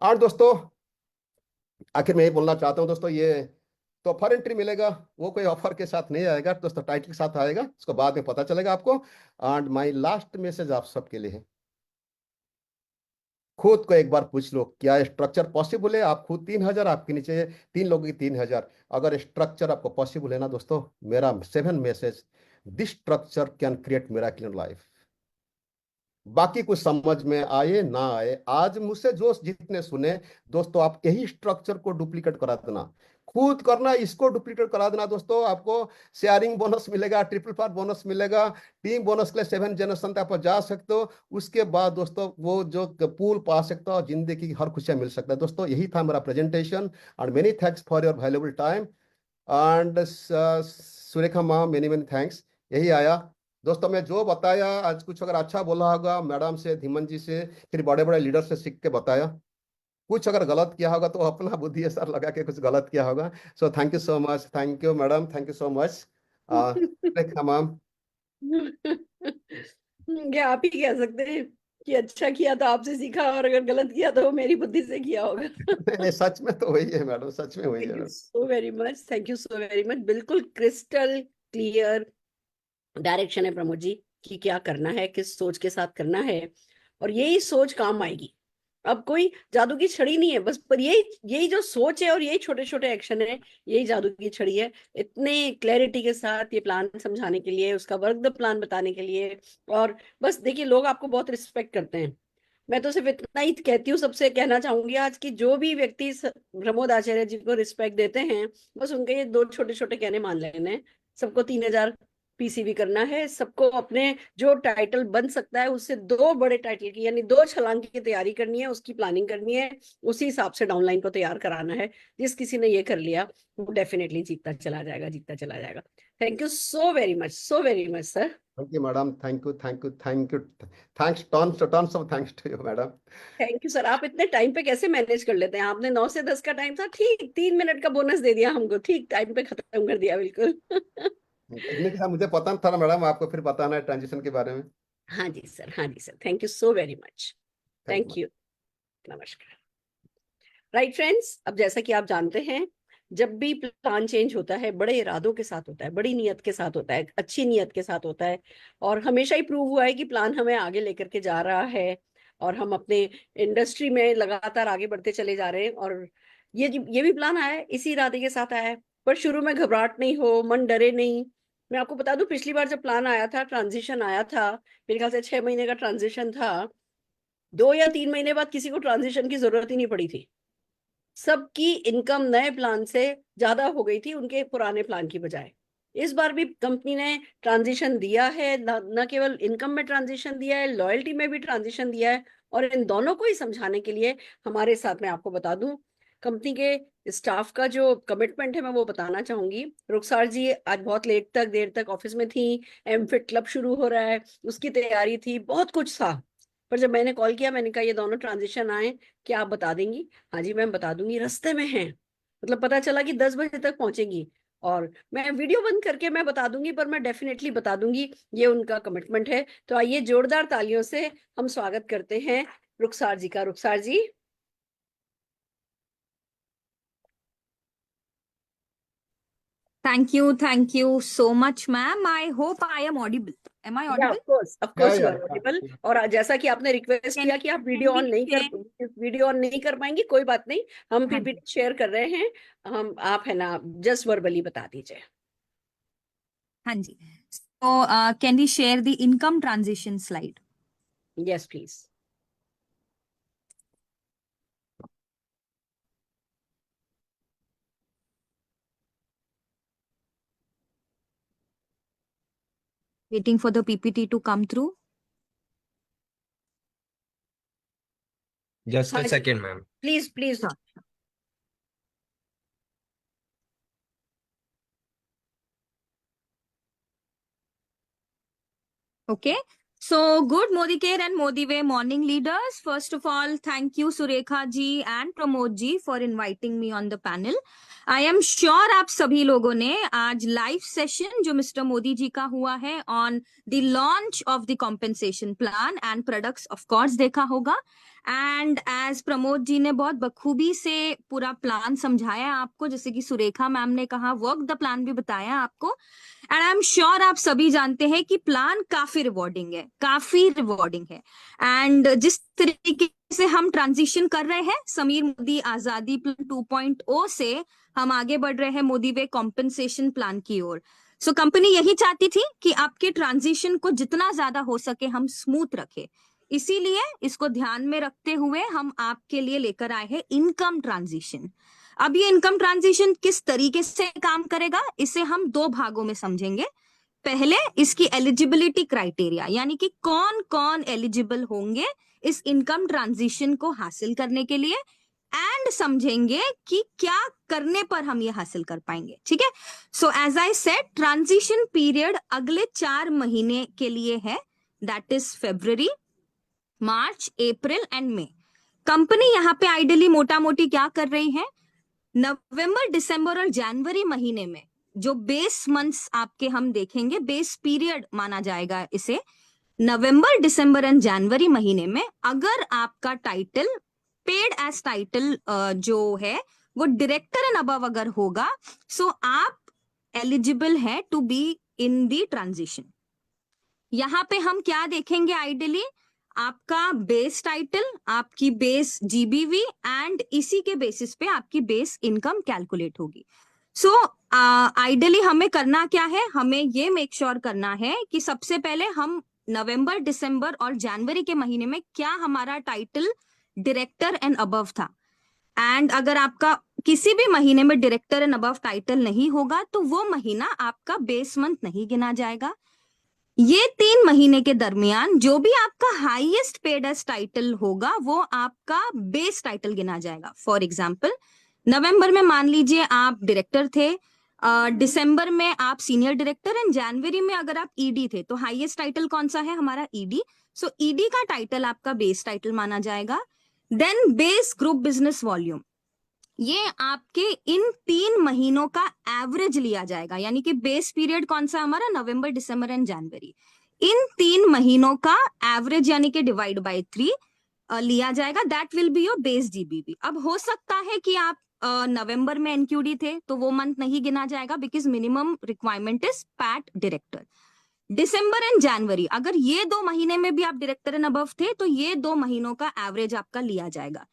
और दोस्तों, आखिर में ये बोलना चाहता हूँ दोस्तों, ये तो ऑफर एंट्री मिलेगा, वो कोई ऑफर के साथ नहीं आएगा दोस्तों, टाइटल के साथ आएगा, उसको बाद में पता चलेगा आपको। एंड माई लास्ट मैसेज आप सबके लिए है, खुद को एक बार पूछ लो क्या स्ट्रक्चर पॉसिबल है। आप खुद 3000, आपके नीचे 3 लोगों की 3000, अगर स्ट्रक्चर आपको पॉसिबल है ना दोस्तों, मेरा 7 message, this structure can create miracle in life. बाकी कुछ समझ में आए ना आए, आज मुझसे जो जितने सुने दोस्तों, आप यही स्ट्रक्चर को डुप्लीकेट करा देना, खुद करना, इसको डुप्लीकेट करा देना दोस्तों। आपको शेयरिंग बोनस मिलेगा, ट्रिपल पार बोनस मिलेगा, टीम बोनस के लिए 7 जनरेशन तक आप जा सकते हो। उसके बाद दोस्तों वो जो पूल पा सकते हो, जिंदगी की हर खुशियां मिल सकता है दोस्तों। यही था मेरा presentation, and many thanks for your valuable time. And Surekha ma'am, many many thanks. यही आया दोस्तों, मैं जो बताया आज, कुछ अगर अच्छा बोला होगा मैडम से, धीमन जी से, फिर बड़े बड़े लीडर से सीख के बताया, कुछ अगर गलत किया होगा तो अपना बुद्धि है सर लगा के कुछ गलत किया होगा। So thank you so much, thank you madam, thank you so much Surekha ma'am. क्या आप ही कह सकते हैं कि अच्छा किया तो आपसे सीखा, और अगर गलत किया तो मेरी बुद्धि से किया होगा। नहीं नहीं, सच में तो वही है मैडम, सच में वही है thank you madam. So very much, thank you so very much. बिल्कुल क्रिस्टल क्लियर डायरेक्शन है प्रमोद जी कि क्या करना है, किस सोच के साथ करना है, और यही सोच काम आएगी। अब कोई जादू की छड़ी नहीं है बस, पर यही यही जो सोच है और यही छोटे छोटे एक्शन है, यही जादू की छड़ी है। इतने क्लैरिटी के साथ ये प्लान समझाने के लिए, उसका वर्क द प्लान बताने के लिए। और बस देखिए, लोग आपको बहुत रिस्पेक्ट करते हैं। मैं तो सिर्फ इतना ही कहती हूँ, सबसे कहना चाहूंगी आज की, जो भी व्यक्ति प्रमोद आचार्य जी को रिस्पेक्ट देते हैं, बस उनके ये 2 छोटे छोटे कहने मान लेने हैं। सबको 3000 पीसीवी करना है, सबको अपने जो टाइटल बन सकता है उससे 2 बड़े टाइटल की, यानी 2 छलांग की तैयारी करनी है, उसकी प्लानिंग करनी है, उसी हिसाब से डाउनलाइन को तैयार कराना है। जिस किसी ने ये कर लिया वो डेफिनेटली जीतता चला जाएगा, जीतता चला जाएगा। Thank you so very much sir. Thank you madam, thank you, thank you, thank you, thanks, tons of thanks to you madam. Thank you sir. आप इतने टाइम पे कैसे मैनेज कर लेते हैं? आपने 9 से 10 का टाइम था, ठीक 3 मिनट का बोनस दे दिया हमको, ठीक टाइम पे खत्म कर दिया बिल्कुल। टेक्निक था, मुझे पता था ना मैडम, आपको फिर बताना है ट्रांजिशन के बारे में। हाँ जी सर, हाँ जी sir, thank you so very much. Thank you thank you. नमस्कार। राइट फ्रेंड्स, अब जैसा कि आप जानते हैं, जब भी प्लान चेंज होता है बड़े इरादों के साथ होता है, बड़ी नीयत के साथ होता है, अच्छी नीयत के साथ होता है। और हमेशा ही प्रूव हुआ है कि प्लान हमें आगे लेकर के जा रहा है, और हम अपने इंडस्ट्री में लगातार आगे बढ़ते चले जा रहे हैं। और ये भी प्लान आया है, इसी इरादे के साथ आया है। पर शुरू में घबराहट नहीं हो, मन डरे नहीं। मैं आपको बता दूं, पिछली बार जब प्लान आया था, ट्रांजिशन आया था, मेरे ख्याल से 6 महीने का ट्रांजिशन था, 2 या 3 महीने बाद किसी को ट्रांजिशन की जरूरत ही नहीं पड़ी थी। सबकी इनकम नए प्लान से ज्यादा हो गई थी उनके पुराने प्लान की बजाय। इस बार भी कंपनी ने ट्रांजिशन दिया है, न केवल इनकम में ट्रांजिशन दिया है, लॉयल्टी में भी ट्रांजिशन दिया है। और इन दोनों को ही समझाने के लिए हमारे साथ में, आपको बता दूं, कंपनी के स्टाफ का जो कमिटमेंट है मैं वो बताना चाहूंगी। रुखसार जी आज बहुत देर तक ऑफिस में थी, एमफिट क्लब शुरू हो रहा है, उसकी तैयारी थी, बहुत कुछ था। पर जब मैंने कॉल किया, मैंने कहा ये दोनों ट्रांजिशन आए, क्या आप बता देंगी? हाँ जी मैम बता दूंगी, रास्ते में हैं। मतलब पता चला कि 10 बजे तक पहुंचेंगी। और मैं वीडियो बंद करके मैं बता दूंगी, पर मैं डेफिनेटली बता दूंगी, ये उनका कमिटमेंट है। तो आइए जोरदार तालियों से हम स्वागत करते हैं रुखसार जी का। रुखसार जी। Thank you so much, ma'am. I hope I am audible. Am I या audible? Of course you are yeah. Audible. और जैसा कि आपने रिक्वेस्ट Can किया कि आप we वीडियो ऑन नहीं कर पाएंगी, कोई बात नहीं, हम हाँ जी, पीपीटी शेयर कर रहे हैं। हम आप है ना, जस्ट वर्बली बता दीजिए। हाँ जी. So, can we share the income transition slide? Yes please. Waiting for the PPT to come through. Just हाँ a जी, second, ma'am. Please please. Sure. Okay. So, good Modicare and Modive morning leaders. First of all, thank you Surekha ji and Pramod ji for inviting me on the panel. I am sure आप सभी लोगों ने आज live session जो mister Modi ji का हुआ है on the launch of the compensation plan and products of course देखा होगा. एंड एज प्रमोद जी ने बहुत बखूबी से पूरा प्लान समझाया आपको, जैसे कि सुरेखा मैम ने कहा वर्क द प्लान भी बताया आपको. एंड आई एम श्योर आप सभी जानते हैं कि प्लान काफी रिवॉर्डिंग है. एंड जिस तरीके से हम ट्रांजिशन कर रहे हैं समीर मोदी आजादी प्लान 2.0 से हम आगे बढ़ रहे हैं मोदी वे कॉम्पेंसेशन प्लान की ओर. सो कंपनी यही चाहती थी कि आपके ट्रांजिशन को जितना ज्यादा हो सके हम स्मूथ रखें. इसीलिए इसको ध्यान में रखते हुए हम आपके लिए लेकर आए हैं इनकम ट्रांजिशन. अब ये इनकम ट्रांजिशन किस तरीके से काम करेगा इसे हम दो भागों में समझेंगे. पहले इसकी एलिजिबिलिटी क्राइटेरिया, यानी कि कौन कौन एलिजिबल होंगे इस इनकम ट्रांजिशन को हासिल करने के लिए, एंड समझेंगे कि क्या करने पर हम ये हासिल कर पाएंगे. ठीक है. So as I said, transition period अगले 4 महीने के लिए है. That is February, March, April and May. Company यहाँ पे आइडियली मोटा मोटी क्या कर रही है, नवंबर, दिसंबर और जनवरी महीने में जो बेस मंथ्स आपके हम देखेंगे, बेस पीरियड माना जाएगा इसे. नवंबर, दिसंबर एंड जनवरी महीने में अगर आपका टाइटल पेड एज टाइटल जो है वो डायरेक्टर एंड अबव अगर होगा, सो आप एलिजिबल है to be in the transition. यहाँ पे हम क्या देखेंगे, आइडियली आपका बेस टाइटल, आपकी बेस जीबीवी एंड इसी के बेसिस पे आपकी बेस इनकम कैलकुलेट होगी. सो आइडियली हमें करना क्या है, हमें ये मेक श्योर करना है कि सबसे पहले हम नवंबर, दिसंबर और जनवरी के महीने में क्या हमारा टाइटल डायरेक्टर एंड अबव था. एंड अगर आपका किसी भी महीने में डायरेक्टर एंड अबव टाइटल नहीं होगा तो वो महीना आपका बेस मंथ नहीं गिना जाएगा. ये 3 महीने के दरमियान जो भी आपका हाईएस्ट पेड एज टाइटल होगा वो आपका बेस टाइटल गिना जाएगा. फॉर एग्जाम्पल, नवंबर में मान लीजिए आप डायरेक्टर थे, दिसंबर में आप सीनियर डायरेक्टर एंड जनवरी में अगर आप ईडी थे, तो हाईएस्ट टाइटल कौन सा है, हमारा ईडी. सो ईडी का टाइटल आपका बेस टाइटल माना जाएगा. Then base group business volume, ये आपके इन 3 महीनों का एवरेज लिया जाएगा, यानी कि बेस पीरियड कौन सा हमारा, नवंबर, दिसंबर एंड जनवरी. इन 3 महीनों का एवरेज यानी कि डिवाइड बाय 3 लिया जाएगा. That will be your base GBV. अब हो सकता है कि आप नवंबर में एनक्यूडी थे तो वो मंथ नहीं गिना जाएगा because minimum requirement is paid director. December and January, अगर ये 2 महीने में भी आप डायरेक्टर एंड अबव थे तो ये 2 महीनों का एवरेज आपका लिया जाएगा.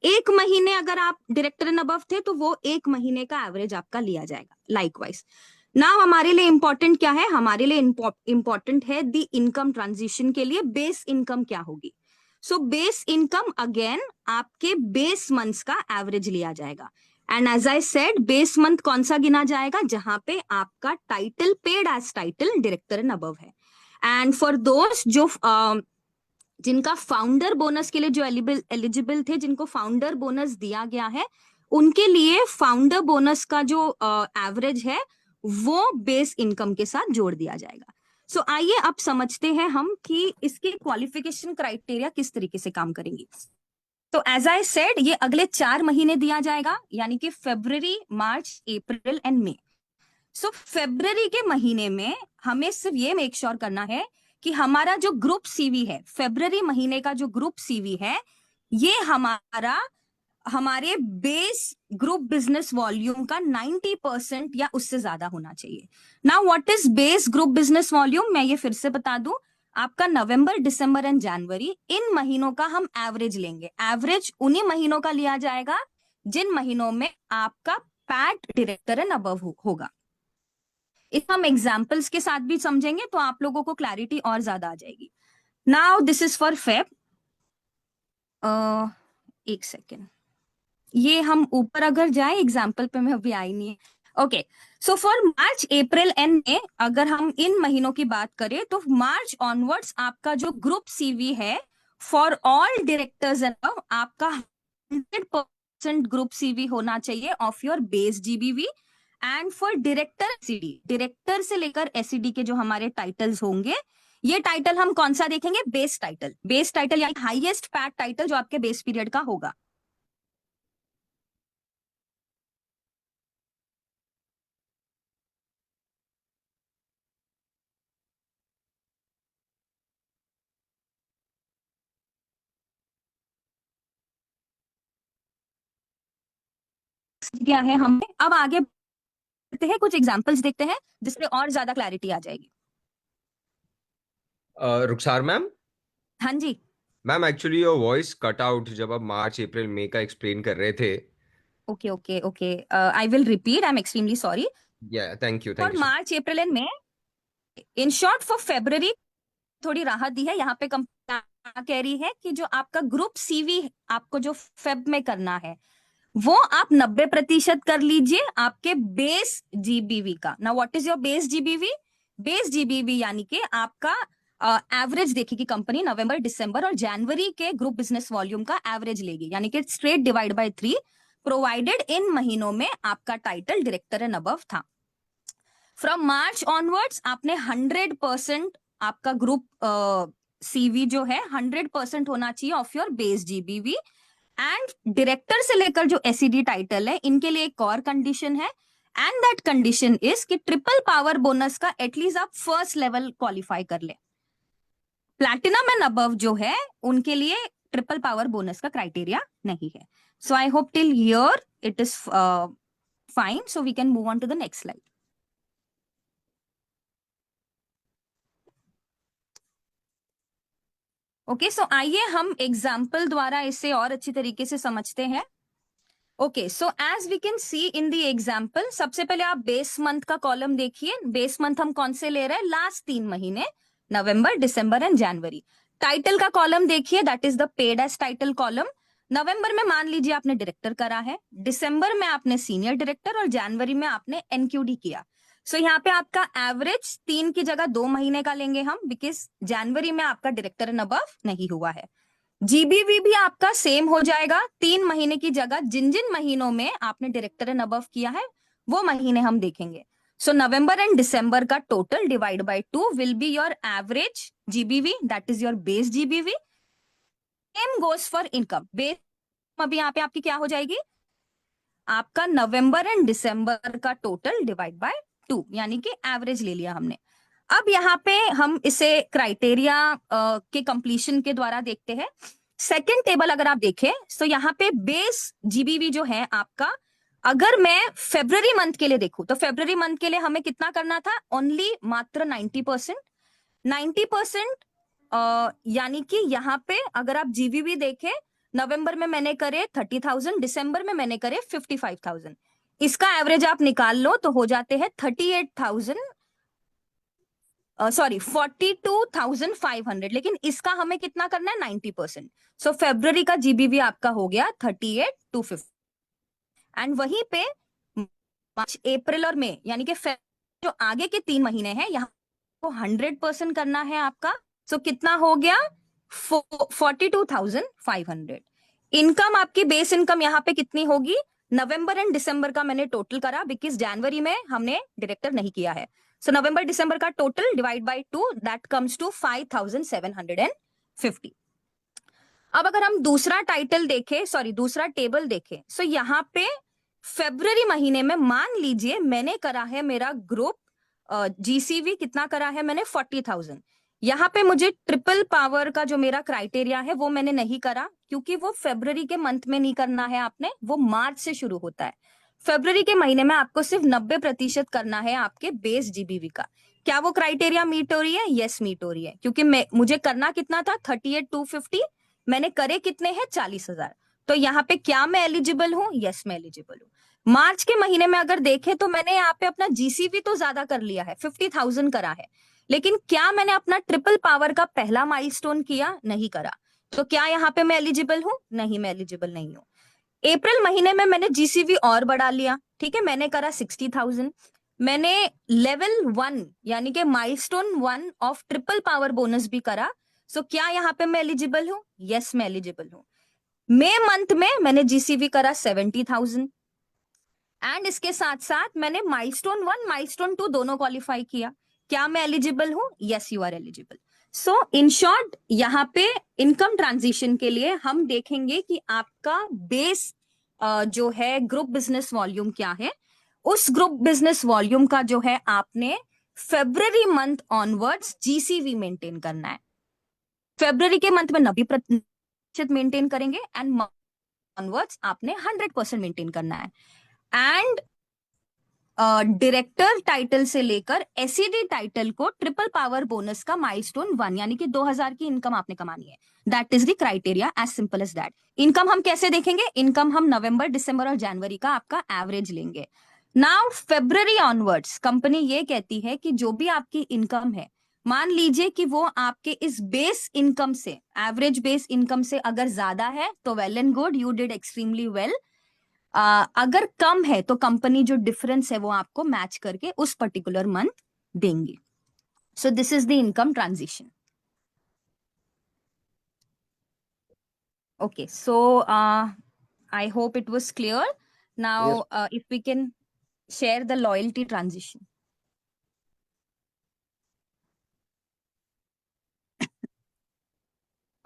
1 महीने अगर आप डायरेक्टर एंड अबव थे तो वो 1 महीने का एवरेज आपका लिया जाएगा. लाइकवाइज नाउ हमारे लिए इंपॉर्टेंट क्या है, हमारे लिए इंपॉर्टेंट है द इनकम ट्रांजिशन के लिए बेस इनकम क्या होगी. सो बेस इनकम अगेन आपके बेस मंथ्स का एवरेज लिया जाएगा. And as I said, base month कौन सा गिना जाएगा, जहां पे आपका title paid as title director and above है. एंड फॉर दोस्त जो जिनका फाउंडर बोनस के लिए जो एलिजिबल थे, जिनको फाउंडर बोनस दिया गया है, उनके लिए फाउंडर बोनस का जो एवरेज है वो बेस इनकम के साथ जोड़ दिया जाएगा. सो आइए अब समझते हैं हम कि इसके क्वालिफिकेशन क्राइटेरिया किस तरीके से काम करेंगी. तो एज आई सेड, ये अगले 4 महीने दिया जाएगा, यानी कि February, March, April and May. सो फरवरी के महीने में हमें सिर्फ ये मेक श्योर करना है कि हमारा जो ग्रुप सीवी है, फरवरी महीने का जो ग्रुप सीवी है, ये हमारे बेस ग्रुप बिजनेस वॉल्यूम का 90% या उससे ज्यादा होना चाहिए। Now what is base group business volume, मैं ये फिर से बता दूं, आपका नवंबर, दिसंबर एंड जनवरी, इन महीनों का हम एवरेज लेंगे। एवरेज उन्हीं महीनों का लिया जाएगा जिन महीनों में आपका पैट डायरेक्टर एंड अबव होगा। इस हम एग्जाम्पल्स के साथ भी समझेंगे तो आप लोगों को क्लैरिटी और ज्यादा आ जाएगी। Now this is for Feb. एक सेकेंड, ये हम ऊपर अगर जाए एग्जाम्पल पे, मैं अभी आई नहीं है। Okay, so for March, April and May, अगर हम इन महीनों की बात करें तो मार्च ऑनवर्ड्स आपका जो ग्रुप सीवी है फॉर ऑल डायरेक्टर्स एंड आपका 100% ग्रुप सीवी होना चाहिए of your base GBV. And for director SED, director से लेकर एसईडी के जो हमारे टाइटल्स होंगे, ये टाइटल हम कौन सा देखेंगे? Base title. बेस टाइटल यानी हाईएस्ट पैट टाइटल जो आपके बेस पीरियड का होगा। क्या है हमें, अब आगे बढ़ते हैं, कुछ एग्जांपल्स देखते हैं जिससे और ज्यादा क्लैरिटी आ जाएगी। रुखसार मैम, हाँ जी, ma'am actually your voice cut out जब आप मार्च अप्रैल मई का एक्सप्लेन कर रहे थे। Okay okay okay, I will repeat, I am extremely sorry. Yeah thank you for sir. March, April and May, in short for February थोड़ी राहत दी है। यहाँ पे कंपनी कह रही है कि जो आपका ग्रुप सीवी आपको जो फेब में करना है वो आप 90% कर लीजिए आपके बेस जीबीवी का। ना what is your base GBV? Base GBV यानी कि आपका एवरेज देखेगी कंपनी, नवंबर, दिसंबर और जनवरी के ग्रुप बिजनेस वॉल्यूम का एवरेज लेगी, यानी कि straight divide by 3, provided in महीनों में आपका टाइटल डायरेक्टर एंड अबव था। फ्रॉम मार्च ऑनवर्ड्स आपने 100% आपका ग्रुप सीवी जो है 100% होना चाहिए of your base GBV. And director से लेकर जो एसईडी टाइटल है, इनके लिए एक और कंडीशन है, एंड दैट कंडीशन इज कि ट्रिपल पावर बोनस का एटलीस्ट आप फर्स्ट लेवल क्वालिफाई कर ले। प्लैटिनम एंड अबव जो है उनके लिए ट्रिपल पावर बोनस का क्राइटेरिया नहीं है। So I hope till here it is fine, so we can move on to the next slide. Okay, so आइए हम एग्जाम्पल द्वारा इसे और अच्छी तरीके से समझते हैं। Okay, so as we can see in the example, सबसे पहले आप बेस मंथ का कॉलम देखिए। बेस मंथ हम कौन से ले रहे हैं? लास्ट 3 महीने, November, December and January. Title का कॉलम देखिए, that is the paid as title column. November में मान लीजिए आपने डायरेक्टर करा है, दिसंबर में आपने सीनियर डायरेक्टर और जनवरी में आपने एनक्यूडी किया। सो यहाँ पे आपका एवरेज 3 की जगह 2 महीने का लेंगे हम, बिकॉज जनवरी में आपका डायरेक्टर एंड अबव नहीं हुआ है। जीबीवी भी आपका सेम हो जाएगा, 3 महीने की जगह जिन जिन महीनों में आपने डायरेक्टर एंड अबव किया है वो महीने हम देखेंगे। सो नवंबर एंड दिसंबर का total divide by 2 will be your average GBV, that is your base GBV. Same goes for income. Base अभी यहाँ पे आपकी क्या हो जाएगी? आपका नवंबर एंड दिसंबर का टोटल डिवाइड बाय 2, यानी कि एवरेज ले लिया हमने। अब यहाँ पे हम इसे क्राइटेरिया के कंप्लीशन के द्वारा देखते हैं। सेकंड टेबल अगर आप देखें तो यहाँ पे बेस जीबीवी जो है आपका, अगर मैं फेब्रुअरी मंथ के लिए देखूं तो फेब्रुअरी मंथ के लिए हमें कितना करना था? ओनली मात्र 90%। 90% यानी कि यहाँ पे अगर आप जीबीवी देखें, नवंबर में मैंने करे 30,000, दिसंबर में मैंने करे 55,000। इसका एवरेज आप निकाल लो तो हो जाते हैं 38,000, सॉरी 42,500, लेकिन इसका हमें कितना करना है? 90%। सो फेब्रुअरी का जीबीवी आपका हो गया 38,250। एंड वहीं पे मार्च, अप्रैल और मई यानी कि जो आगे के 3 महीने हैं यहाँ को 100% करना है आपका। सो कितना हो गया? 42,500। इनकम आपकी बेस इनकम यहाँ पे कितनी होगी? नवंबर एंड दिसंबर का मैंने टोटल करा, बिकॉज जनवरी में हमने डायरेक्टर नहीं किया है। सो नवंबर दिसंबर का total divide by 2, that comes to 5,750। अब अगर हम दूसरा टाइटल देखें, सॉरी दूसरा टेबल देखें, सो यहाँ पे फरवरी महीने में मान लीजिए मैंने करा है मेरा ग्रुप जीसीवी कितना करा है मैंने 40,000। यहाँ पे मुझे ट्रिपल पावर का जो मेरा क्राइटेरिया है वो मैंने नहीं करा, क्योंकि वो फरवरी के मंथ में नहीं करना है आपने, वो मार्च से शुरू होता है। फरवरी के महीने में आपको सिर्फ 90% करना है आपके बेस जीबीवी का। क्या वो क्राइटेरिया मीट हो रही है? यस, मीट हो रही है, क्योंकि मुझे करना कितना था 38,250, मैंने करे कितने हैं 40,000। तो यहाँ पे क्या मैं एलिजिबल हूँ? यस, मैं एलिजिबल हूँ। मार्च के महीने में अगर देखें तो मैंने यहाँ पे अपना जीसीवी तो ज्यादा कर लिया है, 50,000 करा है, लेकिन क्या मैंने अपना ट्रिपल पावर का पहला माइलस्टोन किया? नहीं करा। तो क्या यहाँ पे मैं एलिजिबल हूँ? नहीं, मैं एलिजिबल नहीं हूँ। अप्रैल महीने में मैंने जीसीवी और बढ़ा लिया, ठीक है, मैंने करा 60,000। मैंने लेवल 1 यानी कि milestone 1 of triple power bonus भी करा। सो क्या यहाँ पे मैं एलिजिबल हूँ? यस, मैं एलिजिबल हूँ। मई मंथ में मैंने जीसीवी करा 70,000 एंड इसके साथ साथ मैंने माइलस्टोन 1 माइलस्टोन 2 दोनों क्वालिफाई किया। क्या मैं एलिजिबल हूँ? Yes, you are eligible. So in short यहाँ पे इनकम ट्रांजिशन के लिए हम देखेंगे कि आपका बेस जो है ग्रुप बिजनेस वॉल्यूम क्या है। उस ग्रुप बिजनेस वॉल्यूम का जो है आपने फरवरी मंथ ऑनवर्ड्स जीसीवी मेंटेन करना है। फरवरी के मंथ में 90% मेंटेन करेंगे एंड ऑनवर्ड्स आपने 100% मेंटेन करना है। एंड डायरेक्टर टाइटल से लेकर एसईडी टाइटल को ट्रिपल पावर बोनस का माइलस्टोन 1 यानी कि 2,000 की इनकम आपने कमानी है। That is the criteria, as simple as that. Income हम कैसे देखेंगे? इनकम हम नवंबर, दिसंबर और जनवरी का आपका एवरेज लेंगे। नाउ फरवरी ऑनवर्ड्स कंपनी ये कहती है कि जो भी आपकी इनकम है, मान लीजिए कि वो आपके इस बेस इनकम से, एवरेज बेस इनकम से अगर ज्यादा है तो well and good, you did extremely well. अगर कम है तो कंपनी जो डिफरेंस है वो आपको मैच करके उस पर्टिकुलर मंथ देंगी। So this is the income transition. Okay, so I hope it was clear. Now if we can share the loyalty transition.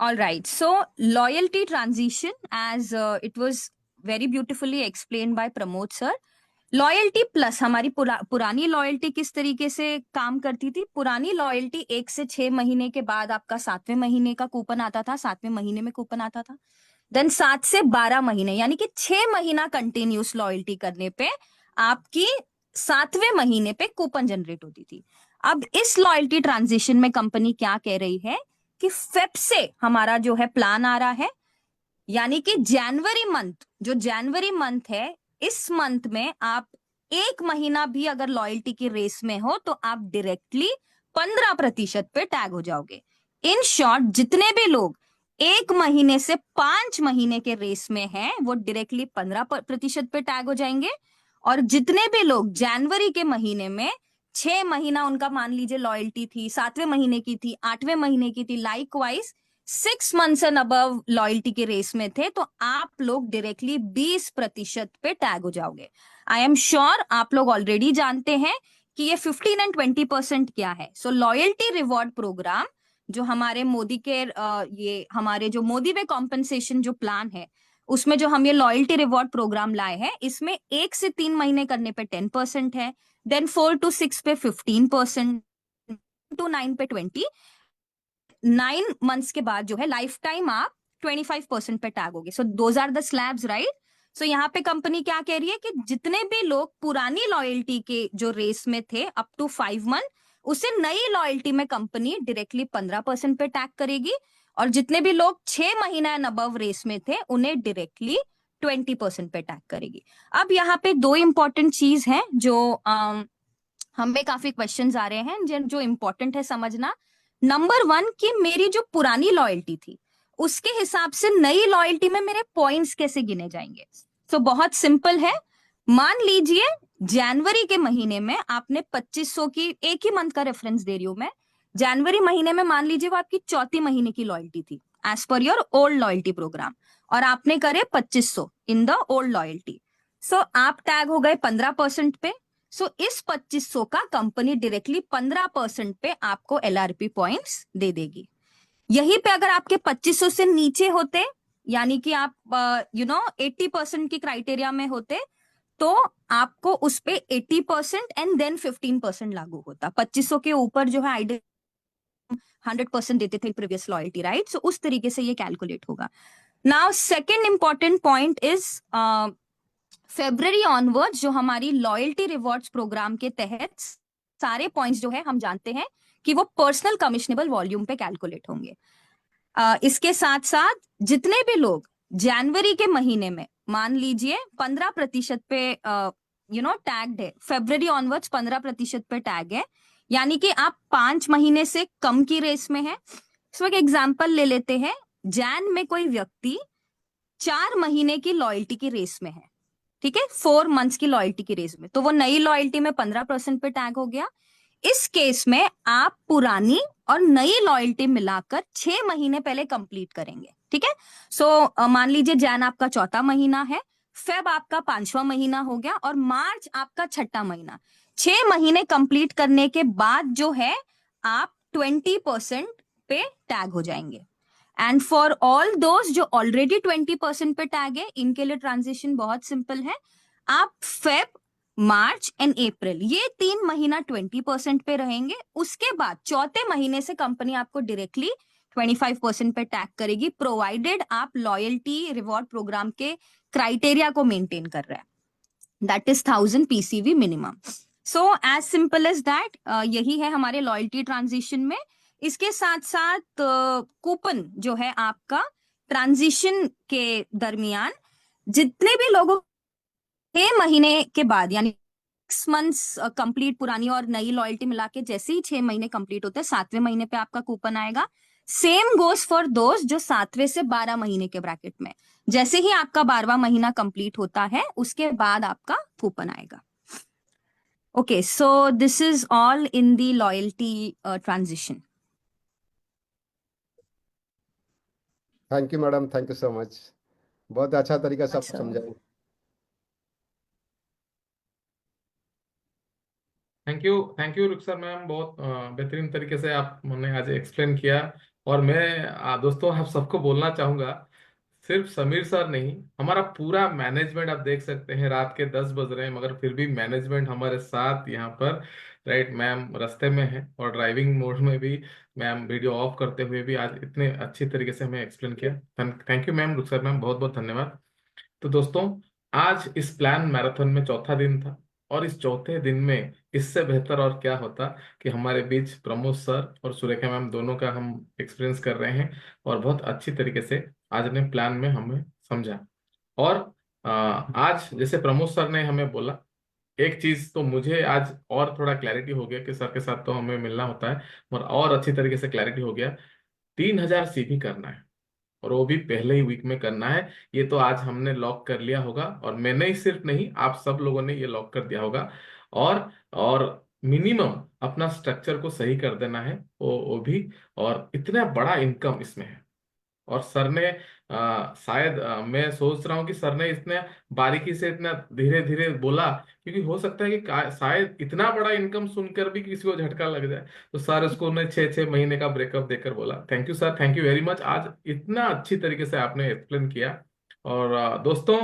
All right, so loyalty transition, as it was very beautifully explained by Pramod sir. Loyalty plus हमारी पुरानी loyalty किस तरीके से काम करती थी? पुरानी loyalty 1 से 6 महीने के बाद आपका 7वें महीने का कूपन आता था, 7वें महीने में कूपन आता था। देन 7 से 12 महीने यानी कि 6 महीना कंटिन्यूस लॉयल्टी करने पे आपकी 7वें महीने पे कूपन जनरेट होती थी। अब इस लॉयल्टी ट्रांजिशन में कंपनी क्या कह रही है कि फेब से हमारा जो है प्लान आ रहा है, यानी कि जनवरी मंथ, जो जनवरी मंथ है, इस मंथ में आप 1 महीना भी अगर लॉयल्टी की रेस में हो तो आप डायरेक्टली 15% पे टैग हो जाओगे। इन शॉर्ट, जितने भी लोग 1 महीने से 5 महीने के रेस में हैं वो डायरेक्टली 15% पे टैग हो जाएंगे, और जितने भी लोग जनवरी के महीने में 6 महीना उनका मान लीजिए लॉयल्टी थी, 7वें महीने की थी, 8वें महीने की थी, likewise 6 months and above loyalty के रेस में थे, तो आप लोग डायरेक्टली 20% पे टैग हो जाओगे। आई एम श्योर आप लोग ऑलरेडी जानते हैं कि ये 15 एंड 20% क्या है। सो लॉयल्टी रिवॉर्ड प्रोग्राम जो हमारे मोदी के ये हमारे जो मोदी वे कॉम्पनसेशन जो प्लान है, उसमें जो हम ये लॉयल्टी रिवॉर्ड प्रोग्राम लाए हैं, इसमें 1 से 3 महीने करने पे 10% है, देन 4 to 6 पे 15%, to 9 पे 20, 9 मंथ्स के बाद जो है लाइफ टाइम आप 25% पे टैग होगे। So those are the slabs, right? So यहाँ पे कंपनी क्या कह रही है कि जितने भी लोग पुरानी लॉयल्टी के जो रेस में थे अप टू 5 मंथ, उसे नई लॉयल्टी में कंपनी डायरेक्टली 15% पे टैग करेगी, और जितने भी लोग 6 महीना एंड अबव रेस में थे उन्हें डायरेक्टली 20% पे टैग करेगी। अब यहाँ पे 2 इंपॉर्टेंट चीज है जो हमें काफी क्वेश्चंस आ रहे हैं जो इंपॉर्टेंट है समझना। नंबर 1 कि मेरी जो पुरानी लॉयल्टी थी उसके हिसाब से नई लॉयल्टी में मेरे पॉइंट्स कैसे गिने जाएंगे? तो बहुत सिंपल है। मान लीजिए जनवरी के महीने में आपने 2500 की, एक ही मंथ का रेफरेंस दे रही हूं मैं, जनवरी महीने में मान लीजिए वो आपकी 4थी महीने की लॉयल्टी थी as per your old loyalty programme, और आपने करे 2500 इन द ओल्ड लॉयल्टी। सो आप टैग हो गए 15% पे। सो इस 2500 का कंपनी डायरेक्टली 15% पे आपको एलआरपी पॉइंट्स दे देगी। यहीं पे अगर आपके 2500 से नीचे होते, यानी कि आप 80% की क्राइटेरिया में होते, तो आपको उस पे 80% एंड देन 15% लागू होता। 2500 के ऊपर जो है आइडियल 100% देते थे प्रीवियस लॉयल्टी, राइट? सो उस तरीके से ये कैलकुलेट होगा। Now second important point is February onwards जो हमारी लॉयल्टी रिवॉर्ड्स प्रोग्राम के तहत सारे पॉइंट्स जो है हम जानते हैं कि वो पर्सनल कमिशनेबल वॉल्यूम पे कैलकुलेट होंगे। इसके साथ साथ जितने भी लोग जनवरी के महीने में मान लीजिए 15% पे टैग्ड है, फेब्रुअरी ऑनवर्ड्स 15% पे टैग है, यानी कि आप 5 महीने से कम की रेस में है। सो एक एग्जांपल ले लेते हैं, जैन में कोई व्यक्ति 4 महीने की लॉयल्टी की रेस में है, ठीक है, 4 मंथ्स की लॉयल्टी की रेस में, तो वो नई लॉयल्टी में 15% पे टैग हो गया। इस केस में आप पुरानी और नई लॉयल्टी मिलाकर 6 महीने पहले कंप्लीट करेंगे, ठीक है। सो मान लीजिए जैन आपका 4था महीना है, फेब आपका 5वां महीना हो गया और मार्च आपका 6ठा महीना। 6 महीने कंप्लीट करने के बाद जो है आप 20% पे टैग हो जाएंगे। एंड फॉर ऑल दोज जो ऑलरेडी 20% पे टैग है, इनके लिए ट्रांजिशन बहुत सिंपल है। आप फेब, मार्च एंड अप्रैल ये 3 महीना 20% पे रहेंगे। उसके बाद 4थे महीने से कंपनी आपको डायरेक्टली 25% पे टैग करेगी, प्रोवाइडेड आप लॉयल्टी रिवॉर्ड प्रोग्राम के क्राइटेरिया को मेंटेन कर रहे हैं, that is 1000 PCV minimum. So as simple as that, यही है हमारे लॉयल्टी ट्रांजिशन में। इसके साथ साथ कूपन जो है आपका ट्रांजिशन के दरमियान जितने भी लोगों 6 महीने के बाद यानी 6 मंथ्स कंप्लीट पुरानी और नई लॉयल्टी मिला के जैसे ही 6 महीने कंप्लीट होते हैं, 7वें महीने पे आपका कूपन आएगा। सेम गोज फॉर दोज जो 7वें से 12 महीने के ब्रैकेट में। जैसे ही आपका 12वां महीना कंप्लीट होता है उसके बाद आपका कूपन आएगा। Okay, so this is all in the loyalty transition. Thank you madam, thank you so much. बहुत अच्छा तरीका से आप अच्छा, समझाएं। थैंक यू रुखसर मैम, बहुत बेहतरीन तरीके से आपने आज एक्सप्लेन किया। और मैं दोस्तों आप सबको बोलना चाहूंगा, सिर्फ समीर सर नहीं, हमारा पूरा मैनेजमेंट आप देख सकते हैं, रात के 10 बज रहे हैं मगर फिर भी मैनेजमेंट हमारे साथ यहाँ पर, राइट। मैम रास्ते में है और ड्राइविंग मोड में भी, मैम वीडियो ऑफ करते हुए भी आज इतने अच्छी तरीके से हमें एक्सप्लेन किया। Thank you ma'am, Rukhsar ma'am, बहुत बहुत धन्यवाद। तो दोस्तों, आज इस प्लान मैराथन में चौथा दिन था और इस चौथे दिन में इससे बेहतर और क्या होता कि हमारे बीच प्रमोद सर और सुरेखा मैम दोनों का हम एक्सपीरियंस कर रहे हैं और बहुत अच्छी तरीके से आज ने प्लान में हमें समझा। और आज जैसे प्रमोद सर ने हमें बोला, एक चीज तो मुझे आज और थोड़ा क्लैरिटी हो गया कि सर के साथ तो हमें मिलना होता है, और अच्छी तरीके से क्लैरिटी हो गया। 3000 CV करना है और वो भी पहले ही वीक में करना है। ये तो आज हमने लॉक कर लिया होगा और मैंने ही सिर्फ नहीं, आप सब लोगों ने ये लॉक कर दिया होगा। और मिनिमम अपना स्ट्रक्चर को सही कर देना है, वो भी। और इतना बड़ा इनकम इसमें है। और सर ने शायद मैं सोच रहा हूँ कि सर ने इतने बारीकी से इतना धीरे धीरे बोला, क्योंकि हो सकता है कि शायद इतना बड़ा इनकम सुनकर भी किसी को झटका लग जाए। तो सर उसको ने 6-6 महीने का ब्रेकअप देकर बोला। Thank you sir, thank you very much, आज इतना अच्छी तरीके से आपने एक्सप्लेन किया। और दोस्तों,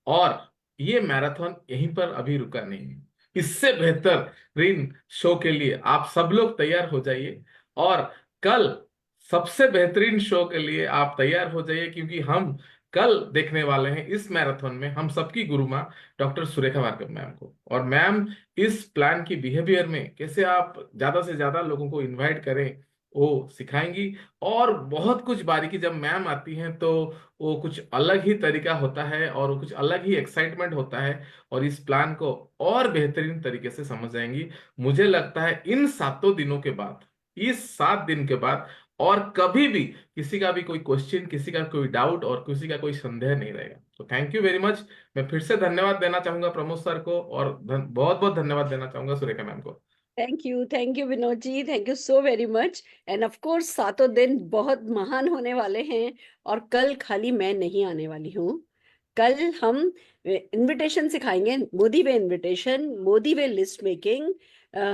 और ये मैराथन यहीं पर अभी रुका नहीं है। इससे बेहतरीन शो के लिए आप सब लोग तैयार हो जाइए और कल सबसे बेहतरीन शो के लिए आप तैयार हो जाइए, क्योंकि हम कल देखने वाले हैं इस मैराथन में हम सबकी गुरु माँ डॉक्टर सुरेखा भार्गव मैम को। और मैम इस प्लान की बिहेवियर में कैसे आप ज्यादा से ज्यादा लोगों को इनवाइट करें वो सिखाएंगी। और बहुत कुछ बारीकी, जब मैम आती हैं तो वो कुछ अलग ही तरीका होता है और वो कुछ अलग ही एक्साइटमेंट होता है और इस प्लान को और बेहतरीन तरीके से समझ जाएंगी। मुझे लगता है इन 7 दिनों के बाद, इस 7 दिन के बाद और कभी भी किसी का भी कोई क्वेश्चन, किसी का कोई डाउट और किसी का कोई संदेह नहीं रहेगा। तो थैंक यू वेरी मच। मैं फिर से धन्यवाद देना चाहूंगा प्रमोद सर को और बहुत बहुत धन्यवाद देना चाहूंगा सुरेखा मैम को। Thank you Vinod ji, thank you so very much. And of course 7 दिन बहुत महान होने वाले हैं और कल खाली मैं नहीं आने वाली हूँ। कल हम इनविटेशन सिखाएंगे, मोदी वे इनविटेशन, मोदी वे लिस्ट मेकिंग,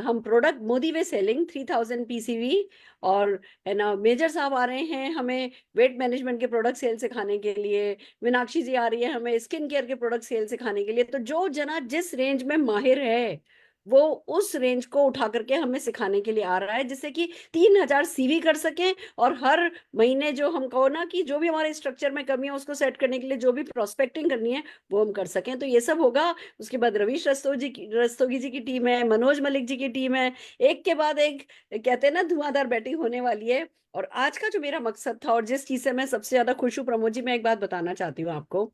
हम प्रोडक्ट मोदी वे सेलिंग 3000 पीसीवी, और है ना मेजर साहब आ रहे हैं हमें वेट मैनेजमेंट के प्रोडक्ट सेल सिखाने के लिए, मीनाक्षी जी आ रही है हमें स्किन केयर के प्रोडक्ट सेल सिखाने के लिए। तो जो जना जिस रेंज में माहिर है वो उस रेंज को उठा करके हमें सिखाने के लिए आ रहा है, जिससे कि 3000 सीवी कर सके, और हर महीने जो हम कहो ना कि जो भी हमारे स्ट्रक्चर में कमी है उसको सेट करने के लिए जो भी प्रोस्पेक्टिंग करनी है वो हम कर सकें। तो ये सब होगा। उसके बाद रवीश रस्तोगी जी की टीम है, मनोज मलिक जी की टीम है, एक के बाद एक कहते हैं ना धुआंधार बैटिंग होने वाली है। और आज का जो मेरा मकसद था और जिस चीज से मैं सबसे ज्यादा खुश हूँ प्रमोद जी, मैं एक बात बताना चाहती हूँ आपको।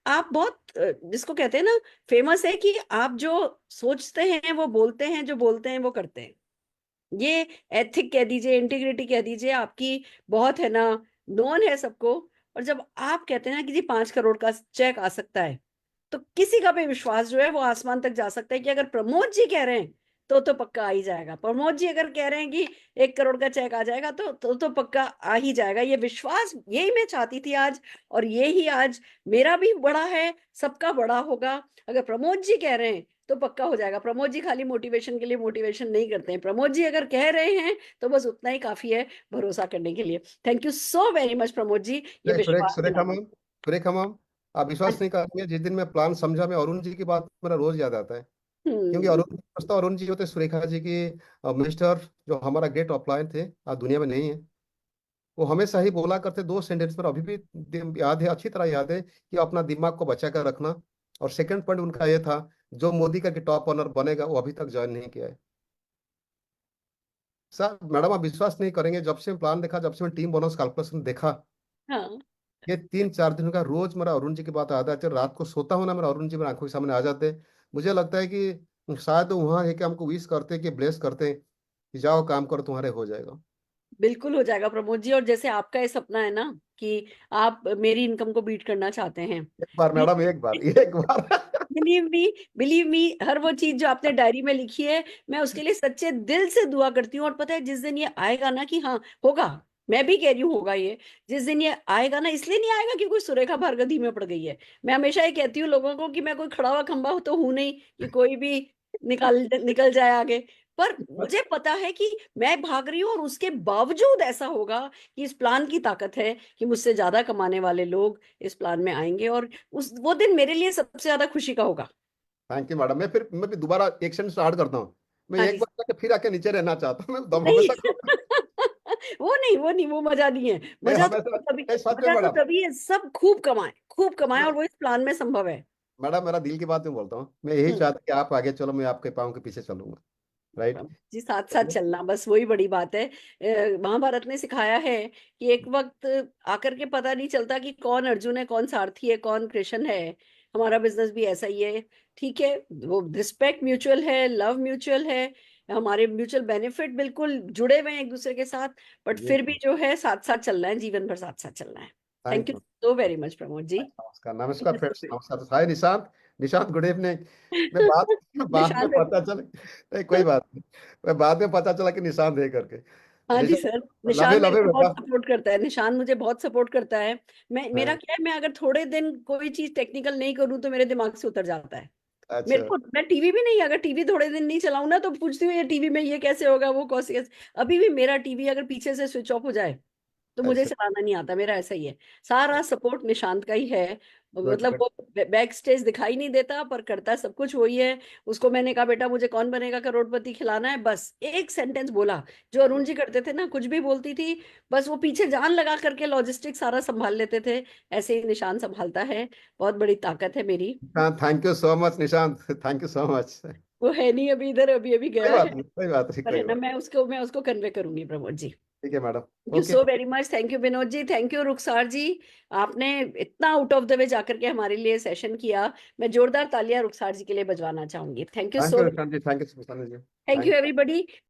आप बहुत जिसको कहते हैं ना फेमस है कि आप जो सोचते हैं वो बोलते हैं, जो बोलते हैं वो करते हैं। ये एथिक कह दीजिए, इंटीग्रिटी कह दीजिए, आपकी बहुत है ना नोन है सबको। और जब आप कहते हैं ना कि जी 5 करोड़ का चेक आ सकता है, तो किसी का भी विश्वास जो है वो आसमान तक जा सकता है कि अगर प्रमोद जी कह रहे हैं तो पक्का आ ही जाएगा। प्रमोद जी अगर कह रहे हैं कि 1 करोड़ का चेक आ जाएगा तो पक्का आ ही जाएगा। ये विश्वास यही मैं चाहती थी आज, और ये ही आज मेरा भी बड़ा है, सबका बड़ा होगा। अगर प्रमोद जी कह रहे हैं तो पक्का हो जाएगा। प्रमोद जी खाली मोटिवेशन के लिए मोटिवेशन नहीं करते हैं, प्रमोद जी अगर कह रहे हैं तो बस उतना ही काफी है भरोसा करने के लिए। Thank you so very much Pramod ji, ये विश्वास सुरेखा दिलाने। मैम, सुरेखा मैम, आप विश्वास नहीं करेंगे, जिस दिन मैं प्लान समझा मैं अरुण जी की बात मेरा रोज याद आता है। क्योंकि हम्म। अरुण जी होते सुरेखा जी की मिनिस्टर, जो हमारा ग्रेट अपलायन थे, आज दुनिया में नहीं है। वो हमेशा ही बोला करते 2 सेंटेंस पर, अभी भी याद है, अच्छी तरह याद है, कि अपना दिमाग को बचा कर रखना। और सेकंड पॉइंट उनका ये था, जो मोदी का टॉप ऑनर बनेगा वो अभी तक ज्वाइन नहीं किया है। सर मैडम, आप विश्वास नहीं करेंगे, जब से प्लान देखा, जब से मैं टीम बोनस कैलकुलेशन देखा, हाँ ये 3-4 दिन का रोज मेरा अरुण जी की बात याद आती है। रात को सोता हूं ना, मेरा अरुण जी मेरे आंखों के सामने आ जाते। मुझे लगता है कि शायद वहां है कि हमको विश करते कि ब्लेस करते कि जाओ काम करो, तुम्हारे हो जाएगा। बिल्कुल हो जाएगा प्रमोद जी। और जैसे आपका ये सपना है ना कि आप मेरी इनकम को बीट करना चाहते हैं, एक बार मैडम, एक बार, एक बार। बिलीव मी, हर वो चीज जो आपने डायरी में लिखी है मैं उसके लिए सच्चे दिल से दुआ करती हूँ। और पता है जिस दिन ये आएगा ना कि हाँ होगा, मैं भी कह रही हूँ होगा ये, जिस दिन ये आएगा ना, इसलिए नहीं आएगा कि कोई सुरेखा भार्गवी में पड़ गई है। मैं हमेशा ये कहती हूँ लोगों को कि मैं कोई खड़ा हुआ खंबा तो हूं नहीं कि कोई भी निकाल निकल जाए आगे। पर मुझे पता है कि मैं भाग रही हूँ और उसके बावजूद ऐसा होगा कि इस प्लान की ताकत है कि मुझसे ज्यादा कमाने वाले लोग इस प्लान में आएंगे, और उस वो दिन मेरे लिए सबसे ज्यादा खुशी का होगा। Thank you madam. मैं भी दोबारा एक्शन स्टार्ट करता हूँ। मैं हाँ एक जी। बार जाके फिर आके नीचे रहना चाहता हूँ, मैं दम नहीं हमेशा वो मजा नहीं है। मैं मजा तो हमेशा तभी सच में मजा तो मैडम। तभी है सब खूब कमाए, और वो इस प्लान में संभव है। मैडम, मेरा दिल की बात मैं बोलता हूँ, मैं यही हम्म। चाहता कि आप आगे चलो, मैं आपके पाँव के पीछे चलूंगा। राइट। जी साथ साथ चलना, बस वही बड़ी बात है। महाभारत ने सिखाया है कि एक वक्त आकर के पता नहीं चलता कि कौन अर्जुन है, कौन सारथी है, कौन कृष्ण है। हमारा बिजनेस भी ऐसा ही है। ठीक है, वो रिस्पेक्ट म्यूचुअल है, लव म्यूचुअल है, हमारे म्यूचुअल बेनिफिट बिल्कुल जुड़े हुए हैं एक दूसरे के साथ। बट जी। फिर भी जो है साथ साथ चलना है, जीवन भर साथ साथ चलना है। Thank thank you you. So very much Pramod ji. नमस्कार, नमस्कार फ्रेंड्स, नमस्कार। Hi Nishant, Nishant good evening. मैं बाद बाद में निशांत। पता चला, नहीं कोई बात नहीं, मैं बाद में पता चला कि निशांत है करके। हाँ जी सर। निशांत, लवे निशान मेरे लवे को बहुत बेटा। सपोर्ट करता है, निशान मुझे बहुत सपोर्ट करता है। मेरा हाँ, क्या है, मैं अगर थोड़े दिन कोई चीज टेक्निकल नहीं करूँ तो मेरे दिमाग से उतर जाता है। मेरे अच्छा को, मैं टीवी भी नहीं, अगर टीवी थोड़े दिन नहीं चलाऊं ना तो पूछती हूँ ये टीवी में ये कैसे होगा, वो कैसे। अभी भी मेरा टीवी अगर पीछे से स्विच ऑफ हो जाए तो मुझे अच्छा। चलाना नहीं आता, मेरा ऐसा ही है। सारा सपोर्ट निशांत का ही है। गुड मतलब गुड। वो बैक स्टेज दिखाई नहीं देता पर करता सब कुछ वही है। उसको मैंने कहा बेटा मुझे कौन बनेगा करोड़पति खिलाना है, बस एक सेंटेंस बोला। जो अरुण जी करते थे ना, कुछ भी बोलती थी, बस वो पीछे जान लगा करके लॉजिस्टिक सारा संभाल लेते थे। ऐसे ही निशान संभालता है, बहुत बड़ी ताकत है मेरी। हाँ, thank you so much Nishant, thank you so much. कोई वो है नहीं अभी इधर, अभी अभी गया बात है। नहीं, कोई बात नहीं, पर कोई है ना, बात। मैं उसको कन्वे करूंगी प्रमोद जी। ठीक है madam. Thank you okay. So very much, thank you Vinod ji, thank you Rukhsar ji. आपने इतना आउट ऑफ द वे जाकर के हमारे लिए सेशन किया। मैं जोरदार तालियां रुखसार जी के लिए बजवाना चाहूंगी। Thank you thank so, you Nishant ji, thank you Nishant ji, thank you thank everybody.